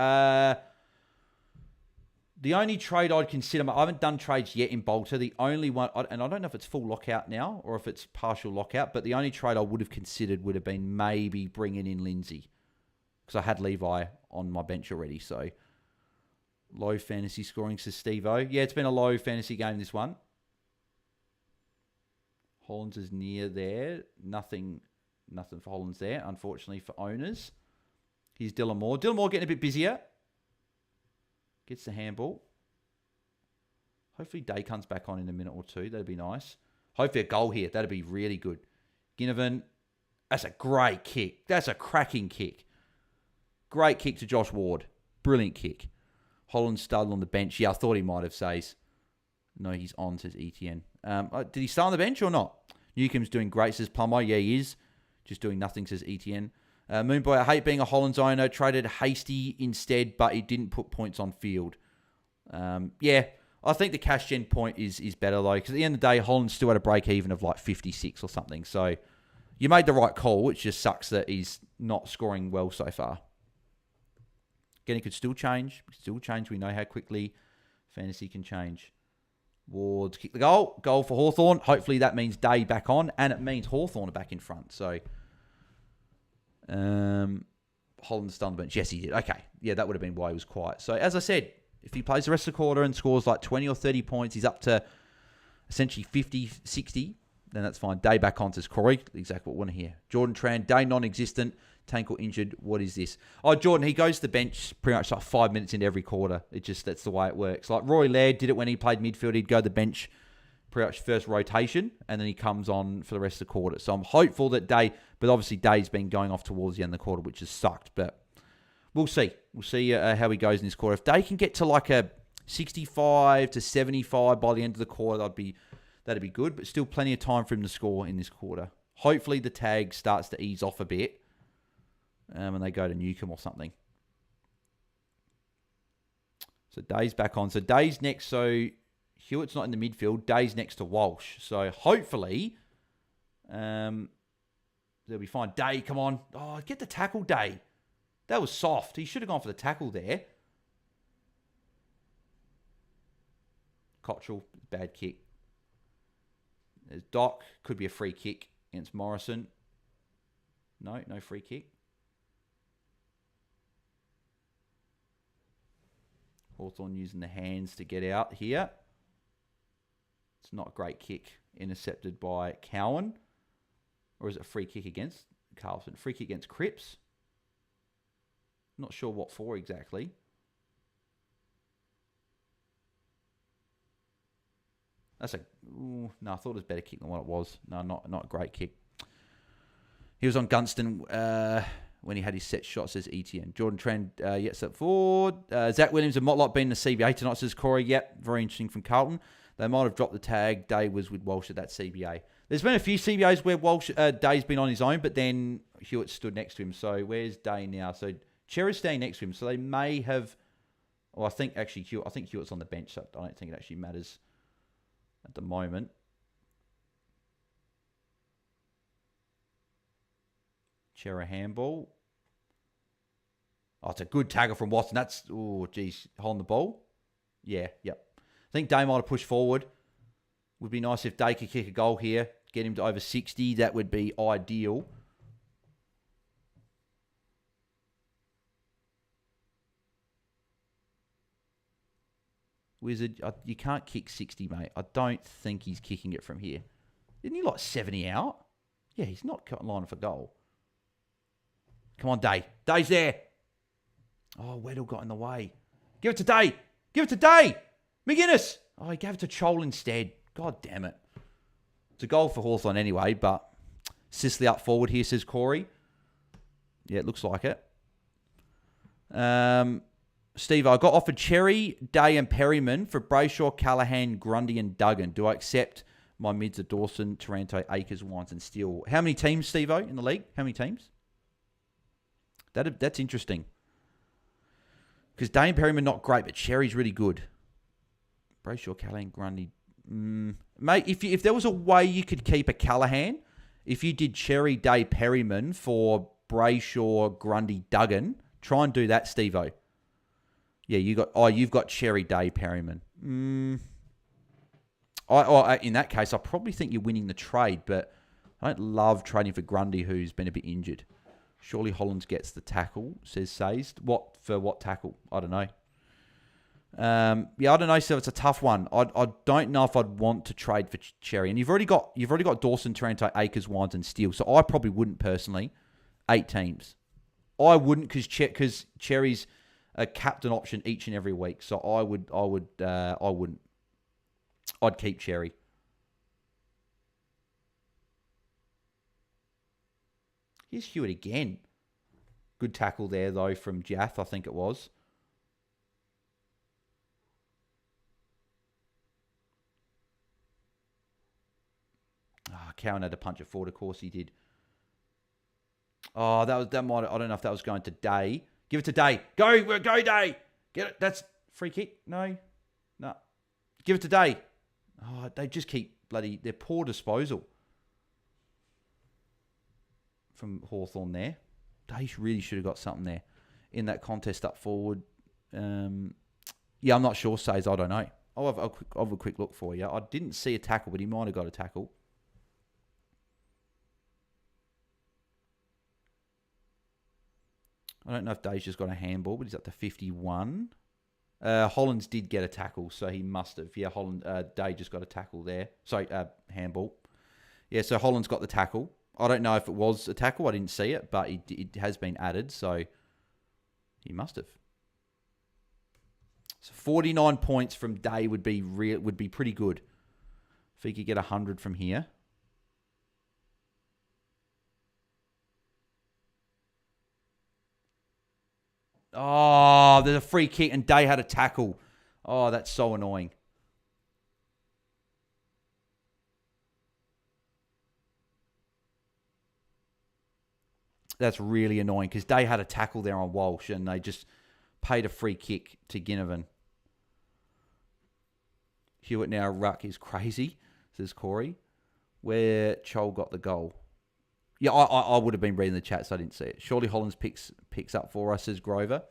The only trade I'd consider, I haven't done trades yet in Bolter. The only one, and I don't know if it's full lockout now or if it's partial lockout, but the only trade I would have considered would have been maybe bringing in Lindsay, because I had Levi on my bench already. So low fantasy scoring, says Steve-O. Yeah, it's been a low fantasy game, this one. Hollands is near there. Nothing for Hollands there, unfortunately, for owners. Here's Dylan Moore. Dylan Moore getting a bit busier. Gets the handball. Hopefully Day comes back on in a minute or two. That'd be nice. Hopefully a goal here. That'd be really good. Ginnivan. That's a great kick. That's a cracking kick. Great kick to Josh Ward. Brilliant kick. Holland started on the bench. Yeah, I thought he might have, says. No, he's on, says ETN. Did he start on the bench or not? Newcomb's doing great, says Plummer. Yeah, he is. Just doing nothing, says ETN. Moonboy, I hate being a Hollands owner. Traded Hasty instead, but he didn't put points on field. Yeah, I think the cash gen point is better, though, because at the end of the day, Hollands still had a break even of like 56 or something. So you made the right call, which just sucks that he's not scoring well so far. Again, it could still change. We know how quickly fantasy can change. Ward's kick the goal. Goal for Hawthorn. Hopefully that means Day back on, and it means Hawthorn are back in front. So, Holland's done the bench. Yes, he did. Okay. Yeah, that would have been why he was quiet. So, as I said, if he plays the rest of the quarter and scores like 20 or 30 points, he's up to essentially 50, 60, then that's fine. Day back on, says Corey. Exactly what we want to hear. Jordan Tran, Day non-existent. Tankle injured. What is this? Oh, Jordan, he goes to the bench pretty much like 5 minutes into every quarter. That's the way it works. Like Roy Laird did it when he played midfield. He'd go to the bench pretty much first rotation, and then he comes on for the rest of the quarter. So I'm hopeful that Day, but obviously Day's been going off towards the end of the quarter, which has sucked. But we'll see. We'll see how he goes in this quarter. If Day can get to like a 65 to 75 by the end of the quarter, that'd be good. But still plenty of time for him to score in this quarter. Hopefully the tag starts to ease off a bit. And they go to Newcomb or something. So Day's back on. So Day's next. So Hewitt's not in the midfield. Day's next to Walsh. So hopefully they'll be fine. Day, come on. Oh, get the tackle, Day. That was soft. He should have gone for the tackle there. Cottrell, bad kick. There's Doc. Could be a free kick against Morrison. No free kick. Hawthorn using the hands to get out here. It's not a great kick. Intercepted by Cowan. Or is it a free kick against Carlton? Free kick against Cripps. Not sure what for exactly. That's a... Ooh, no, I thought it was a better kick than what it was. No, not a great kick. He was on Gunston... when he had his set shot, says ETN. Jordan Trend, yes, up forward. Zach Williams and Motlop being the CBA tonight, says Corey. Yep, very interesting from Carlton. They might have dropped the tag. Day was with Walsh at that CBA. There's been a few CBAs where Walsh Day's been on his own, but then Hewitt stood next to him. So where's Day now? So Cherry's staying next to him. So they may have... Well, I think Hewitt's on the bench, so I don't think it actually matters at the moment. Chera handball. Oh, it's a good tagger from Watson. That's, oh, geez, holding the ball. Yeah, yep. I think Day might have pushed forward. Would be nice if Day could kick a goal here. Get him to over 60. That would be ideal. Wizard, you can't kick 60, mate. I don't think he's kicking it from here. Isn't he like 70 out? Yeah, he's not lining for goal. Come on, Day. Day's there. Oh, Weddle got in the way. Give it to Day. Give it to Day. McGuinness. Oh, he gave it to Chol instead. God damn it. It's a goal for Hawthorn anyway, but Sicily up forward here, says Corey. Yeah, it looks like it. Steve, I got offered Cherry, Day and Perryman for Brayshaw, Callaghan, Grundy and Duggan. Do I accept my mids of Dawson, Taranto, Akers, Wines and Steele? How many teams, Steve-O, in the league? How many teams? That's interesting. Because Day and Perryman not great, but Cherry's really good. Brayshaw, Callaghan, Grundy. Mate, if there was a way you could keep a Callaghan, if you did Cherry, Day, Perryman for Brayshaw, Grundy, Duggan, try and do that, Steve-O. Yeah, you've got Cherry, Day, Perryman. In that case, I probably think you're winning the trade, but I don't love trading for Grundy, who's been a bit injured. Surely Hollands gets the tackle, says Says. What tackle? I don't know. Yeah, I don't know. So it's a tough one. I don't know if I'd want to trade for Cherry, and you've already got Dawson, Taranto, Akers, Wines, and Steele. So I probably wouldn't personally. 8 teams. I wouldn't because Cherry's a captain option each and every week. So I wouldn't. I'd keep Cherry. Here's Hewitt again. Good tackle there, though, from Jaff, I think it was. Cowan had to punch it forward. Of course he did. Oh, that might. I don't know if that was going to Day. Give it to Day. Go Day. Get it. That's free kick. No. Give it to Day. Oh, they just keep their poor disposal from Hawthorn there. They really should have got something there in that contest up forward. Yeah, I'm not sure, Says. I don't know. I'll have a quick look for you. I didn't see a tackle, but he might have got a tackle. I don't know if Day's just got a handball, but he's up to 51. Hollands did get a tackle, so he must have. Yeah, Day just got a tackle there. Sorry, handball. Yeah, so Holland's got the tackle. I don't know if it was a tackle. I didn't see it, but it has been added, so he must have. So 49 points from Day would be pretty good if he could get 100 from here. Oh, there's a free kick and Day had a tackle. Oh, that's so annoying. That's really annoying because Day had a tackle there on Walsh and they just paid a free kick to Ginnivan. Hewitt now ruck is crazy, says Corey. Where Chol got the goal. Yeah, I would have been reading the chat, so I didn't see it. Surely Hollands picks up for us, says Grover.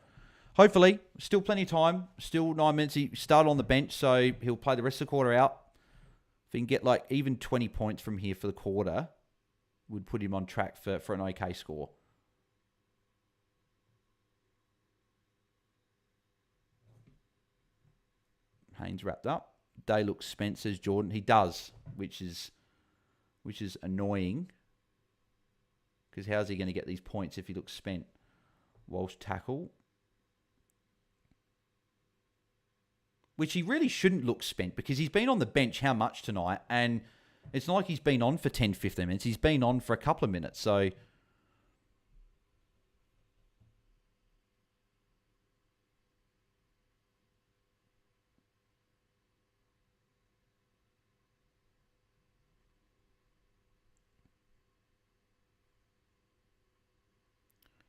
Hopefully, still plenty of time. Still 9 minutes. He started on the bench, so he'll play the rest of the quarter out. If he can get even 20 points from here for the quarter, would put him on track for an okay score. Haynes wrapped up. Day looks spent, says Jordan. He does, which is annoying. Because how's he going to get these points if he looks spent? Walsh tackle. Which he really shouldn't look spent because he's been on the bench how much tonight? And it's not like he's been on for 10, 15 minutes. He's been on for a couple of minutes. So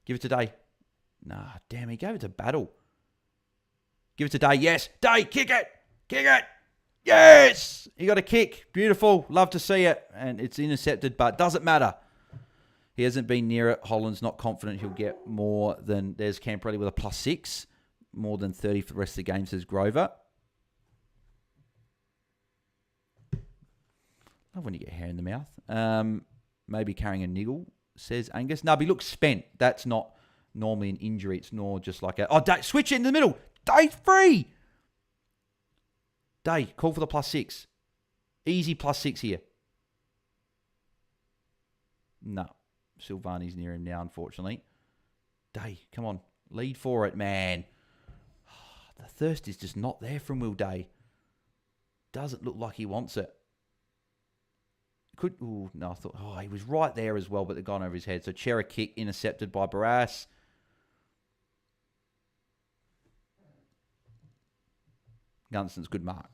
give it to Day. Nah, damn, he gave it to Battle. Give it to Day. Yes. Day, kick it. Kick it. Yes. He got a kick. Beautiful. Love to see it. And it's intercepted, but doesn't matter. He hasn't been near it. Holland's not confident he'll get more than... There's Camperelli with a +6. More than 30 for the rest of the game, says Grover. Love when you get hair in the mouth. Maybe carrying a niggle, says Angus. No, but he looks spent. That's not normally an injury. It's more just like a... Oh, Day, switch it in the middle. Day free. Day, call for the +6. Easy +6 here. No. Silvani's near him now, unfortunately. Day, come on. Lead for it, man. The thirst is just not there from Will Day. Doesn't look like he wants it. No, I thought, he was right there as well, but they've gone over his head. So Chera kick intercepted by Barras. Gunston's good mark.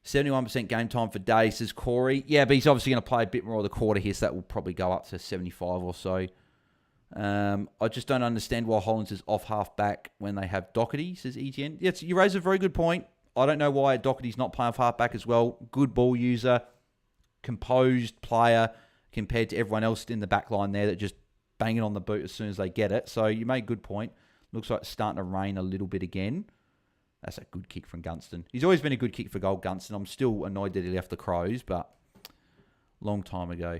71% game time for Day, says Corey. Yeah, but he's obviously going to play a bit more of the quarter here, so that will probably go up to 75 or so. I just don't understand why Hollands is off half back when they have Doherty, says ETN. Yes, you raise a very good point. I don't know why Doherty's not playing off half back as well. Good ball user, composed player compared to everyone else in the back line there that just banging on the boot as soon as they get it. So you made a good point. Looks like it's starting to rain a little bit again. That's a good kick from Gunston. He's always been a good kick for goal, Gunston. I'm still annoyed that he left the Crows, but long time ago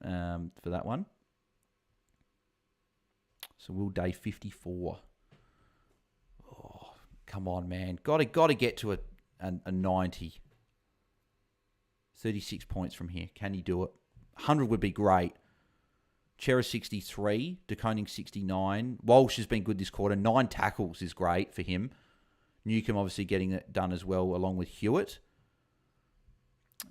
for that one. So Will Day 54. Oh, come on, man. Got to get to a 90. 36 points from here. Can he do it? 100 would be great. Chera 63. DeConing 69. Walsh has been good this quarter. 9 tackles is great for him. Newcomb obviously getting it done as well, along with Hewitt.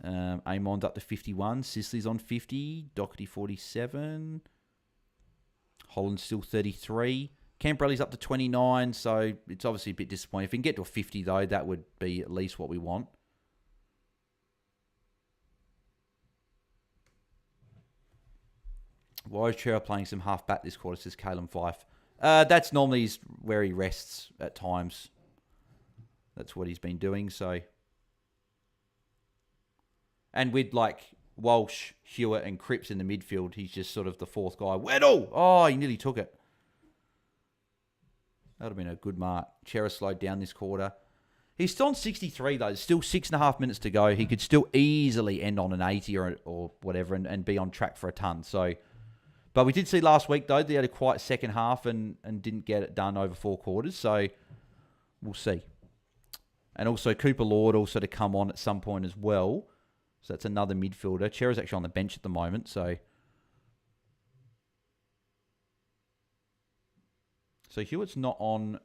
Amon's up to 51. Sisley's on 50. Doherty 47. Holland's still 33. Camporelli's up to 29, so it's obviously a bit disappointing. If we can get to a 50, though, that would be at least what we want. Why is Chera playing some half-back this quarter, says Caleb Fife. That's normally where he rests at times. That's what he's been doing, so. And with, Walsh, Hewitt, and Cripps in the midfield, he's just sort of the fourth guy. Weddle! Oh, he nearly took it. That would have been a good mark. Chera slowed down this quarter. He's still on 63, though. There's still 6.5 minutes to go. He could still easily end on an 80 or whatever and be on track for a ton. So, but we did see last week, though, they had a quiet second half and didn't get it done over 4 quarters. So, we'll see. And also Cooper Lord also to come on at some point as well. So that's another midfielder. Chera's actually on the bench at the moment. So Hewitt's not on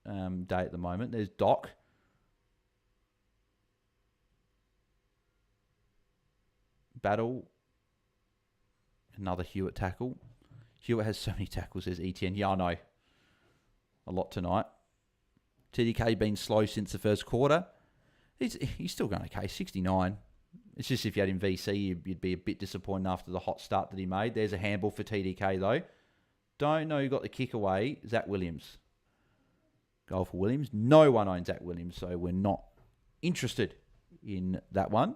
day at the moment. There's Doc. Battle. Another Hewitt tackle. Hewitt has so many tackles, says ETN. Yeah, I know. A lot tonight. TDK been slow since the first quarter. He's still going okay, 69. It's just if you had him VC, you'd be a bit disappointed after the hot start that he made. There's a handball for TDK, though. Don't know who got the kick away. Zach Williams. Goal for Williams. No one owns Zach Williams, so we're not interested in that one.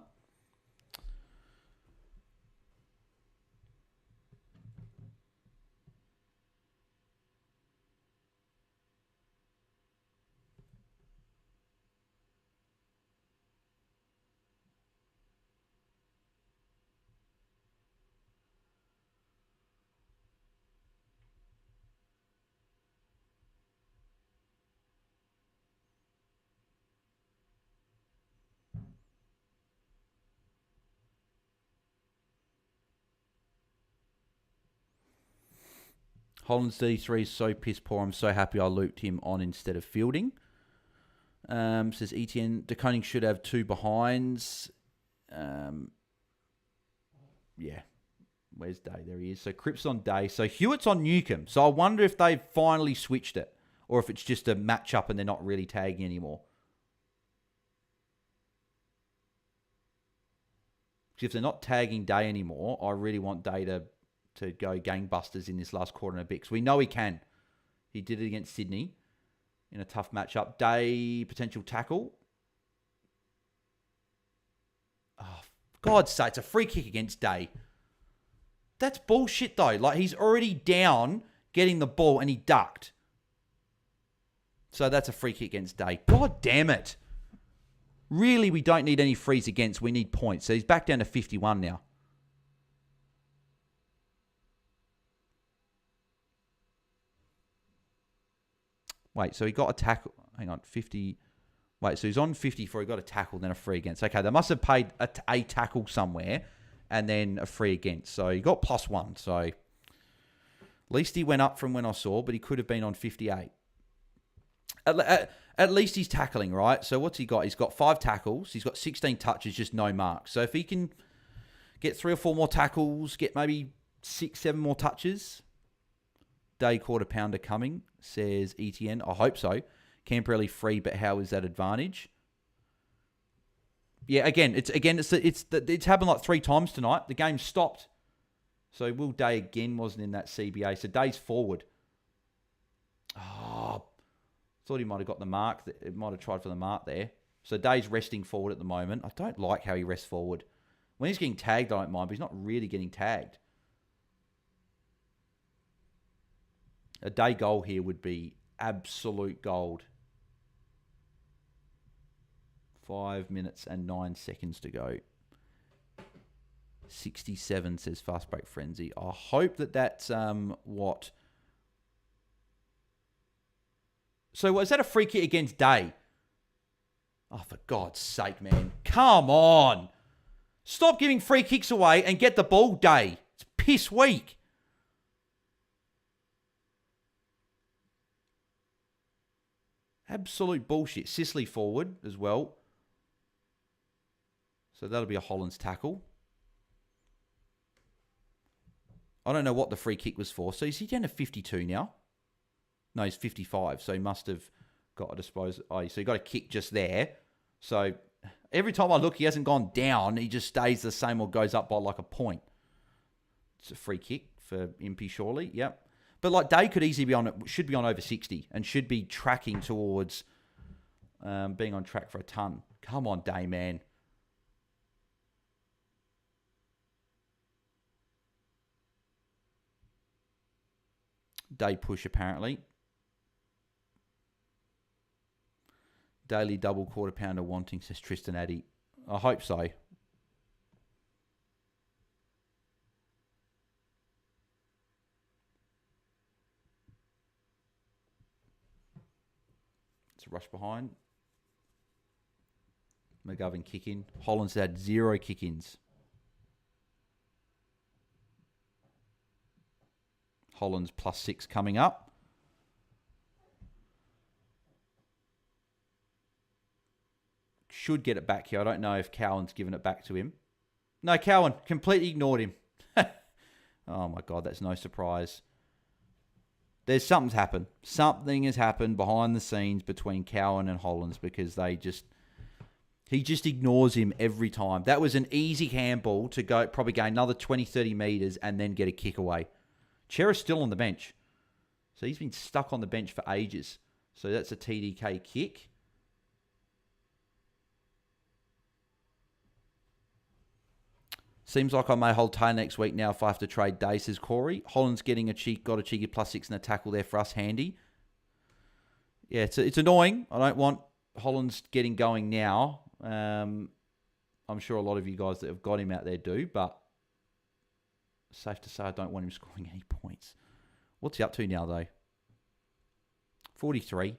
Holland's 33 is so piss poor. I'm so happy I looped him on instead of fielding. Says Etienne. DeConing should have 2 behinds. Yeah. Where's Day? There he is. So Cripps on Day. So Hewitt's on Newcomb. So I wonder if they've finally switched it. Or if it's just a match-up and they're not really tagging anymore. Because if they're not tagging Day anymore, I really want Day to go gangbusters in this last quarter and a bit. Because we know he can. He did it against Sydney in a tough matchup. Day, potential tackle. Oh, for God's sake, it's a free kick against Day. That's bullshit, though. Like, he's already down getting the ball and he ducked. So that's a free kick against Day. God damn it. Really, we don't need any frees against. We need points. So he's back down to 51 now. Wait, so he got a tackle. Hang on, 50. Wait, so he's on 50 before he got a tackle, then a free against. Okay, they must have paid a tackle somewhere and then a free against. So he got +1. So at least he went up from when I saw, but he could have been on 58. At least he's tackling, right? So what's he got? He's got 5 tackles. He's got 16 touches, just no marks. So if he can Get 3 or 4 more tackles. Get maybe 6, 7 more touches. Day quarter pounder coming, says ETN. I hope so. Camperelli free, but how is that advantage? Yeah, it's happened like 3 times tonight. The game stopped. So Will Day again wasn't in that CBA. So Day's forward. Oh, thought he might have got the mark. It might have tried for the mark there. So Day's resting forward at the moment. I don't like how he rests forward. When he's getting tagged, I don't mind, but he's not really getting tagged. A Day goal here would be absolute gold. 5 minutes and 9 seconds to go. 67 says Fast Break Frenzy. I hope that's what... So was that a free kick against Day? Oh, for God's sake, man. Come on. Stop giving free kicks away and get the ball, Day. It's piss weak. Absolute bullshit. Sicily forward as well. So that'll be a Hollands tackle. I don't know what the free kick was for. So is he down to 52 now? No, he's 55. So he must have got a disposal. Oh, so he got a kick just there. So every time I look, he hasn't gone down. He just stays the same or goes up by like a point. It's a free kick for Impey, surely. Yep. But like Day could easily be on, should be on over 60 and should be tracking towards being on track for a ton. Come on, Day, man. Day push, apparently. Daily double quarter pounder wanting, says Tristan Addy. I hope so. It's a rush behind. McGovern kick in. Hollands had 0 kick-ins. Hollands +6 coming up. Should get it back here. I don't know if Cowan's given it back to him. No, Cowan completely ignored him. Oh my God, that's no surprise. There's something's happened. Something has happened behind the scenes between Cowan and Hollands because he just ignores him every time. That was an easy handball to go, probably gain another 20, 30 metres and then get a kick away. Chera's still on the bench. So he's been stuck on the bench for ages. So that's a TDK kick. Seems like I may hold Taylor next week now if I have to trade Day, says Corey. Holland's getting got a cheeky +6 and a tackle there for us, handy. Yeah, it's annoying. I don't want Holland's getting going now. I'm sure a lot of you guys that have got him out there do, but safe to say I don't want him scoring any points. What's he up to now, though? 43.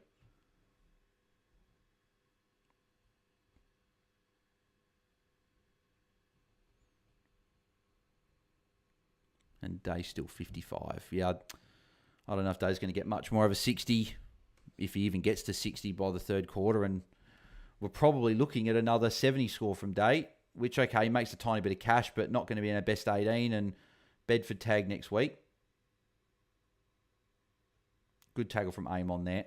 And Day's still 55. Yeah, I don't know if Day's going to get much more of a 60, if he even gets to 60 by the third quarter. And we're probably looking at another 70 score from Day, which, okay, makes a tiny bit of cash, but not going to be in our best 18. And Bedford tag next week. Good tackle from Aim on there.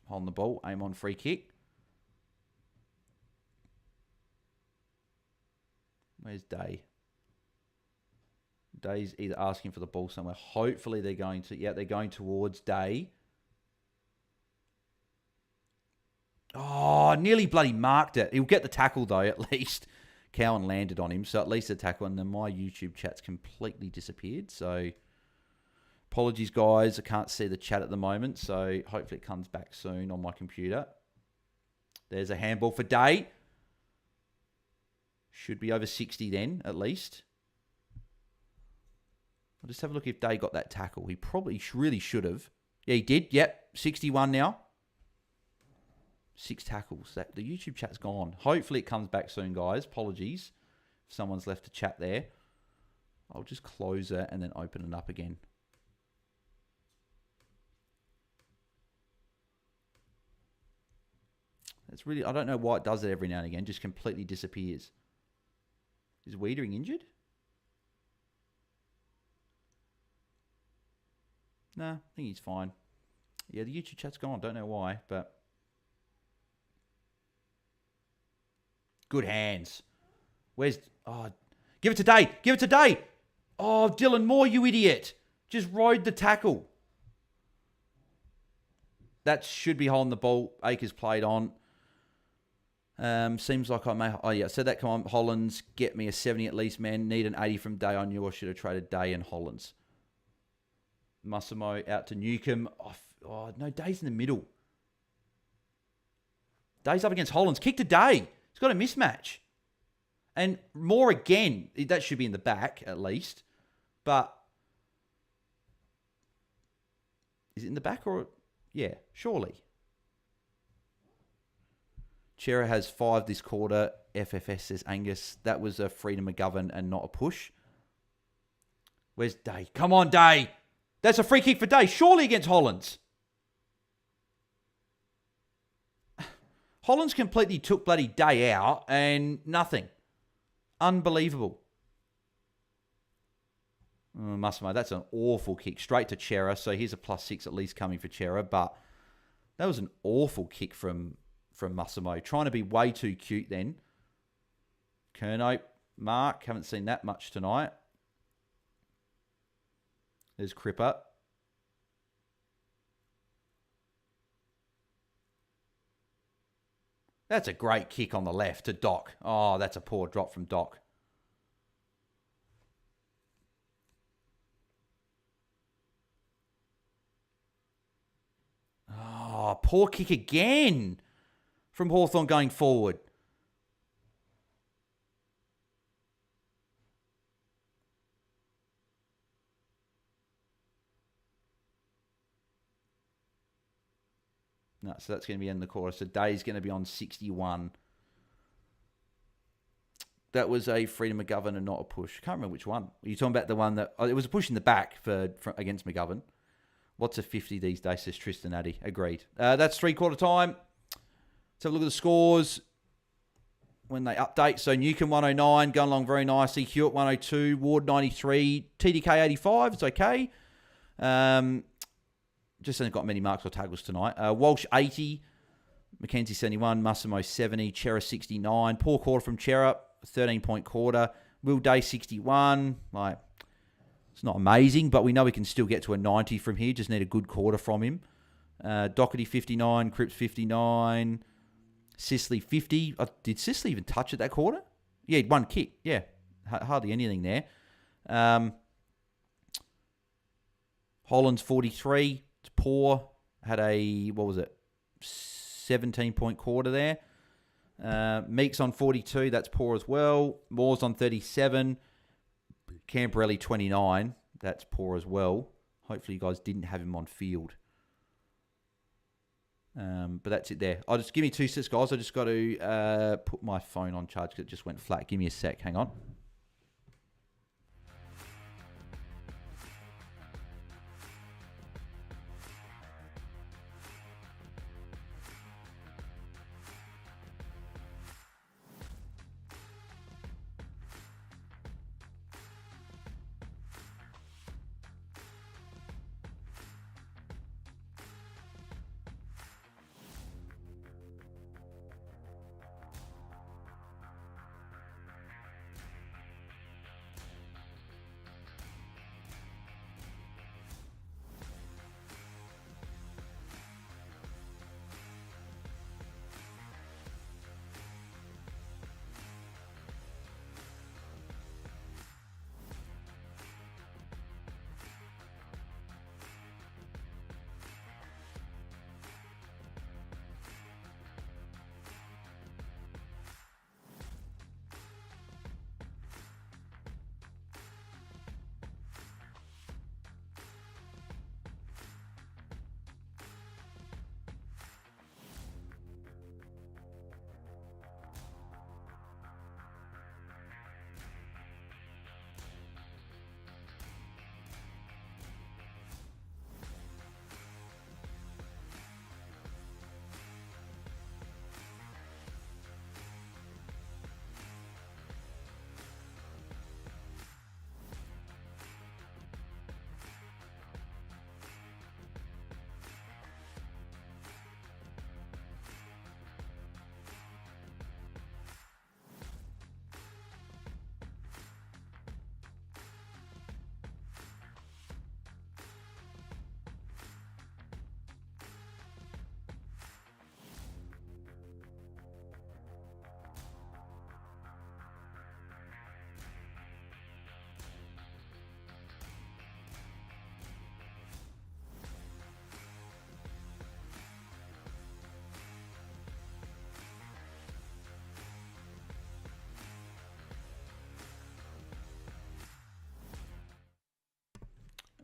On the ball, Aim on free kick. Where's Day? Day's either asking for the ball somewhere. Hopefully they're going to... Yeah, they're going towards Day. Oh, nearly bloody marked it. He'll get the tackle, though, at least. Cowan landed on him, so at least a tackle. And then my YouTube chat's completely disappeared. So, apologies, guys. I can't see the chat at the moment. So, hopefully it comes back soon on my computer. There's a handball for Day. Should be over 60 then, at least. I'll just have a look if Day got that tackle. He probably really should have. Yeah, he did. Yep, 61 now. 6 tackles. The YouTube chat's gone. Hopefully it comes back soon, guys. Apologies if someone's left a chat there. I'll just close it and then open it up again. It's really, I don't know why it does it every now and again. Just completely disappears. Is Wiedering injured? No, I think he's fine. Yeah, the YouTube chat's gone. Don't know why, but good hands. Where's... Oh, give it to Day. Give it to Day. Oh, Dylan Moore, you idiot. Just rode the tackle. That should be holding the ball. Akers played on. Seems like I may... Oh, yeah, said that. Come on, Hollands, get me a 70 at least, man. Need an 80 from Day. I knew I should have traded Day and Hollands. Massimo out to Newcomb. Oh, no, Day's in the middle. Day's up against Hollands. Kick to Day. He's got a mismatch. And Moore again. That should be in the back, at least. But is it in the back or... Yeah, surely. Chera has 5 this quarter. FFS says Angus. That was a Freedom McGovern and not a push. Where's Day? Come on, Day. That's a free kick for Day. Surely against Hollands. Hollands completely took bloody Day out and nothing. Unbelievable. Massimo, that's an awful kick. Straight to Chera. So here's a +6 at least coming for Chera. But that was an awful kick from Massimo. Trying to be way too cute then. Kerno, Mark. Haven't seen that much tonight. There's Cripper. That's a great kick on the left to Doc. Oh, that's a poor drop from Doc. Oh, poor kick again from Hawthorn going forward. No, so that's going to be in the quarter. So Day's going to be on 61. That was a Freedom McGovern and not a push. Can't remember which one. Are you talking about the one that... Oh, it was a push in the back for against McGovern. What's a 50 these days, says Tristan Addy. Agreed. That's 3-quarter time. Let's have a look at the scores when they update. So Newcomb 109, going along very nicely. Hewitt 102, Ward 93, TDK 85. It's okay. Just hasn't got many marks or tackles tonight. Walsh 80, Mackenzie 71, Massimo 70, Chera 69. Poor quarter from Chera, 13-point quarter. Will Day 61. Like, it's not amazing, but we know we can still get to a 90 from here. Just need a good quarter from him. Doherty 59, Cripps 59, Sisley 50. Did Sisley even touch it that quarter? Yeah, one kick. Yeah, hardly anything there. Hollands 43. It's poor. Had a, 17-point quarter there. Meeks on 42. That's poor as well. Moore's on 37. Camporelli 29. That's poor as well. Hopefully you guys didn't have him on field. But that's it there. I'll just give me 2 seconds, guys. I just got to put my phone on charge because it just went flat. Give me a sec. Hang on.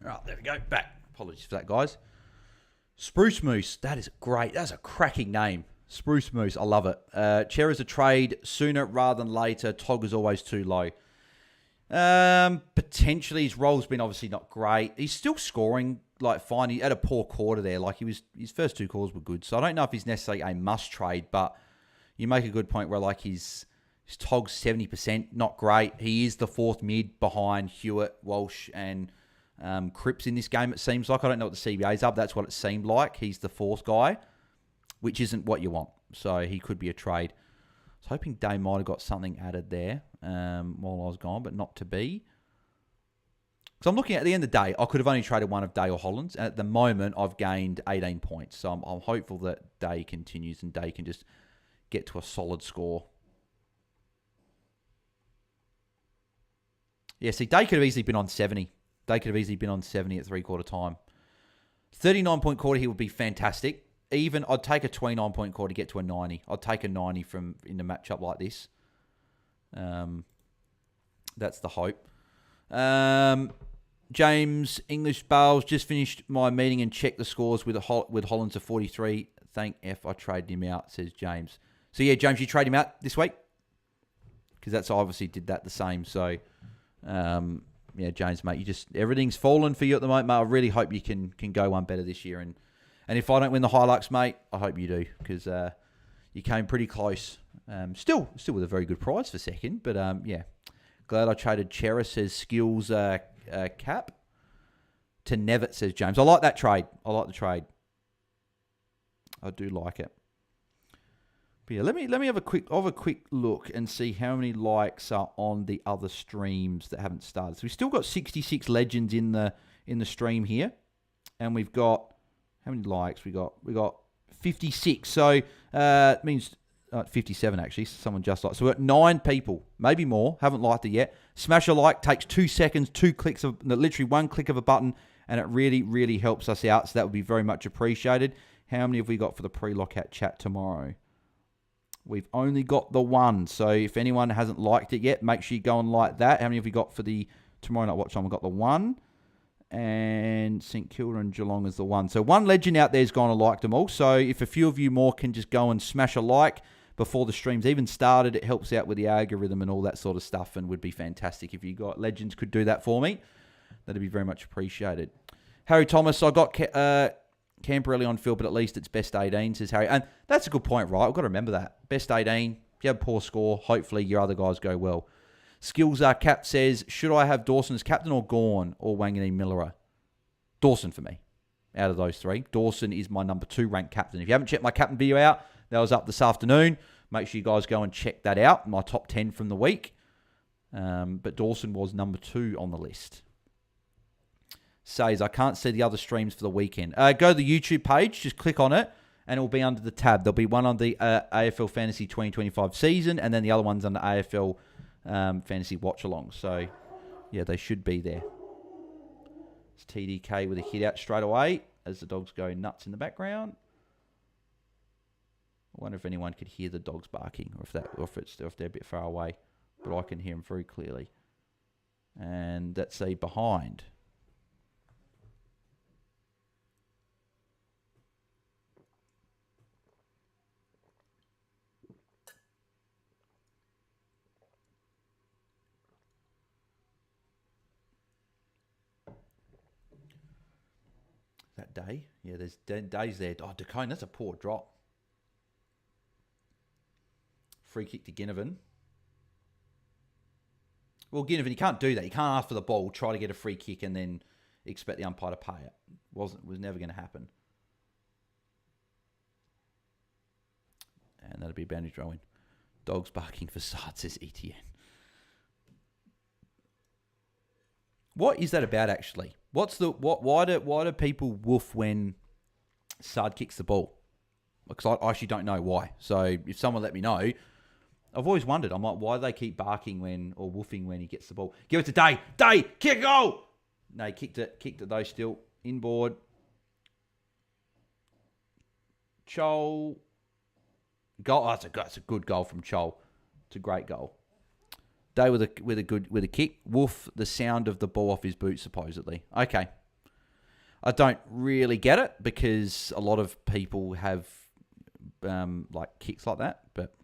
Right, there we go. Back. Apologies for that, guys. Spruce Moose. That is great. That's a cracking name. Spruce Moose. I love it. Chair is a trade sooner rather than later. Tog is always too low. Potentially his role's been obviously not great. He's still scoring like fine. He had a poor quarter there. Like his first 2 calls were good. So I don't know if he's necessarily a must trade, but you make a good point where like his Tog's 70%, not great. He is the 4th mid behind Hewitt, Walsh, and Cripps in this game, it seems like. I don't know what the CBA's up. That's what it seemed like. He's the 4th guy, which isn't what you want. So he could be a trade. I was hoping Day might have got something added there while I was gone, but not to be. So I'm looking at the end of the day, I could have only traded one of Day or Hollands. And at the moment, I've gained 18 points. So I'm hopeful that Day continues and Day can just get to a solid score. Yeah, see, Day could have easily been on 70. Day could have easily been on 70 at 3/4 time. 39-point quarter here would be fantastic. Even, I'd take a 29-point quarter to get to a 90. I'd take a 90 from in a matchup like this. That's the hope. James English Bales, just finished my meeting and checked the scores with Hollands of 43. Thank F, I traded him out, says James. So yeah, James, you trade him out this week? Because that's obviously did that the same. So, yeah, James, mate, everything's fallen for you at the moment, mate. I really hope you can go one better this year. And if I don't win the Hilux, mate, I hope you do, because you came pretty close. Still with a very good prize for second, but yeah. Glad I traded Chera, says Skills Cap. To Nevitt, says James. I like that trade. I like the trade. I do like it. But yeah, let me have a quick look and see how many likes are on the other streams that haven't started. So we've still got 66 legends in the stream here, and we've got how many likes? We got 56. So it means 57 actually. Someone just liked. So we've got 9 people, maybe more, haven't liked it yet. Smash a like. Takes 2 seconds, 2 clicks of literally 1 click of a button, and it really, really helps us out. So that would be very much appreciated. How many have we got for the pre-lockout chat tomorrow? We've only got the 1. So if anyone hasn't liked it yet, make sure you go and like that. How many have we got for the tomorrow night watch on? We've got the 1. And St Kilda and Geelong is the 1. So 1 legend out there has gone and liked them all. So if a few of you more can just go and smash a like before the stream's even started, it helps out with the algorithm and all that sort of stuff, and would be fantastic if you got legends could do that for me. That'd be very much appreciated. Harry Thomas, I got Camperelli on field, but at least it's best 18, says Harry. And that's a good point, right? We've got to remember that. Best 18. If you have a poor score, hopefully your other guys go well. Skills Cap says, should I have Dawson as captain or Gawn or Wangani Millerer? Dawson for me, out of those 3. Dawson is my number 2 ranked captain. If you haven't checked my captain video out, that was up this afternoon. Make sure you guys go and check that out, my top 10 from the week. But Dawson was number 2 on the list. Says, I can't see the other streams for the weekend. Go to the YouTube page, just click on it, and it will be under the tab. There'll be one on the AFL Fantasy 2025 season, and then the other one's under AFL Fantasy Watchalong. So, yeah, they should be there. It's TDK with a hit out straight away as the dogs go nuts in the background. I wonder if anyone could hear the dogs barking, or if they're a bit far away, but I can hear them very clearly. And that's a behind. That Day? Yeah, there's days there. Oh, Decone, that's a poor drop. Free kick to Ginnivan. Well, Ginnivan, you can't do that. You can't ask for the ball, try to get a free kick, and then expect the umpire to pay it. Was never going to happen. And that'll be a boundary throw in. Dogs barking for Sard, says ETN. What is that about, actually? Why do people woof when Sard kicks the ball? Because I actually don't know why. So if someone let me know, I've always wondered. I'm like, why do they keep barking or woofing when he gets the ball? Give it to Day. Day, kick a goal. No, he kicked it though. Still inboard. Chol. Goal. Oh, that's a good goal from Chol. It's a great goal. Day with a kick. Woof, the sound of the ball off his boot, supposedly. Okay. I don't really get it because a lot of people have like kicks like that. But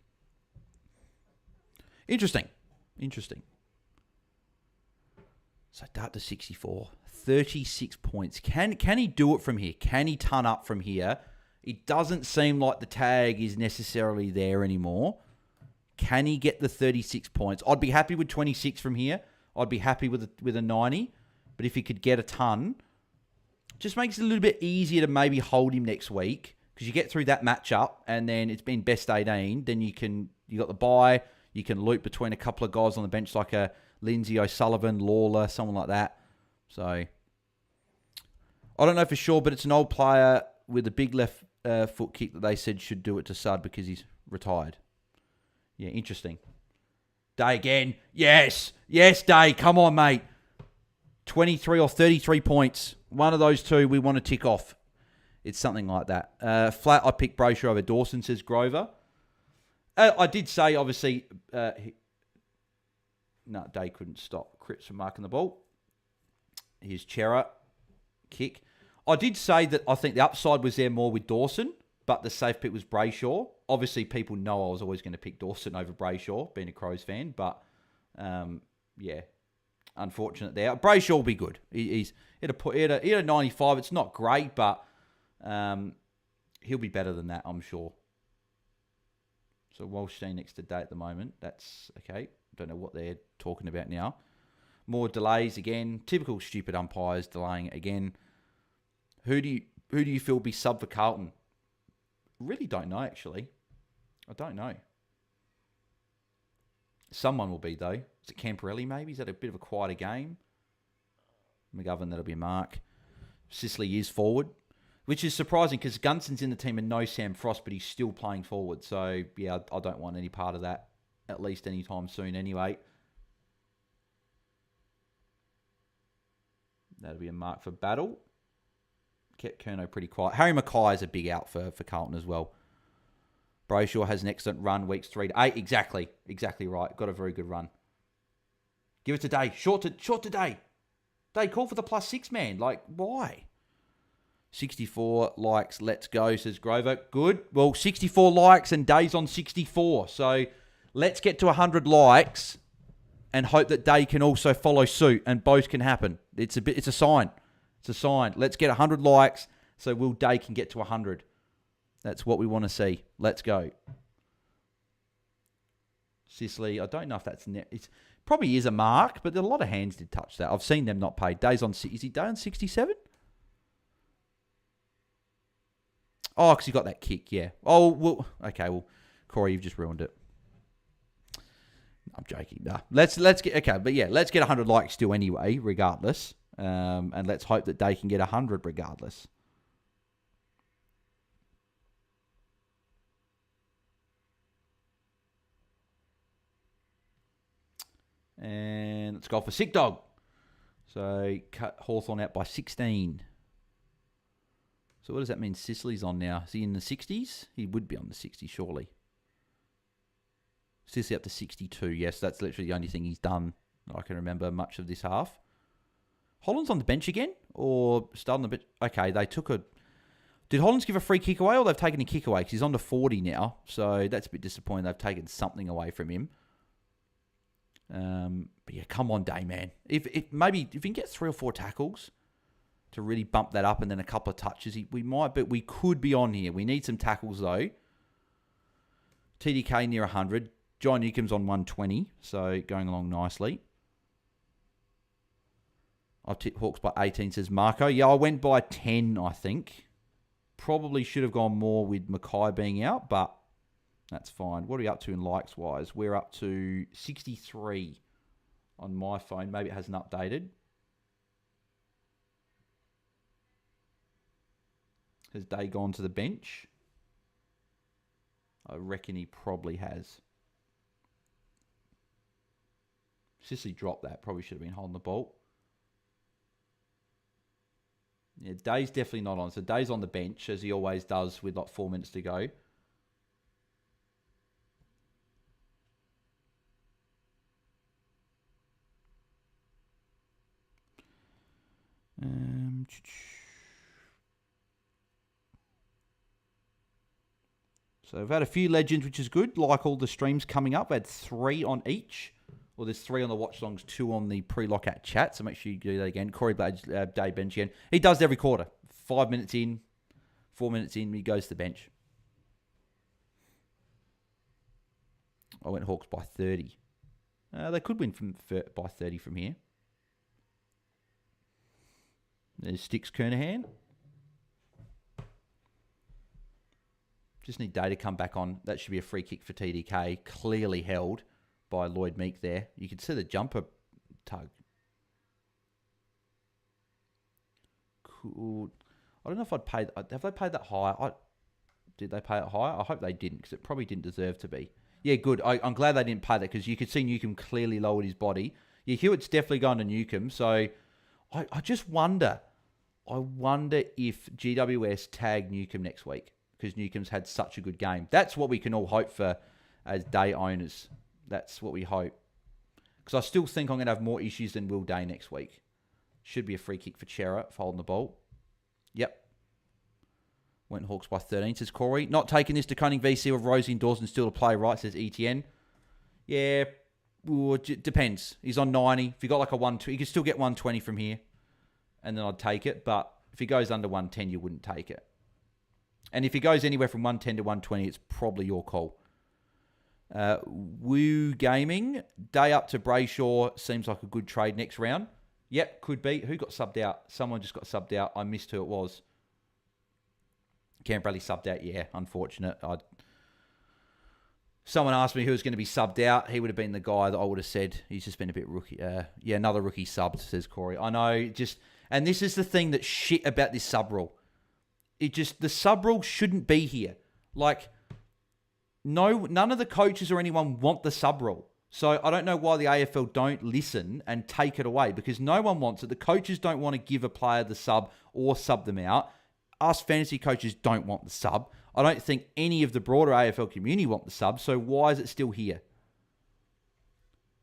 interesting. So Dart to 64, 36 points. Can he do it from here? Can he ton up from here? It doesn't seem like the tag is necessarily there anymore. Can he get the 36 points? I'd be happy with 26 from here. I'd be happy with a 90. But if he could get a ton, just makes it a little bit easier to maybe hold him next week because you get through that matchup and then it's been best 18. Then you got the bye. You can loop between a couple of guys on the bench like a Lindsay O'Sullivan, Lawler, someone like that. So I don't know for sure, but it's an old player with a big left foot kick that they said should do it to Sud because he's retired. Yeah, interesting. Day again. Yes, Day. Come on, mate. 23 or 33 points. One of those two we want to tick off. It's something like that. Flat, I picked Brayshaw over Dawson, says Grover. I did say, obviously, Day couldn't stop Cripps from marking the ball. Here's Chera. Kick. I did say that I think the upside was there more with Dawson, but the safe pick was Brayshaw. Obviously, people know I was always going to pick Dawson over Brayshaw, being a Crows fan, but yeah, unfortunate there. Brayshaw will be good. He's at a 95. It's not great, but he'll be better than that, I'm sure. So Walsh staying next to Day at the moment. That's okay. Don't know what they're talking about now. More delays again. Typical stupid umpires delaying it again. Who do you feel will be sub for Carlton? Really don't know, actually. I don't know. Someone will be, though. Is it Camporelli, maybe? Is that a bit of a quieter game? McGovern, that'll be Mark. Sicily is forward, which is surprising because Gunson's in the team and no Sam Frost, but he's still playing forward. So, yeah, I don't want any part of that, at least anytime soon anyway. That'll be a mark for Battle. Kept Kerno pretty quiet. Harry Mackay is a big out for Carlton as well. Brayshaw has an excellent run, weeks 3 to 8. Exactly right. Got a very good run. Give it to Day. Short to Day. Day, call for the +6, man. Like, why? 64 likes. Let's go, says Grover. Good. Well, 64 likes and Day's on 64. So let's get to 100 likes and hope that Day can also follow suit and both can happen. It's a sign. It's a sign. Let's get 100 likes so Will Day can get to 100. That's what we want to see. Let's go. Sicily, I don't know if that's net. It probably is a mark, but a lot of hands did touch that. I've seen them not paid. Days on, is he Day on 67? Oh, because he got that kick, yeah. Oh, well, okay, well, Corey, you've just ruined it. I'm joking. Nah. Let's get, okay, but yeah, let's get 100 likes still anyway, regardless. And let's hope that Day can get 100 regardless. And let's go for Sick Dog. So cut Hawthorn out by 16. So what does that mean? Sicily's on now. Is he in the 60s? He would be on the 60s, surely. Sicily up to 62. Yes, that's literally the only thing he's done I can remember much of this half. Holland's on the bench again? Or starting the bench? Okay, they took a... Did Hollands give a free kick away or they've taken a kick away? Because he's on to 40 now. So that's a bit disappointing. They've taken something away from him. But yeah, come on, Day, man. If you can get 3 or 4 tackles to really bump that up and then a couple of touches, we might, but we could be on here. We need some tackles, though. TDK near 100. John Newcomb's on 120, so going along nicely. I've tipped Hawks by 18, says Marco. Yeah, I went by 10, I think. Probably should have gone more with Mackay being out, but that's fine. What are we up to in likes-wise? We're up to 63 on my phone. Maybe it hasn't updated. Has Day gone to the bench? I reckon he probably has. Sicily dropped that. Probably should have been holding the ball. Yeah, Day's definitely not on. So Day's on the bench, as he always does with like 4 minutes to go. So we've had a few legends, which is good. Like all the streams coming up, we had 3 on each. Well, there's 3 on the Watchalongs, 2 on the Pre-Lockout Chat. So make sure you do that again. Corey Blades, Dave bench again. He does it every quarter. 5 minutes in, 4 minutes in, he goes to the bench. I went Hawks by 30. They could win by 30 from here. There's Sticks Kernahan. Just need Day to come back on. That should be a free kick for TDK. Clearly held by Lloyd Meek there. You can see the jumper tug. Cool. I don't know if I'd pay... Have they paid that high? Did they pay it higher? I hope they didn't, because it probably didn't deserve to be. Yeah, good. I'm glad they didn't pay that, because you could see Newcomb clearly lowered his body. Yeah, Hewitt's definitely going to Newcomb, so I just wonder... I wonder if GWS tag Newcomb next week, because Newcomb's had such a good game. That's what we can all hope for as Day owners. That's what we hope. Because I still think I'm going to have more issues than Will Day next week. Should be a free kick for Chera for holding the ball. Yep. Went Hawks by 13, says Corey. Not taking this to Cunning VC with Rosie and Dawson still to play, right, says ETN. Yeah, it depends. He's on 90. If you got like a 120, you can still get 120 from here. And then I'd take it. But if he goes under 110, you wouldn't take it. And if he goes anywhere from 110 to 120, it's probably your call. Woo Gaming. Day up to Brayshaw. Seems like a good trade next round. Yep, could be. Who got subbed out? Someone just got subbed out. I missed who it was. Cam Bradley subbed out. Yeah, unfortunate. Someone asked me who was going to be subbed out. He would have been the guy that I would have said. He's just been a bit rookie. Yeah, another rookie subbed, says Corey. I know, and this is the thing that's shit about this sub rule. The sub rule shouldn't be here. Like, none of the coaches or anyone want the sub rule. So I don't know why the AFL don't listen and take it away, because no one wants it. The coaches don't want to give a player the sub or sub them out. Us fantasy coaches don't want the sub. I don't think any of the broader AFL community want the sub, so why is it still here?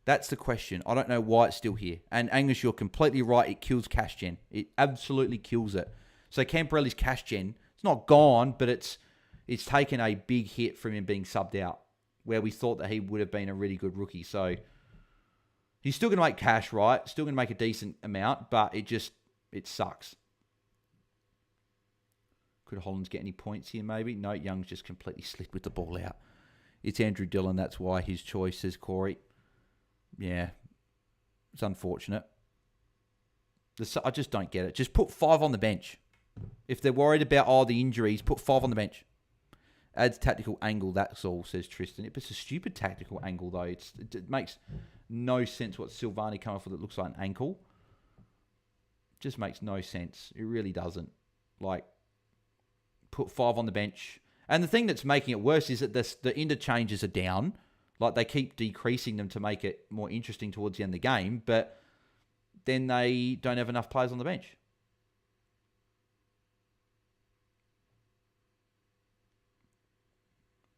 That's the question. I don't know why it's still here. And Angus, you're completely right. It kills cash gen. It absolutely kills it. So Camporelli's cash gen, it's not gone, but it's taken a big hit from him being subbed out, where we thought that he would have been a really good rookie. So he's still going to make cash, right? Still going to make a decent amount, but it sucks. Could Hollands get any points here, maybe? No, Young's just completely slipped with the ball out. It's Andrew Dillon. That's why his choice, says Corey. Yeah, it's unfortunate. I just don't get it. Just put 5 on the bench. If they're worried about, the injuries, put 5 on the bench. Adds tactical angle, that's all, says Tristan. It's a stupid tactical angle, though. It makes no sense what Silvani come off with that looks like an ankle. Just makes no sense. It really doesn't. Like, put 5 on the bench. And the thing that's making it worse is that the interchanges are down. Like, they keep decreasing them to make it more interesting towards the end of the game, but then they don't have enough players on the bench.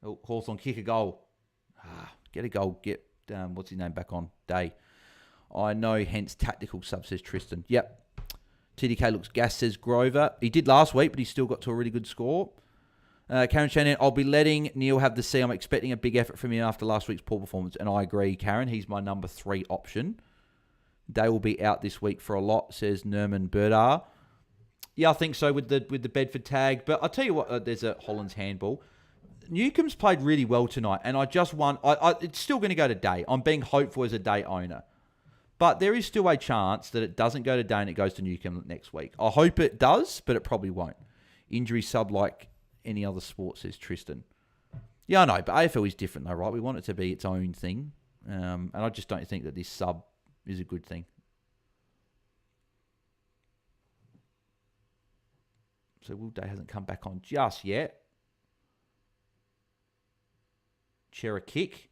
Oh, Hawthorn kick a goal. Get a goal. Get, what's his name back on? Day. I know, hence tactical sub, says Tristan. Yep. TDK looks gas, says Grover. He did last week, but he still got to a really good score. Karen Shannon, I'll be letting Neil have the C. I'm expecting a big effort from him after last week's poor performance. And I agree, Karen. He's my number 3 option. They will be out this week for a lot, says Nerman Burdar. Yeah, I think so with the Bedford tag. But I'll tell you what, there's a Hollands handball. Newcomb's played really well tonight, and I just won. It's still going to go to Day. I'm being hopeful as a Day owner. But there is still a chance that it doesn't go to Day and it goes to Newcomb next week. I hope it does, but it probably won't. Injury sub like any other sport, says Tristan. Yeah, I know, but AFL is different though, right? We want it to be its own thing. And I just don't think that this sub is a good thing. So Will Day hasn't come back on just yet. Chera kick.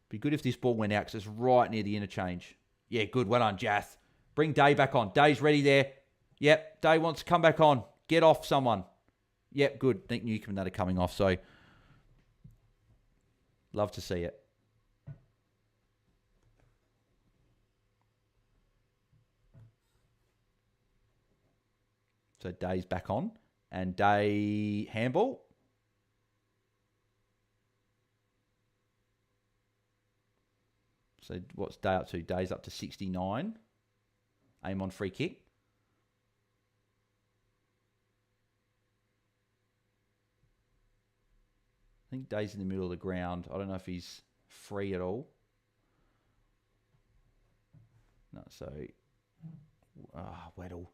Be good if this ball went out because it's right near the interchange. Yeah, good. Well done, Jath. Bring Day back on. Day's ready there. Yep, Day wants to come back on. Get off someone. Yep, good. Think Newcomb and that are coming off, so love to see it. So Day's back on. And Day handball. So what's day up to? Day's up to 69. Aim on free kick. I think Day's in the middle of the ground. I don't know if he's free at all. No, so... Weddle.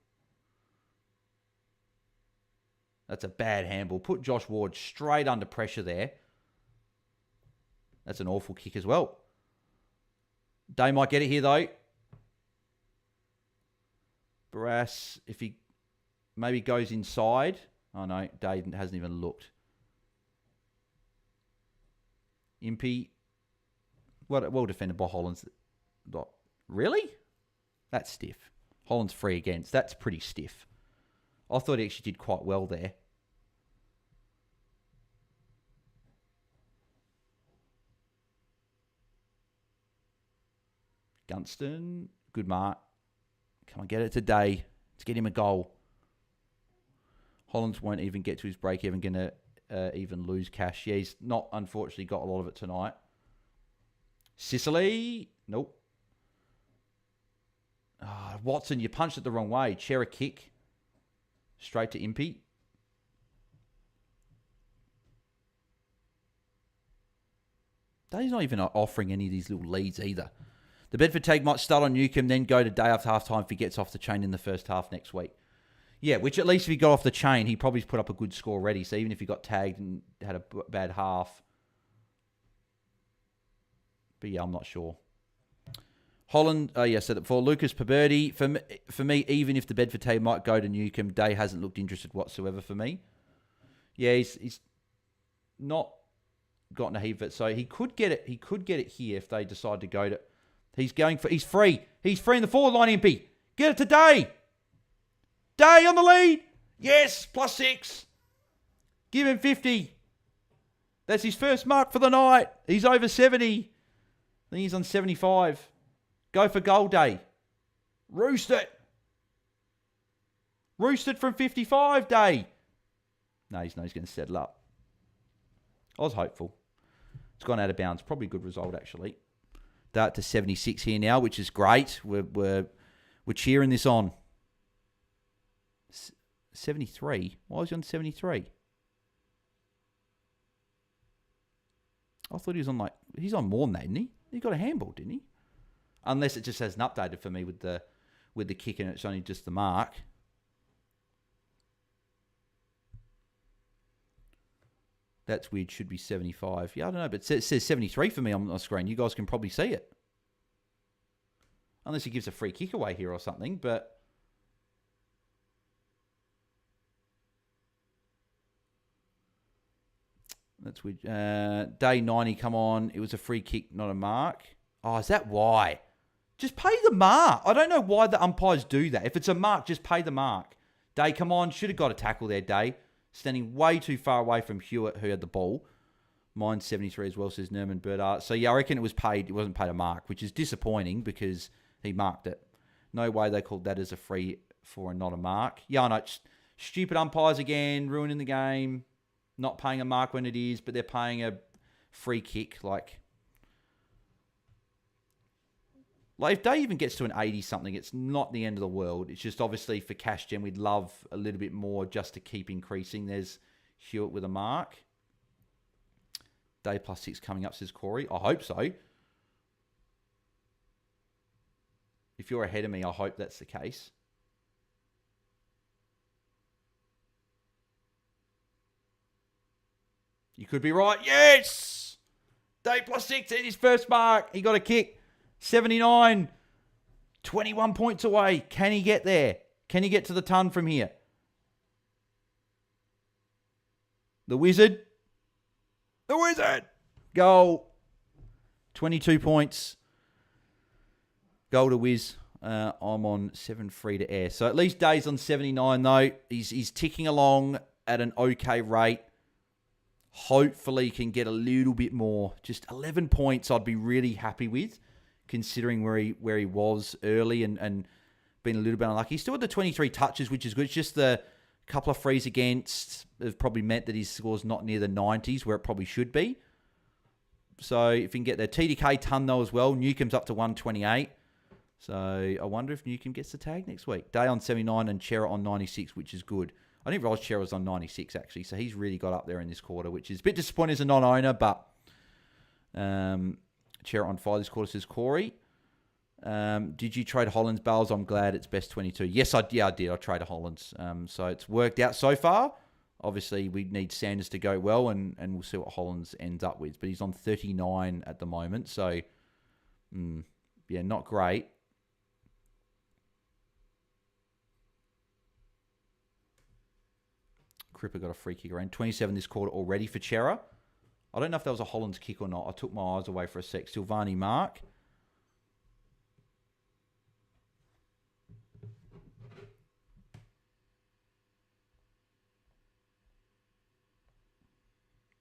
That's a bad handball. Put Josh Ward straight under pressure there. That's an awful kick as well. Day might get it here, though. Barras, if he maybe goes inside. Oh, no. Day hasn't even looked. Impey. Well defended by Hollands. Really? That's stiff. Holland's free against. That's pretty stiff. I thought he actually did quite well there. Gunston. Good mark. Come on, get it today. Let's get him a goal. Hollands won't even get to his break. Even going to even lose cash. Yeah, he's not, unfortunately, got a lot of it tonight. Sicily. Nope. Watson, you punched it the wrong way. Chair a kick. Straight to Impey. He's not even offering any of these little leads either. The Bedford tag might start on Newcombe, then go to Day after half-time if he gets off the chain in the first half next week. Yeah, which at least if he got off the chain, he probably put up a good score already. So even if he got tagged and had a bad half. But yeah, I'm not sure. Holland, said it before. Lucas Paberdi. For me, even if the Bedford team might go to Newcombe, Day hasn't looked interested whatsoever for me. Yeah, he's not gotten a heap of it. So he could get it. He could get it here if they decide to go to. He's free. He's free in the forward line, Impey. Get it to Day. Day on the lead. Yes, +6. Give him 50. That's his first mark for the night. He's over 70. I think he's on 75. Go for goal, Day. Roost it. Roost it from 55, Day. No, he's going to settle up. I was hopeful. It's gone out of bounds. Probably a good result, actually. They're up to 76 here now, which is great. We're cheering this on. 73? Why was he on 73? I thought he was on he's on more than that, isn't he? He got a handball, didn't he? Unless it just hasn't updated for me with the kick and it's only just the mark. That's weird. Should be 75. Yeah, I don't know, but it says 73 for me on the screen. You guys can probably see it. Unless he gives a free kick away here or something, but... That's weird. Day 90, come on. It was a free kick, not a mark. Oh, is that why? Just pay the mark. I don't know why the umpires do that. If it's a mark, just pay the mark. Day, come on. Should have got a tackle there, Day. Standing way too far away from Hewitt, who had the ball. Mine's 73 as well, says Nerman Burdart. So, yeah, I reckon it wasn't paid a mark, which is disappointing because he marked it. No way they called that as a free for and not a mark. Yeah, I know. Stupid umpires again, ruining the game. Not paying a mark when it is, but they're paying a free kick. Like if Day even gets to an 80-something, it's not the end of the world. It's just obviously for cash gen, we'd love a little bit more just to keep increasing. There's Hewitt with a mark. Day +6 coming up, says Corey. I hope so. If you're ahead of me, I hope that's the case. You could be right. Yes! Day +6 at his first mark. He got a kick. 79. 21 points away. Can he get there? Can he get to the ton from here? The Wizard. The Wizard. Goal. 22 points. Goal to Wiz. I'm on 7 free to air. So at least Day's on 79 though. He's ticking along at an okay rate. Hopefully can get a little bit more. Just 11 points I'd be really happy with, considering where he was early and been a little bit unlucky. He still had the 23 touches, which is good. It's just the couple of frees against have probably meant that his score's not near the 90s where it probably should be. So if you can get there. TDK ton though as well. Newcomb's up to 128. So I wonder if Newcomb gets the tag next week. Day on 79 and Chera on 96, which is good. I didn't realise Chera was on 96 actually. So he's really got up there in this quarter, which is a bit disappointing as a non-owner, but Chera on 5 this quarter, says Corey. Did you trade Hollands, Bales? I'm glad it's best 22. Yes, I did. I traded Hollands. So it's worked out so far. Obviously, we need Sanders to go well, and we'll see what Hollands ends up with. But he's on 39 at the moment. So, yeah, not great. Cripper got a free kick around. 27 this quarter already for Chera. I don't know if that was a Hollands kick or not. I took my eyes away for a sec. Silvani mark.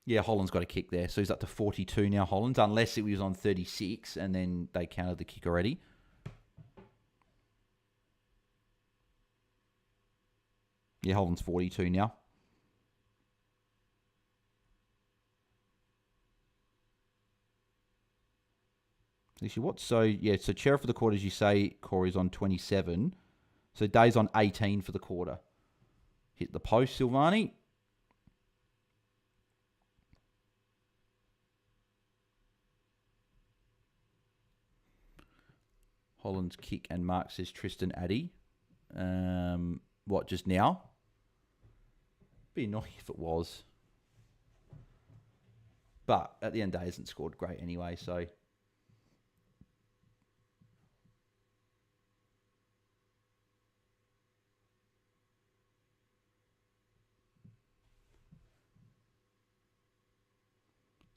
Yeah, Holland's got a kick there. So he's up to 42 now, Hollands, unless it was on 36 and then they counted the kick already. Yeah, Holland's 42 now. Actually, what? So, yeah, so Chera for the quarter, as you say, Corey's on 27. So Day's on 18 for the quarter. Hit the post, Silvani. Holland's kick and mark, says Tristan Addy. What, just now? Be annoying if it was. But at the end of the day, hasn't scored great anyway, so...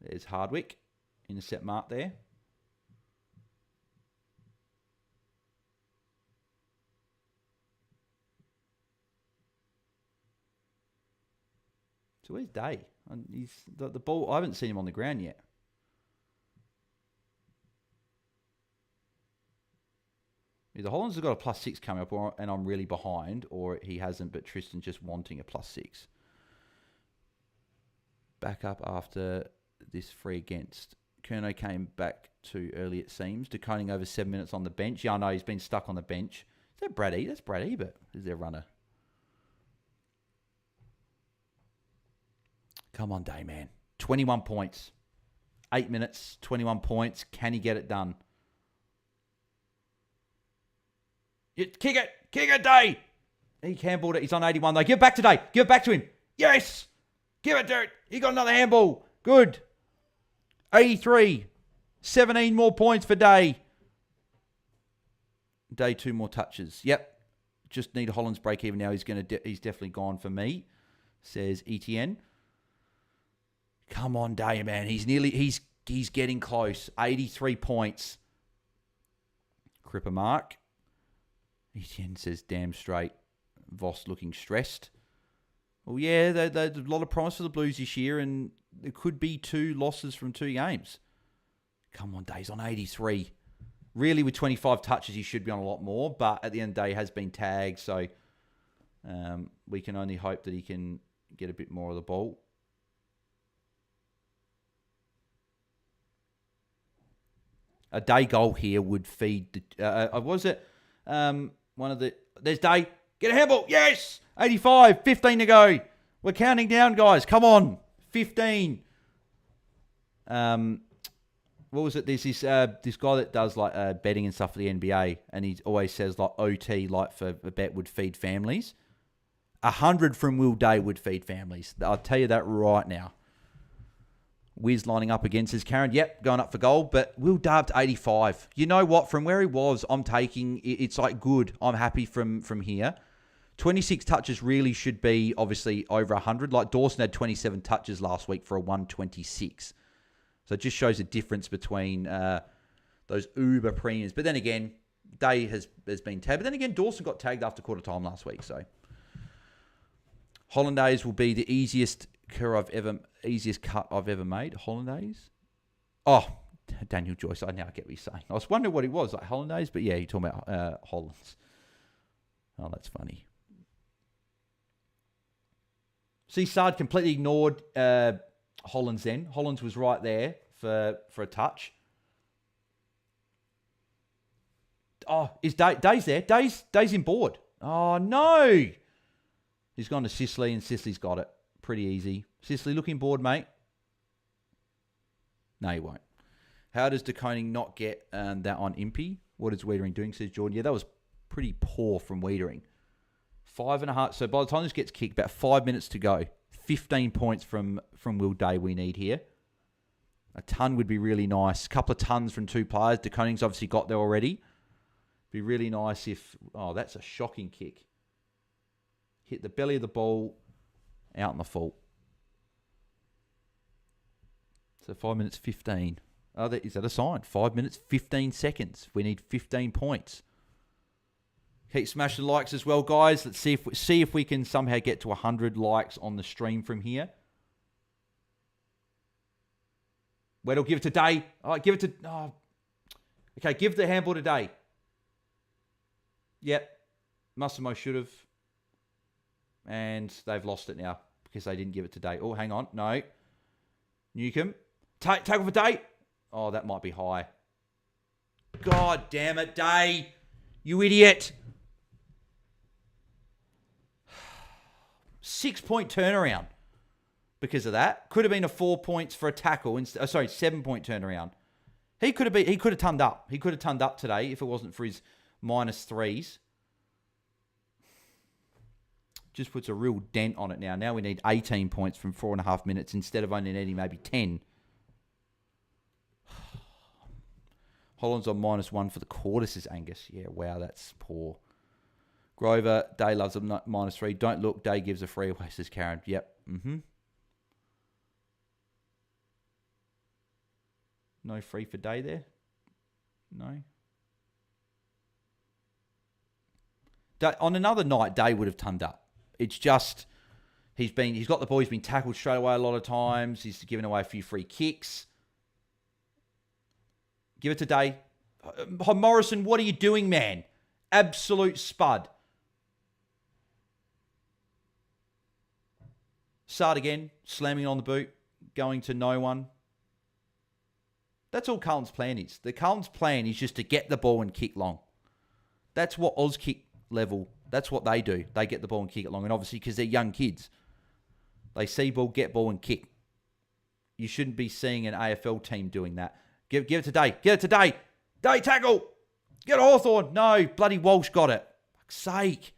There's Hardwick in the set mark there. So where's Day? He's the ball. I haven't seen him on the ground yet. Either Hollands has got a +6 coming up, and I'm really behind, or he hasn't, but Tristan's just wanting a +6. Back up after this free against. Kerno came back too early, it seems. DeConing over 7 minutes on the bench. Yeah, I know he's been stuck on the bench. Is that Brad E? That's Brad Ebert. Is their runner? Come on, Day, man. 21 points. 8 minutes, 21 points. Can he get it done? Kick it. Kick it, Day. He handballed it. He's on 81, though. Give it back to Day. Give it back to him. Yes. Give it, Dirt. He got another handball. Good. 83. 17 more points for Day. Day, 2 more touches. Yep. Just need Holland's break even now. He's definitely gone for me, says ETN. Come on, Day, man. He's getting close. 83 points. Cripper mark. ETN says, damn straight. Voss looking stressed. Well, yeah, there's a lot of promise for the Blues this year, and it could be 2 losses from 2 games. Come on, Day's on 83. Really, with 25 touches, he should be on a lot more, but at the end of the day, he has been tagged, so we can only hope that he can get a bit more of the ball. A Day goal here would feed the... was it one of the... There's Day. Get a handball. Yes! 85. 15 to go. We're counting down, guys. Come on. 15. What was it? There's this guy that does like betting and stuff for the NBA, and he always says like OT, like for a bet, would feed families. 100 from Will Day would feed families. I'll tell you that right now. Wiz lining up against his Karen. Yep, going up for goal, but Will Day up to 85. You know what? From where he was, I'm taking... It's like good. I'm happy from here. 26 touches really should be obviously over 100. Like Dawson had 27 touches last week for a 126. So it just shows a difference between those uber premiums. But then again, Day has been tagged. But then again, Dawson got tagged after quarter time last week. So Hollandaise will be the easiest cut I've ever made. Hollandaise. Oh, Daniel Joyce. I now get what he's saying. I was wondering what it was, like Hollandaise, but yeah, you're talking about Hollands. Oh, that's funny. See, Sard completely ignored Hollands then. Hollands was right there for a touch. Oh, is Day's there? Day's in board. Oh, no. He's gone to Sicily, and Sicily's got it. Pretty easy. Sicily looking bored, mate. No, he won't. How does DeConing not get that on Impey? What is Wiedering doing, says Jordan? Yeah, that was pretty poor from Wiedering. 5.5. So by the time this gets kicked, about 5 minutes to go. 15 points from Will Day we need here. A ton would be really nice. A couple of tons from 2 players. DeConing's obviously got there already. Be really nice if... Oh, that's a shocking kick. Hit the belly of the ball. Out in the full. So 5 minutes 15. Oh, is that a sign? 5 minutes 15 seconds. We need 15 points. Keep smashing the likes as well, guys. Let's see if we can somehow get to 100 likes on the stream from here. Weddle, give it to Day. Oh, give it to... Oh. Okay, give the handball to Day. Yep. Must have, most should have. And they've lost it now because they didn't give it to Day. Oh, hang on. No. Newcomb. Tackle for Day. Oh, that might be high. God damn it, Day. You idiot. 6-point turnaround because of that. Could have been a 4 points for a tackle. 7-point turnaround. He could have turned up. He could have turned up today if it wasn't for his -3s. Just puts a real dent on it now. Now we need 18 points from 4.5 minutes instead of only needing maybe 10. Holland's on -1 for the quarter, says Angus. Yeah, wow, that's poor. Grover, Day loves a -3. Don't look, Day gives a free away, says Karen. Yep. No free for Day there? No. On another night, Day would have turned up. It's just, he's got the ball, he's been tackled straight away a lot of times. He's given away a few free kicks. Give it to Day. Morrison, what are you doing, man? Absolute spud. Start again, slamming on the boot, going to no one. That's all Carlton's plan is. The Carlton's plan is just to get the ball and kick long. That's what Auskick level, that's what they do. They get the ball and kick it long. And obviously, because they're young kids, they see ball, get ball, and kick. You shouldn't be seeing an AFL team doing that. Give it to Day. Get it to Day. Day, tackle. Get Hawthorn. No, bloody Walsh got it. Fuck's sake.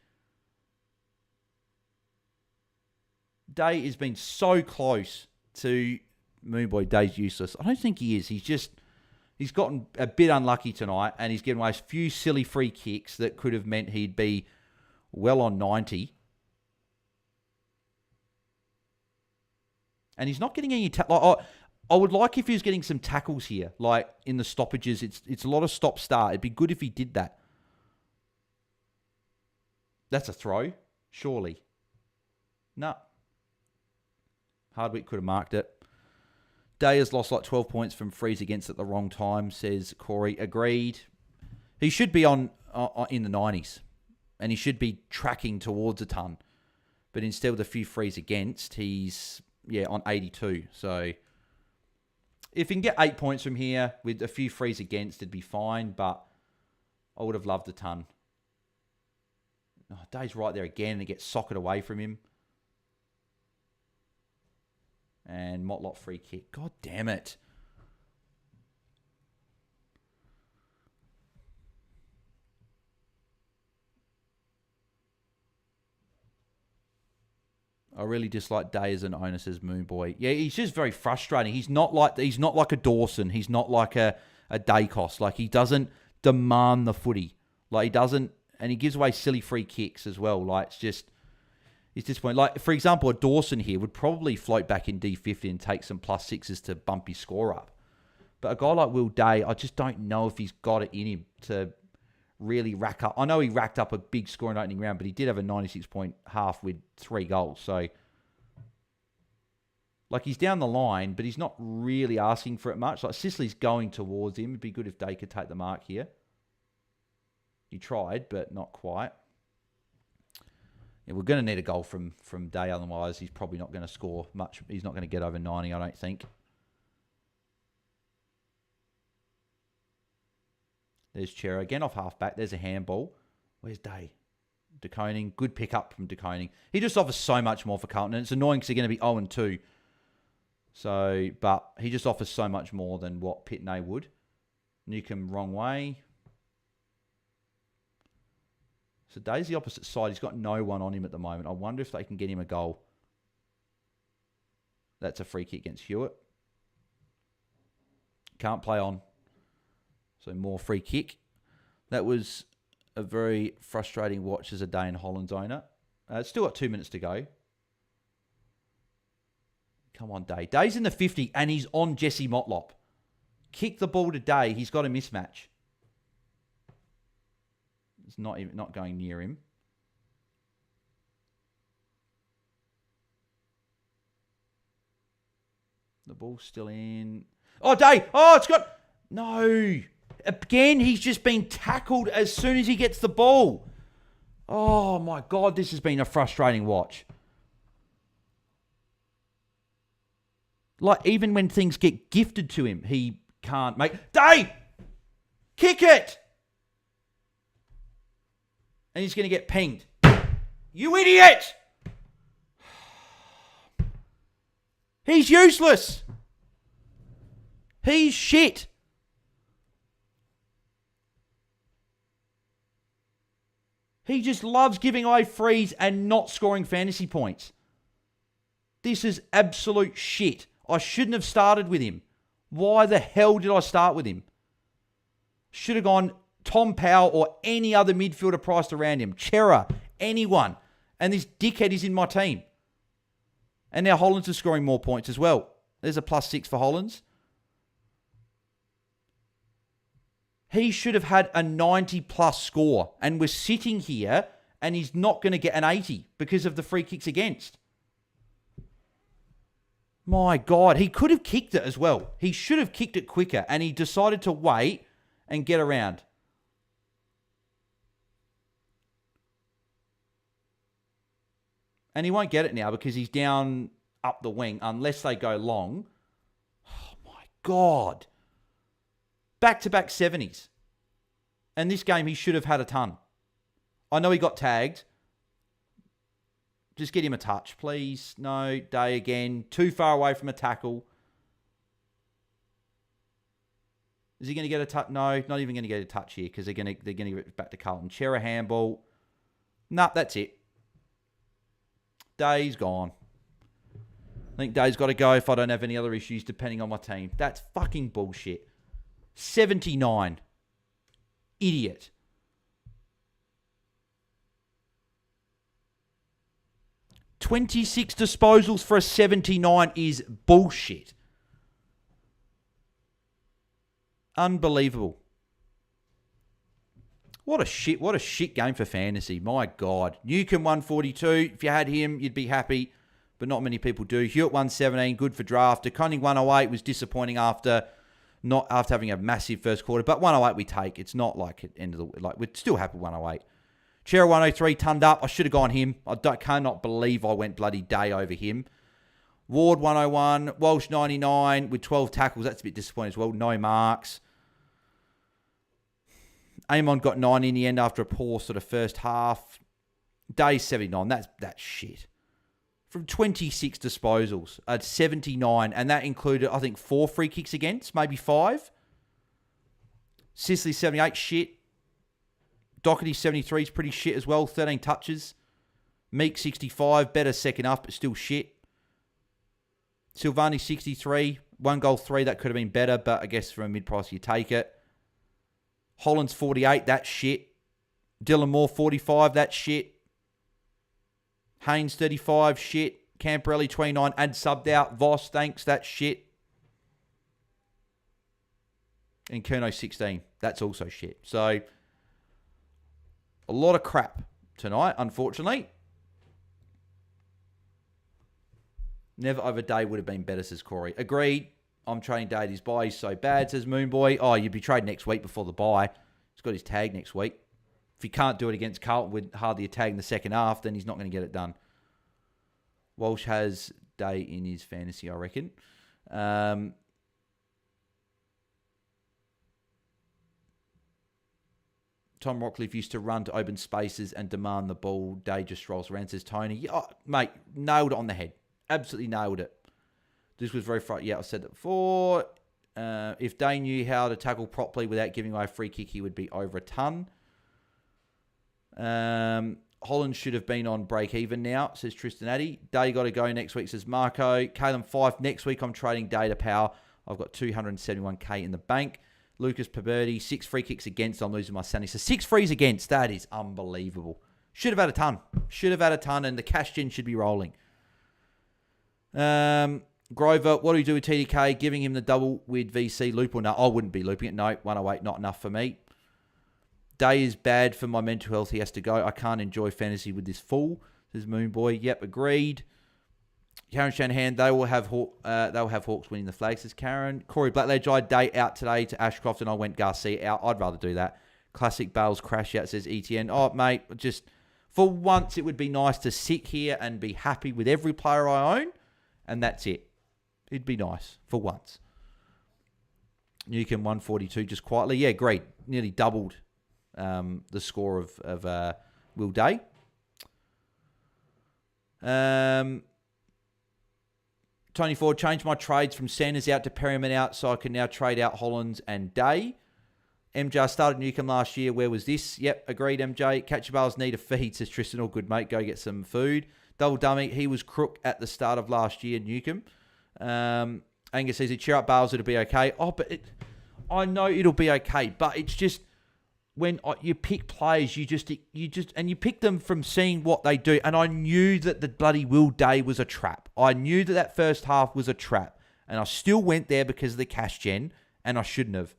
Day has been so close to Moonboy. Day's useless. I don't think he is. He's gotten a bit unlucky tonight, and he's given away a few silly free kicks that could have meant he'd be well on 90. And he's not getting any... I would like if he was getting some tackles here, like in the stoppages. It's a lot of stop-start. It'd be good if he did that. That's a throw, surely. No. Hardwick could have marked it. Day has lost like 12 points from frees against at the wrong time, says Corey. Agreed. He should be in the 90s, and he should be tracking towards a ton. But instead, with a few frees against, he's on 82. So if he can get 8 points from here with a few frees against, it'd be fine. But I would have loved a ton. Oh, Day's right there again, and it gets socket away from him. And Motlop free kick. God damn it. I really dislike Day as an owner, says Moonboy. Yeah, he's just very frustrating. He's not like a Dawson. He's not like a Dacos. Like, he doesn't demand the footy. Like, he doesn't, and he gives away silly free kicks as well. Like, it's disappointing. Like, for example, a Dawson here would probably float back in D50 and take some +6s to bump his score up. But a guy like Will Day, I just don't know if he's got it in him to really rack up. I know he racked up a big score in opening round, but he did have a 96-point half with 3 goals. So, like, he's down the line, but he's not really asking for it much. Like, Sicily's going towards him. It'd be good if Day could take the mark here. He tried, but not quite. Yeah, we're going to need a goal from Day, otherwise he's probably not going to score much. He's not going to get over 90, I don't think. There's Chera again off halfback. There's a handball. Where's Day? De Koning. Good pick up from De Koning. He just offers so much more for Carlton. And it's annoying because they're going to be 0-2. So, but he just offers so much more than what Pitney would. Newcomb wrong way. So Day's the opposite side. He's got no one on him at the moment. I wonder if they can get him a goal. That's a free kick against Hewitt. Can't play on. So more free kick. That was a very frustrating watch as a Day in Holland's owner. It's still got 2 minutes to go. Come on, Day. Day's in the 50 and he's on Jesse Motlop. Kick the ball to Day. He's got a mismatch. It's not going near him. The ball's still in. Oh, Day. Oh, it's got... No. Again, he's just been tackled as soon as he gets the ball. Oh, my God. This has been a frustrating watch. Like, even when things get gifted to him, he can't make... Day! Kick it! And he's going to get pinged. You idiot! He's useless. He's shit. He just loves giving away frees and not scoring fantasy points. This is absolute shit. I shouldn't have started with him. Why the hell did I start with him? Should have gone Tom Powell or any other midfielder priced around him. Chera, anyone. And this dickhead is in my team. And now Hollands is scoring more points as well. There's a +6 for Hollands. He should have had a 90+ score. And we're sitting here and he's not going to get an 80 because of the free kicks against. My God, he could have kicked it as well. He should have kicked it quicker and he decided to wait and get around. And he won't get it now because he's down up the wing unless they go long. Oh, my God. Back-to-back 70s. And this game, he should have had a ton. I know he got tagged. Just get him a touch, please. No, Day again. Too far away from a tackle. Is he going to get a touch? No, not even going to get a touch here because they're going to give it back to Carlton. Chera handball. Nah, that's it. Day's gone. I think Day's got to go if I don't have any other issues depending on my team. That's fucking bullshit. 79. Idiot. $26 disposals for a 79 is bullshit. Unbelievable. What a shit game for fantasy. My God. Newcomb 142. If you had him, you'd be happy. But not many people do. Hewitt 117. Good for draft. DeConning 108 was disappointing after having a massive first quarter. But 108 we take. It's not like at end of the... Like, we're still happy with 108. Chera 103 turned up. I should have gone him. Cannot believe I went bloody Day over him. Ward 101. Walsh 99 with 12 tackles. That's a bit disappointing as well. No marks. Amon got 9 in the end after a poor sort of first half. Day 79. That's shit. From 26 disposals at 79. And that included, I think, 4 free kicks against. Maybe 5. Sicily 78. Shit. Doherty 73 is pretty shit as well. 13 touches. Meek 65. Better second half, but still shit. Silvani 63. 1 goal, 3. That could have been better, but I guess from a mid-price you take it. Hollands 48. That's shit. Dylan Moore 45. That's shit. Haynes 35. Shit. Camperelli 29. And subbed out. Voss, thanks. That's shit. And Kerno 16. That's also shit. So... a lot of crap tonight, unfortunately. Never over Day would have been better, says Corey. Agreed. I'm trading Day. His buy is so bad, says Moonboy. Oh, you'd be trading next week before the buy. He's got his tag next week. If he can't do it against Carlton with hardly a tag in the second half, then he's not going to get it done. Walsh has Day in his fantasy, I reckon. Tom Rockcliffe used to run to open spaces and demand the ball. Day just strolls around, says Tony. Yeah, oh, mate, nailed it on the head. Absolutely nailed it. This was very frightening. Yeah, I said that before. If Day knew how to tackle properly without giving away a free kick, he would be over a ton. Holland should have been on break even now, says Tristan Addy. Day got to go next week, says Marco. Caleb Fife, next week I'm trading Day to Power. I've got 271k in the bank. Lucas Paberti, 6 free kicks against. I'm losing my sanity. So 6 frees against. That is unbelievable. Should have had a ton. Should have had a ton, and the cash gen should be rolling. Grover, what do you do with TDK? Giving him the double with VC loop or no? I wouldn't be looping it. No, 108, not enough for me. Day is bad for my mental health. He has to go. I can't enjoy fantasy with this fool. Says Moonboy. Yep, agreed. Karen Shanahan, they will have Hawks winning the flag, says Karen. Corey Blackledge, I Day out today to Ashcroft and I went Garcia out. I'd rather do that. Classic Bales crash out, says ETN. Oh, mate, just for once it would be nice to sit here and be happy with every player I own, and that's it. It'd be nice for once. Newcomb 142 just quietly. Yeah, great. Nearly doubled the score of Will Day. Tony Ford, changed my trades from Sanders out to Perryman out so I can now trade out Hollands and Day. MJ started Newcomb last year. Where was this? Yep, agreed, MJ. Catch your bales need a feed, says Tristan. All good, mate. Go get some food. Double dummy. He was crook at the start of last year, Newcomb. Angus says, cheer up, Bales, it'll be okay. Oh, but I know it'll be okay, but it's just when you pick players, you pick them from seeing what they do. And I knew that the bloody Will Day was a trap. I knew that first half was a trap. And I still went there because of the cash gen, and I shouldn't have.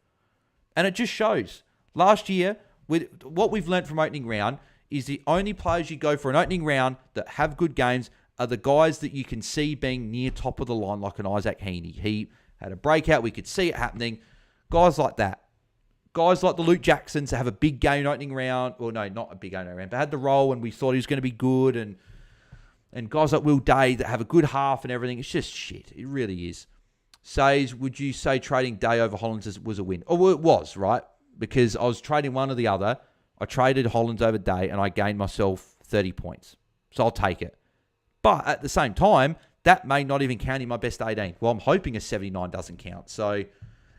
And it just shows. Last year, with what we've learnt from opening round, is the only players you go for an opening round that have good games are the guys that you can see being near top of the line, like an Isaac Heaney. He had a breakout. We could see it happening. Guys like that. Guys like the Luke Jacksons that have a big game opening round. Well, no, not a big game opening round, but had the role and we thought he was going to be good. And guys like Will Day that have a good half and everything. It's just shit. It really is. Says, would you say trading Day over Hollands was a win? Oh, well, it was, right? Because I was trading one or the other. I traded Hollands over Day and I gained myself 30 points. So I'll take it. But at the same time, that may not even count in my best 18. Well, I'm hoping a 79 doesn't count. So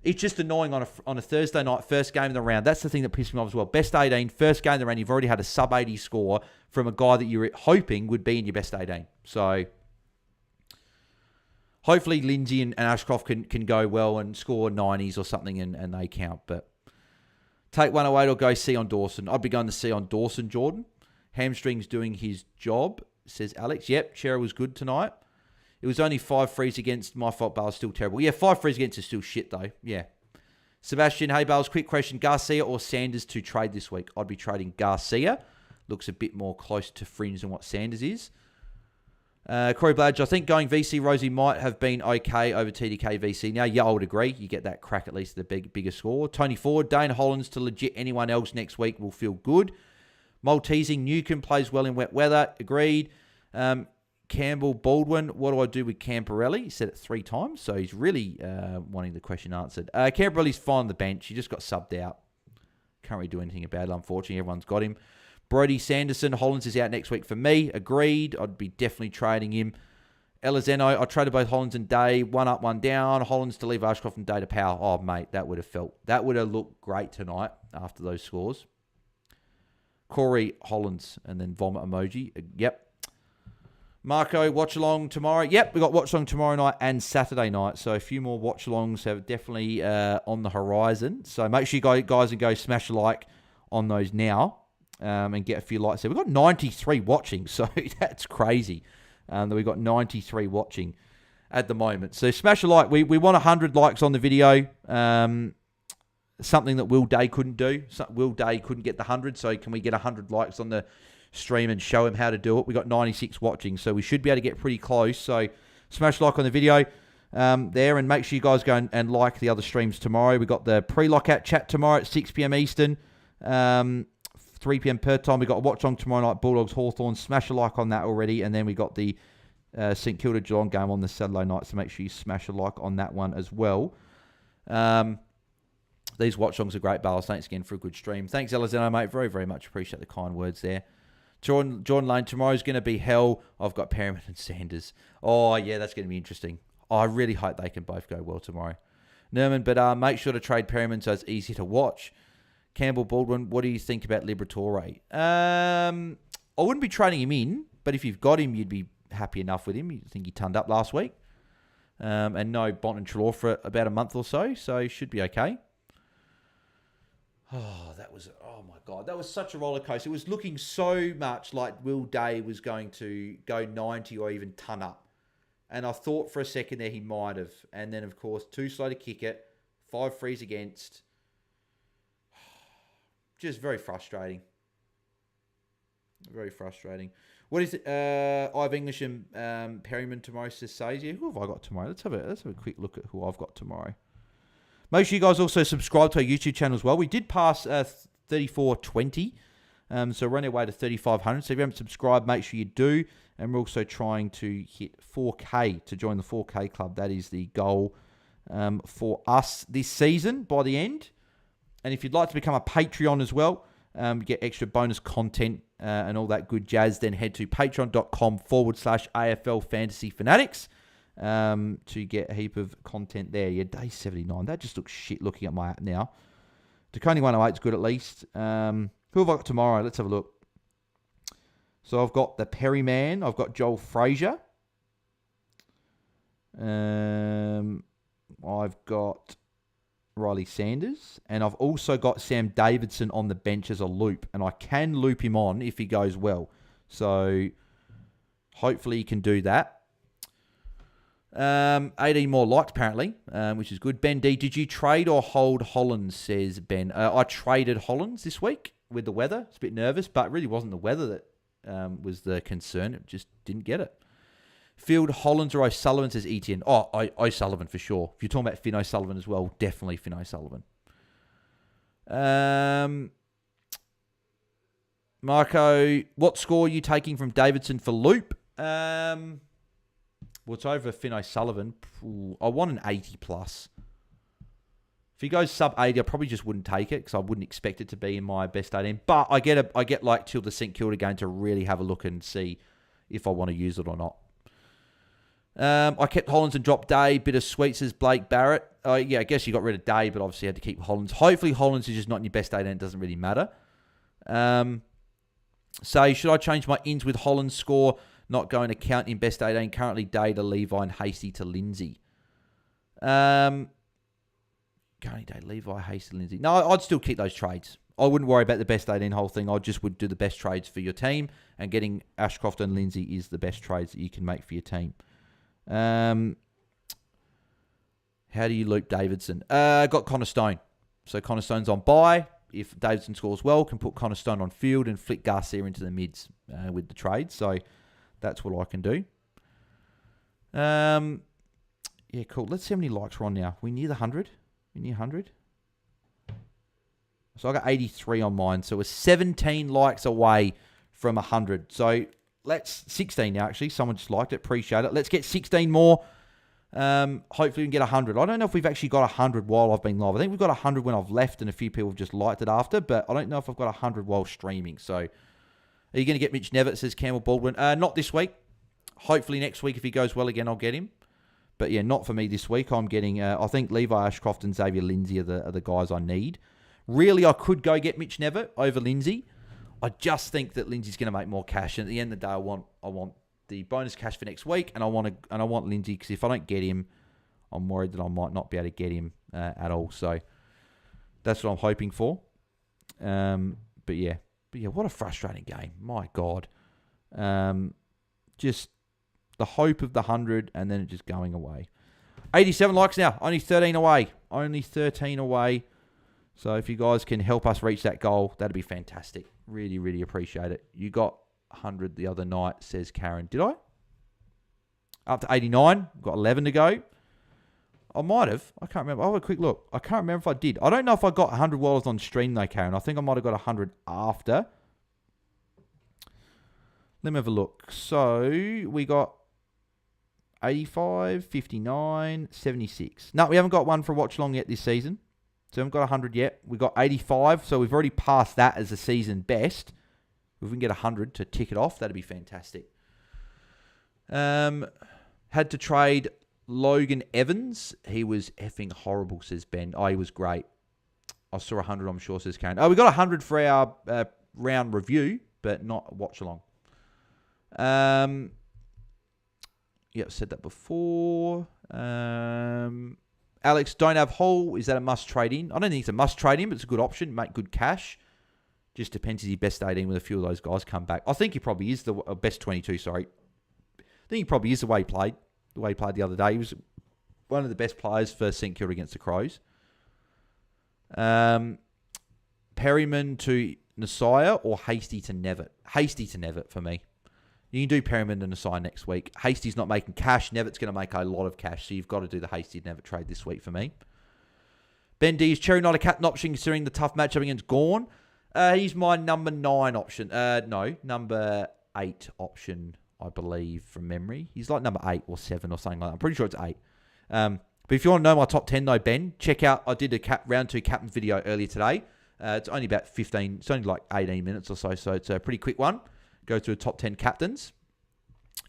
it's just annoying on a Thursday night, first game of the round. That's the thing that pissed me off as well. Best 18, first game of the round, you've already had a sub 80 score from a guy that you're hoping would be in your best 18. So hopefully Lindsay and Ashcroft can go well and score 90s or something and they count. But take 108 or go C on Dawson. I'd be going to C on Dawson, Jordan. Hamstring's doing his job, says Alex. Yep, Shera was good tonight. It was only 5 frees against. My fault, Bale's still terrible. Yeah, 5 frees against is still shit, though. Yeah. Sebastian, hey, Bales, quick question. Garcia or Sanders to trade this week? I'd be trading Garcia. Looks a bit more close to fringe than what Sanders is. Corey Bladge, I think going VC Rosie might have been okay over TDK VC. Now, yeah, I would agree. You get that crack at least the bigger score. Tony Ford, Dane Hollands to legit anyone else next week will feel good. Maltesing, Newcomb plays well in wet weather. Agreed. Campbell Baldwin, what do I do with Camporelli? He said it 3 times, so he's really wanting the question answered. Camporelli's fine on the bench. He just got subbed out. Can't really do anything about it, unfortunately. Everyone's got him. Brody Sanderson, Hollands is out next week for me. Agreed. I'd be definitely trading him. Elizeno, I traded both Hollands and Day. 1 up, 1 down. Hollands to leave Ashcroft and Day to Power. Oh, mate, that would have looked great tonight after those scores. Corey Hollands and then vomit emoji. Yep. Marco, Watchalong tomorrow. Yep, we got Watchalong tomorrow night and Saturday night. So a few more Watchalongs have definitely on the horizon. So make sure you guys and go smash a like on those now and get a few likes there. We've got 93 watching, so that's crazy that we've got 93 watching at the moment. So smash a like. We want 100 likes on the video. Something that Will Day couldn't do. Will Day couldn't get the 100, so can we get 100 likes on the stream and show him how to do it? We got 96 watching, so we should be able to get pretty close. So smash like on the video there, and make sure you guys go and like the other streams tomorrow. We got the pre-lockout chat tomorrow at 6 p.m. Eastern, 3 p.m. Perth time. We got a Watchalong tomorrow night, Bulldogs Hawthorn. Smash a like on that already, and then we got the St Kilda Geelong game on the Saturday night, so make sure you smash a like on that one as well. These watch-alongs are great, Bales. Thanks again for a good stream. Thanks, Alexander, mate. Very, very much appreciate the kind words there. Jordan Lane, tomorrow's going to be hell. I've got Perryman and Sanders. Oh, yeah, that's going to be interesting. I really hope they can both go well tomorrow. Nerman, but make sure to trade Perryman so it's easy to watch. Campbell Baldwin, what do you think about Liberatore? I wouldn't be trading him in, but if you've got him, you'd be happy enough with him. You think he turned up last week. And no Bont and Trelaw for about a month or so he should be okay. Oh my God, that was such a roller coaster. It was looking so much like Will Day was going to go 90 or even ton up. And I thought for a second there he might have. And then, of course, too slow to kick it. 5 frees against. Just very frustrating. Very frustrating. What is it? I've English and Perryman tomorrow, says yeah, who have I got tomorrow? Let's have a quick look at who I've got tomorrow. Make sure you guys also subscribe to our YouTube channel as well. We did pass 3420, so we're on our way to 3,500. So if you haven't subscribed, make sure you do. And we're also trying to hit 4K to join the 4K club. That is the goal for us this season by the end. And if you'd like to become a Patreon as well, get extra bonus content and all that good jazz, then head to patreon.com/AFL Fantasy Fanatics to get a heap of content there. Yeah, day 79. That just looks shit looking at my app now. Taconi 108 is good at least. Who have I got tomorrow? Let's have a look. So I've got the Perryman. I've got Joel Frazier. I've got Riley Sanders. And I've also got Sam Davidson on the bench as a loop. And I can loop him on if he goes well. So hopefully he can do that. 18 more likes apparently, which is good. Ben D, did you trade or hold Hollands, says Ben. I traded Hollands this week with the weather. It's a bit nervous, but it really wasn't the weather that was the concern. It just didn't get it. Field Hollands or O'Sullivan, says Etienne. Oh, O'Sullivan for sure. If you're talking about Finn O'Sullivan as well, definitely Finn O'Sullivan. Marco, what score are you taking from Davidson for loop? It's over Finn O'Sullivan. I want an 80 plus. If he goes sub 80, I probably just wouldn't take it because I wouldn't expect it to be in my best 18. But I get like till the St Kilda game to really have a look and see if I want to use it or not. I kept Hollands and dropped Day. Bit of sweet, says Blake Barrett. Yeah, I guess you got rid of Day, but obviously had to keep Hollands. Hopefully Hollands is just not in your best 18. It doesn't really matter. So should I change my ins with Hollands score? Not going to count in best 18. Currently Day to Levi and Hasty to Lindsay. Going Day, Levi, Hasty, Lindsay. No, I'd still keep those trades. I wouldn't worry about the best 18 whole thing. I just would do the best trades for your team. And getting Ashcroft and Lindsay is the best trades that you can make for your team. How do you loop Davidson? Got Connor Stone. So Connor Stone's on bye. If Davidson scores well, can put Connor Stone on field and flick Garcia into the mids with the trade. So that's what I can do. Yeah, cool. Let's see how many likes we're on now. We near the 100? We near 100? So I got 83 on mine. So we're 17 likes away from 100. So let's 16 now, actually. Someone just liked it. Appreciate it. Let's get 16 more. Hopefully we can get 100. I don't know if we've actually got 100 while I've been live. I think we've got 100 when I've left and a few people have just liked it after, but I don't know if I've got 100 while streaming. So are you going to get Mitch Nevitt, says Campbell Baldwin? Not this week. Hopefully next week, if he goes well again, I'll get him. But yeah, not for me this week. I'm getting, I think Levi Ashcroft and Xavier Lindsay are the guys I need. Really, I could go get Mitch Nevitt over Lindsay. I just think that Lindsay's going to make more cash. And at the end of the day, I want the bonus cash for next week, and I want Lindsay, because if I don't get him, I'm worried that I might not be able to get him at all. So that's what I'm hoping for. But yeah, what a frustrating game. My God. Just the hope of the 100 and then it just going away. 87 likes now. Only 13 away. Only 13 away. So if you guys can help us reach that goal, that'd be fantastic. Really, really appreciate it. You got 100 the other night, says Karen. Did I? Up to 89. Got 11 to go. I might have. I can't remember. I'll have a quick look. I can't remember if I did. I don't know if I got 100 while I was on stream though, Karen. I think I might have got 100 after. Let me have a look. So we got 85, 59, 76. No, we haven't got one for Watchalong yet this season. So we haven't got 100 yet. We've got 85, so we've already passed that as a season best. If we can get 100 to tick it off, that'd be fantastic. Had to trade Logan Evans. He was effing horrible, says Ben. Oh, he was great. I saw 100, I'm sure, says Karen. Oh, we got 100 for our round review, but not watch-along. Yep, said that before. Alex, don't have Hall. Is that a must trade in? I don't think it's a must trade in, but it's a good option. Make good cash. Just depends if he's best 18 with a few of those guys come back. I think he probably is the best 22, sorry. I think he probably is the way he played. The way he played the other day. He was one of the best players for St Kilda against the Crows. Perryman to Nasiah or Hasty to Nevitt? Hasty to Nevitt for me. You can do Perryman to Nasiah next week. Hasty's not making cash. Nevitt's going to make a lot of cash, so you've got to do the Hasty to Nevitt trade this week for me. Ben D, is Cherry not a captain option considering the tough matchup against Gawn? He's my number 9 option. No, number 8 option, I believe, from memory. He's like number 8 or 7 or something like that. I'm pretty sure it's 8. But if you want to know my top 10 though, Ben, check out, I did a round 2 captain video earlier today. It's only about 15, it's only like 18 minutes or so it's a pretty quick one. Go to the top 10 captains.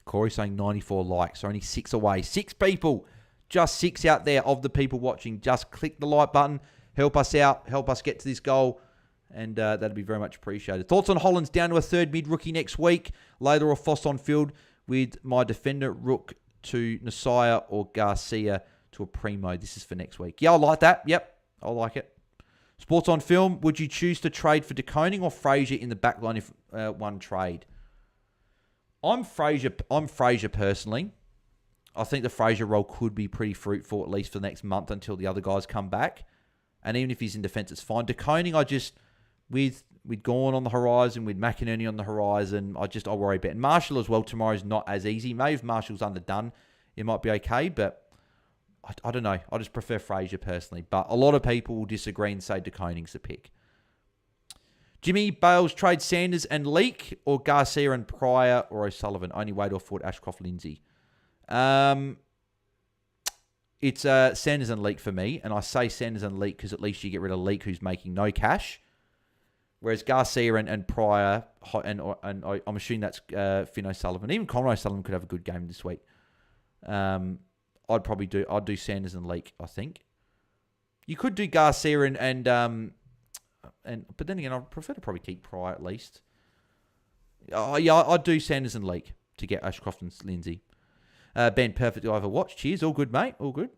Corey saying 94 likes, so only 6 away. 6 people, just 6 out there of the people watching. Just click the like button, help us out, help us get to this goal, and that'd be very much appreciated. Thoughts on Holland's down to a third mid-rookie next week? Later or Foss on field with my defender Rook to Nasiah or Garcia to a primo. This is for next week. Yeah, I like that. Yep, I like it. Sports on film. Would you choose to trade for De Koning or Fraser in the back line if one trade? I'm Fraser personally. I think the Fraser role could be pretty fruitful at least for the next month until the other guys come back. And even if he's in defence, it's fine. De Koning, with Gawn on the horizon, with McInerney on the horizon, I worry about it. And Marshall as well tomorrow's not as easy. Maybe if Marshall's underdone, it might be okay, but I don't know. I just prefer Fraser personally. But a lot of people will disagree and say De Koning's the pick. Jimmy, Bales trade Sanders and Leake or Garcia and Pryor or O'Sullivan? Only way to afford Ashcroft Lindsay. It's Sanders and Leake for me. And I say Sanders and Leake because at least you get rid of Leake who's making no cash. Whereas Garcia and Pryor, and I'm assuming that's Finn O'Sullivan. Even Conor O'Sullivan could have a good game this week. I'd do Sanders and Leake, I think. You could do Garcia but then again, I'd prefer to probably keep Pryor at least. Oh yeah, I'd do Sanders and Leake to get Ashcroft and Lindsay. Ben, perfectly overwatched. Cheers, all good, mate, all good.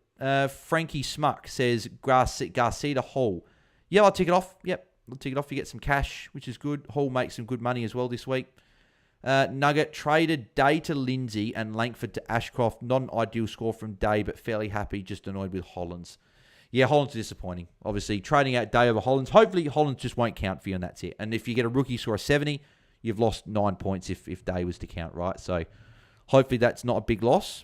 Frankie Smuck says Garcia to Hall. Yeah, I'll tick it off. Yep, I'll tick it off. You get some cash, which is good. Hall makes some good money as well this week. Nugget traded Day to Lindsay and Langford to Ashcroft. Not an ideal score from Day, but fairly happy. Just annoyed with Hollands. Yeah, Hollands is disappointing. Obviously, trading out Day over Hollands. Hopefully, Hollands just won't count for you, and that's it. And if you get a rookie score of 70, you've lost 9 points if Day was to count, right? So, hopefully, that's not a big loss.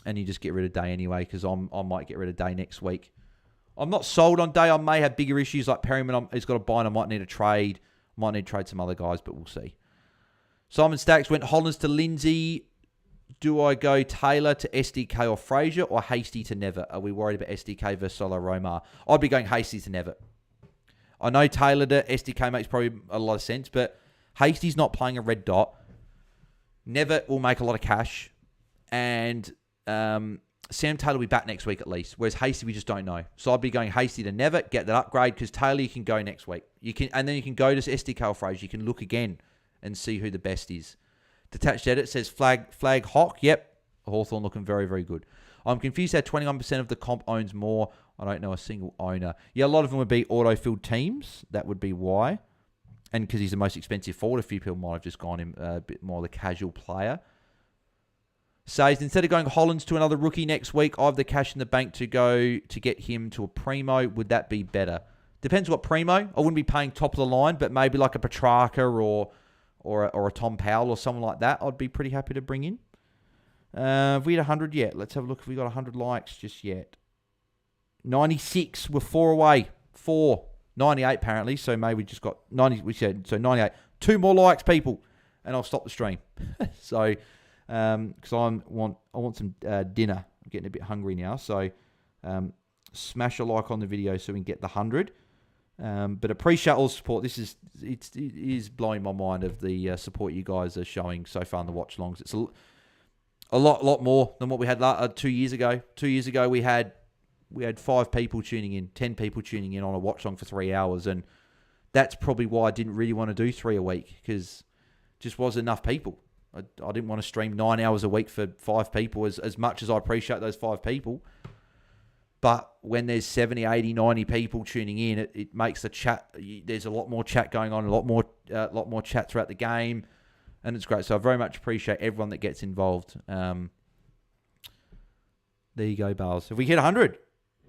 And you just get rid of Day anyway, because I might get rid of Day next week. I'm not sold on Day. I may have bigger issues like Perryman. He's got a buy, and I might need a trade. Might need to trade some other guys, but we'll see. Simon Stacks went Hollands to Lindsay. Do I go Taylor to SDK or Fraser or Hasty to Nevitt? Are we worried about SDK versus Solo Romar? I'd be going Hasty to Nevitt. I know Taylor to SDK makes probably a lot of sense, but Hasty's not playing a red dot. Nevitt will make a lot of cash. And Sam Taylor will be back next week at least, whereas Hasty we just don't know. So I'd be going Hasty to Nevitt, get that upgrade, because Taylor you can go next week. And then you can go to SDK or Fraser. You can look again and see who the best is. Detached edit says flag Hawk. Yep. Hawthorn looking very, very good. I'm confused how 21% of the comp owns more. I don't know a single owner. Yeah, a lot of them would be auto-filled teams. That would be why. And because he's the most expensive forward, a few people might have just gone him a bit more the casual player. Says, instead of going Hollands to another rookie next week, I have the cash in the bank to go to get him to a primo. Would that be better? Depends what primo. I wouldn't be paying top of the line, but maybe like a Petrarca or a Tom Powell or someone like that, I'd be pretty happy to bring in. Have we had 100 yet? Let's have a look if we got 100 likes just yet. 96, we're 4 away. 4. 98 apparently, so maybe we just got 90, we said, so 98. 2 more likes, people, and I'll stop the stream. So, because I want some dinner. I'm getting a bit hungry now, so Smash a like on the video so we can get the 100. But appreciate all the support. It is blowing my mind of the support you guys are showing so far in the watch-alongs. It's a lot more than what we had 2 years ago. 2 years ago, we had 5 people tuning in, 10 people tuning in on a watch-along for 3 hours. And that's probably why I didn't really want to do 3 a week, because just wasn't enough people. I didn't want to stream 9 hours a week for 5 people, as much as I appreciate those 5 people. But when there's 70, 80, 90 people tuning in, it makes the chat, there's a lot more chat going on, a lot more chat throughout the game, and it's great. So I very much appreciate everyone that gets involved. There you go, Bales. If we hit 100,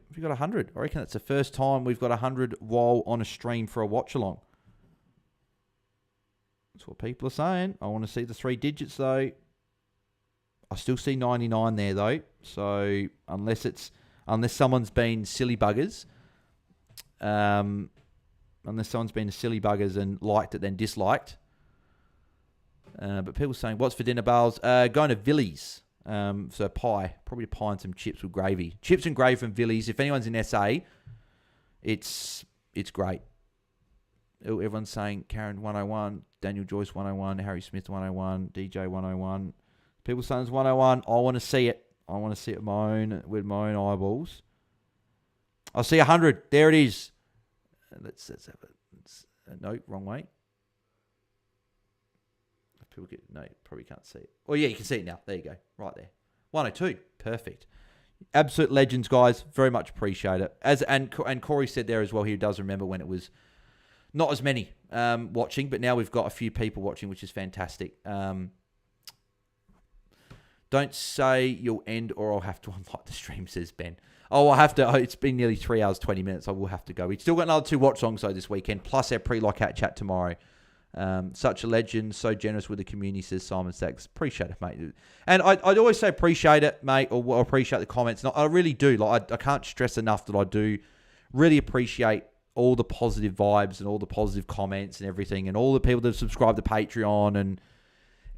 if we got 100, I reckon that's the first time we've got 100 while on a stream for a watch-along. That's what people are saying. I want to see the 3 digits, though. I still see 99 there, though. So unless someone's been silly buggers, and liked it, then disliked. But people saying, what's for dinner, Bales? Going to Villies. So pie. Probably a pie and some chips with gravy. Chips and gravy from Villies. If anyone's in SA, it's great. Everyone's saying Karen 101, Daniel Joyce 101, Harry Smith 101, DJ 101. People saying it's 101. I want to see it. I want to see it with my own eyeballs. I see 100. There it is. Let's have it. No, wrong way. Probably can't see it. Oh yeah, you can see it now. There you go. Right there. 102. Perfect. Absolute legends, guys. Very much appreciate it. And Corey said there as well, he does remember when it was not as many watching, but now we've got a few people watching, which is fantastic. Don't say you'll end or I'll have to unlock the stream, says Ben. Oh, I'll have to. Oh, it's been nearly 3 hours, 20 minutes. I will have to go. We've still got another 2 watch-alongs though this weekend, plus our pre-lockout chat tomorrow. Such a legend, so generous with the community, says Simon Sachs. Appreciate it, mate. And I'd always say appreciate it, mate, or appreciate the comments. And I really do. Like I can't stress enough that I do really appreciate all the positive vibes and all the positive comments and everything, and all the people that have subscribed to Patreon and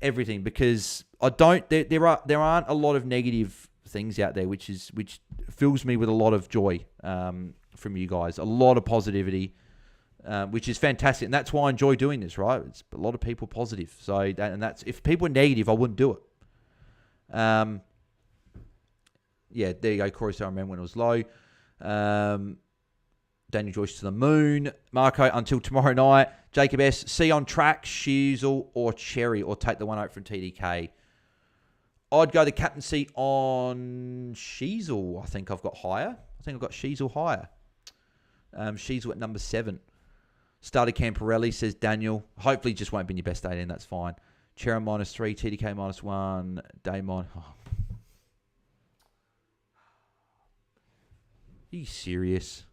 everything, because there aren't a lot of negative things out there, which fills me with a lot of joy from you guys, a lot of positivity, which is fantastic, and that's why I enjoy doing this. Right, it's a lot of people positive. So that's, if people are negative, I wouldn't do it. Yeah, there you go. Corey, so I remember when it was low. Daniel Joyce to the moon. Marco, until tomorrow night. Jacob S. See on track, Sheasel or Cherry, or take the 1-8 from TDK. I'd go the captaincy on Sheasel. I think I've got higher. I think I've got Sheasel higher. Sheasel at number 7. Started Camporelli, says Daniel. Hopefully just won't be in your best 18. That's fine. Cherry -3, TDK -1, Damon. Oh. Are you serious?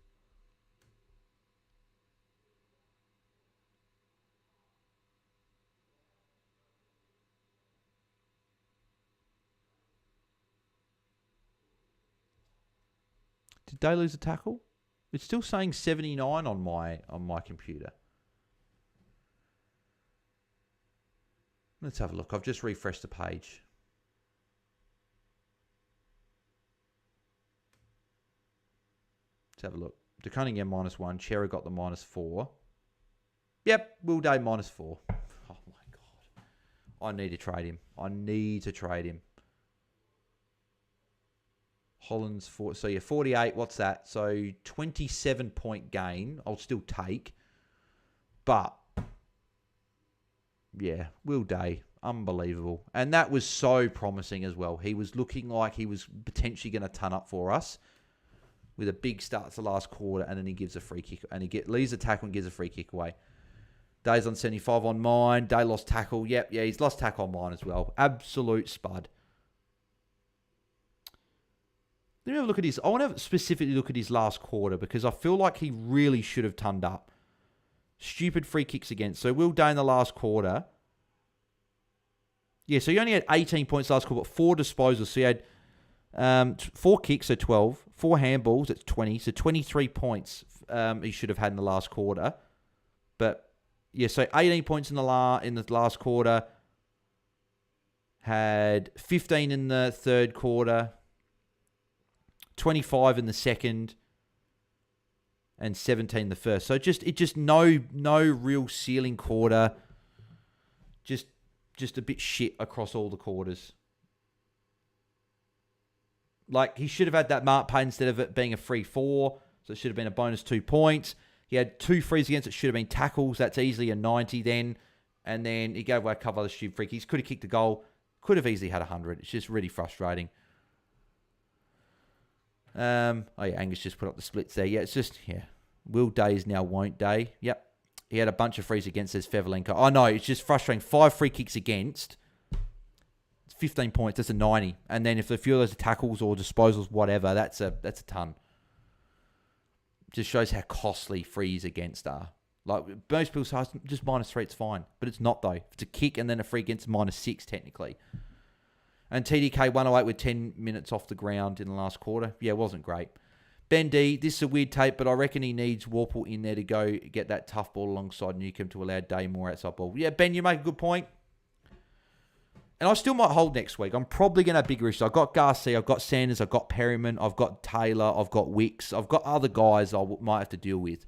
Did they lose a tackle? It's still saying 79 on my computer. Let's have a look. I've just refreshed the page. Let's have a look. De Cunningham -1. Cherry got the -4. Yep, Will Day -4. Oh my God. I need to trade him. Holland's 4. So yeah, 48. What's that? So 27-point gain. I'll still take. But yeah, Will Day, unbelievable. And that was so promising as well. He was looking like he was potentially going to ton up for us with a big start to the last quarter, and then he gives a free kick, and he leaves the tackle and gives a free kick away. Day's on 75 on mine. Day lost tackle. Yep, yeah, he's lost tackle on mine as well. Absolute spud. Let me have a look at his. I want to specifically look at his last quarter, because I feel like he really should have turned up. Stupid free kicks against. So Will Day in the last quarter. Yeah, so he only had 18 points last quarter, but 4 disposals. So he had 4 kicks, so 12. 4 handballs, that's 20. So 23 points he should have had in the last quarter. But yeah, so 18 points in the last quarter. Had 15 in the third quarter. 25 in the second, and 17 the first. So just no real ceiling quarter. Just a bit shit across all the quarters. Like, he should have had that mark paid instead of it being a free 4. So it should have been a bonus 2 points. He had 2 frees against. It should have been tackles. That's easily a 90 then. And then he gave away a couple other stupid free kicks. Could have kicked a goal. Could have easily had 100. It's just really frustrating. Oh, yeah, Angus just put up the splits there. Yeah, it's just, yeah. Will Day is now won't Day. Yep. He had a bunch of frees against, says Fevelenko. I know, it's just frustrating. 5 free kicks against. It's 15 points. That's a 90. And then if a few of those are tackles or disposals, whatever, that's a ton. Just shows how costly frees against are. Like, most people say, just -3, it's fine. But it's not, though. If it's a kick and then a free against, -6, technically. And TDK 108 with 10 minutes off the ground in the last quarter. Yeah, it wasn't great. Ben D, this is a weird tape, but I reckon he needs Warple in there to go get that tough ball alongside Newcomb to allow Day more outside ball. Yeah, Ben, you make a good point. And I still might hold next week. I'm probably going to have bigger issues. I've got Garcia, I've got Sanders, I've got Perryman, I've got Taylor, I've got Wicks. I've got other guys I might have to deal with.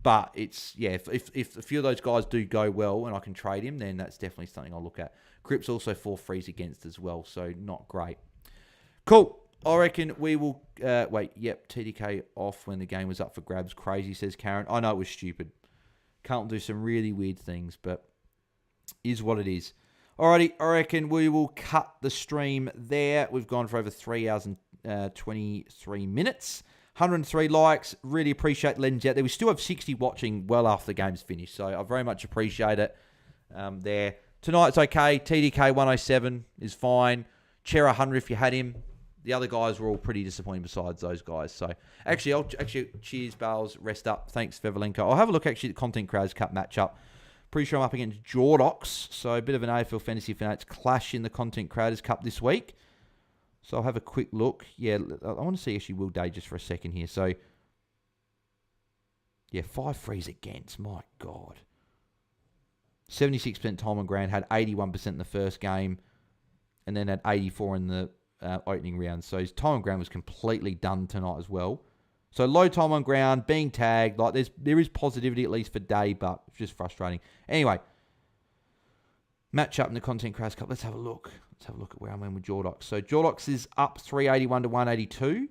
But it's, yeah, if a few of those guys do go well and I can trade him, then that's definitely something I'll look at. Cripps also 4 frees against as well, so not great. Cool. I reckon we will... TDK off when the game was up for grabs. Crazy, says Karen. I know it was stupid. Carlton do some really weird things, but is what it is. Alrighty, I reckon we will cut the stream there. We've gone for over 3 hours and 23 minutes. 103 likes. Really appreciate the legends out there. We still have 60 watching well after the game's finished, so I very much appreciate it there. Tonight's okay. TDK 107 is fine. Chair 100 if you had him. The other guys were all pretty disappointing besides those guys. So, cheers, Bales. Rest up. Thanks, Fevelenko. I'll have a look, actually, at the Content Creators Cup matchup. Pretty sure I'm up against Jordox. So, a bit of an AFL Fantasy Fanatics clash in the Content Creators Cup this week. So, I'll have a quick look. Yeah, I want to see actually Will Day just for a second here. So, yeah, 5 frees against. My God. 76% time on ground. Had 81% in the first game. And then had 84 in the opening round. So his time on ground was completely done tonight as well. So low time on ground, being tagged, like there is positivity at least for Day, but it's just frustrating. Anyway, match up in the Content Crash Cup. Let's have a look. Let's have a look at where I'm in with Jordox. So Jordox is up 381 to 182.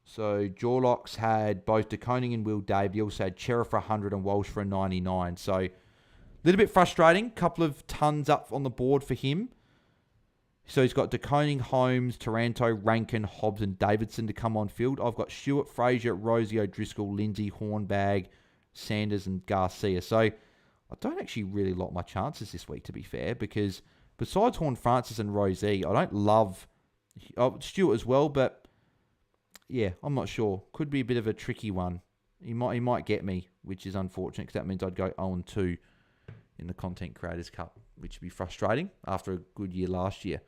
So Jordox had both DeConing and Will Day. He also had Chera for 100 and Walsh for a 99. So a little bit frustrating. Couple of tons up on the board for him. So he's got DeConing, Holmes, Taranto, Rankin, Hobbs, and Davidson to come on field. I've got Stewart, Frazier, Rosie, O'Driscoll, Lindsay, Hornbag, Sanders, and Garcia. So I don't actually really like my chances this week, to be fair, because besides Horn, Francis, and Rosie, I don't love Stewart as well, but yeah, I'm not sure. Could be a bit of a tricky one. He might get me, which is unfortunate, because that means I'd go 0-2 in the Content Creators Cup, which would be frustrating after a good year last year.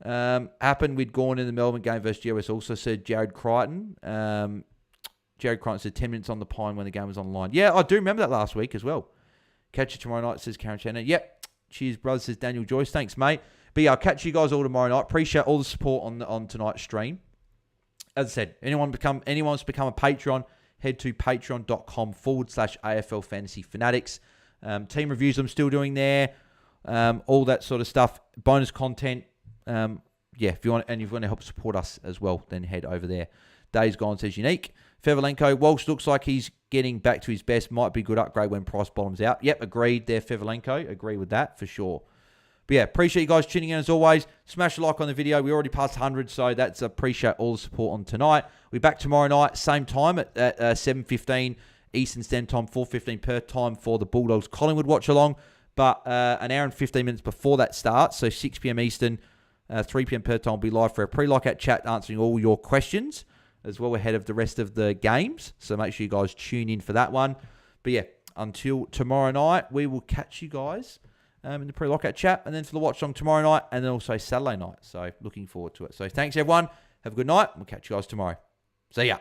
Happened with Gorn in the Melbourne game versus GOS. Also said Jared Crichton. Jared Crichton said 10 minutes on the pine when the game was online. Yeah, I do remember that last week as well. Catch you tomorrow night, says Karen Chandler. Yep. Cheers, brothers, says Daniel Joyce. Thanks, mate. But yeah, I'll catch you guys all tomorrow night. Appreciate all the support on tonight's stream. As I said, anyone wants to become a Patreon, head to patreon.com/AFL Fantasy Fanatics. Team reviews I'm still doing there. All that sort of stuff. Bonus content. If you want to help support us as well, then head over there. Days Gone says unique. Fevelenko, Walsh looks like he's getting back to his best. Might be a good upgrade when price bottoms out. Yep, agreed there, Fevelenko. Agree with that for sure. But yeah, appreciate you guys tuning in as always. Smash a like on the video. We already passed 100, so that's appreciate all the support on tonight. We're back tomorrow night, same time at 7:15 Eastern Standard Time, 4:15 Perth time for the Bulldogs Collingwood watch along. But an hour and 15 minutes before that starts, so 6 p.m. Eastern, 3 p.m. Perth time, will be live for a pre-lockout chat answering all your questions as well ahead of the rest of the games. So make sure you guys tune in for that one. But yeah, until tomorrow night, we will catch you guys in the pre-lockout chat, and then for the watch along tomorrow night, and then also Saturday night. So looking forward to it. So thanks, everyone. Have a good night. We'll catch you guys tomorrow. See ya.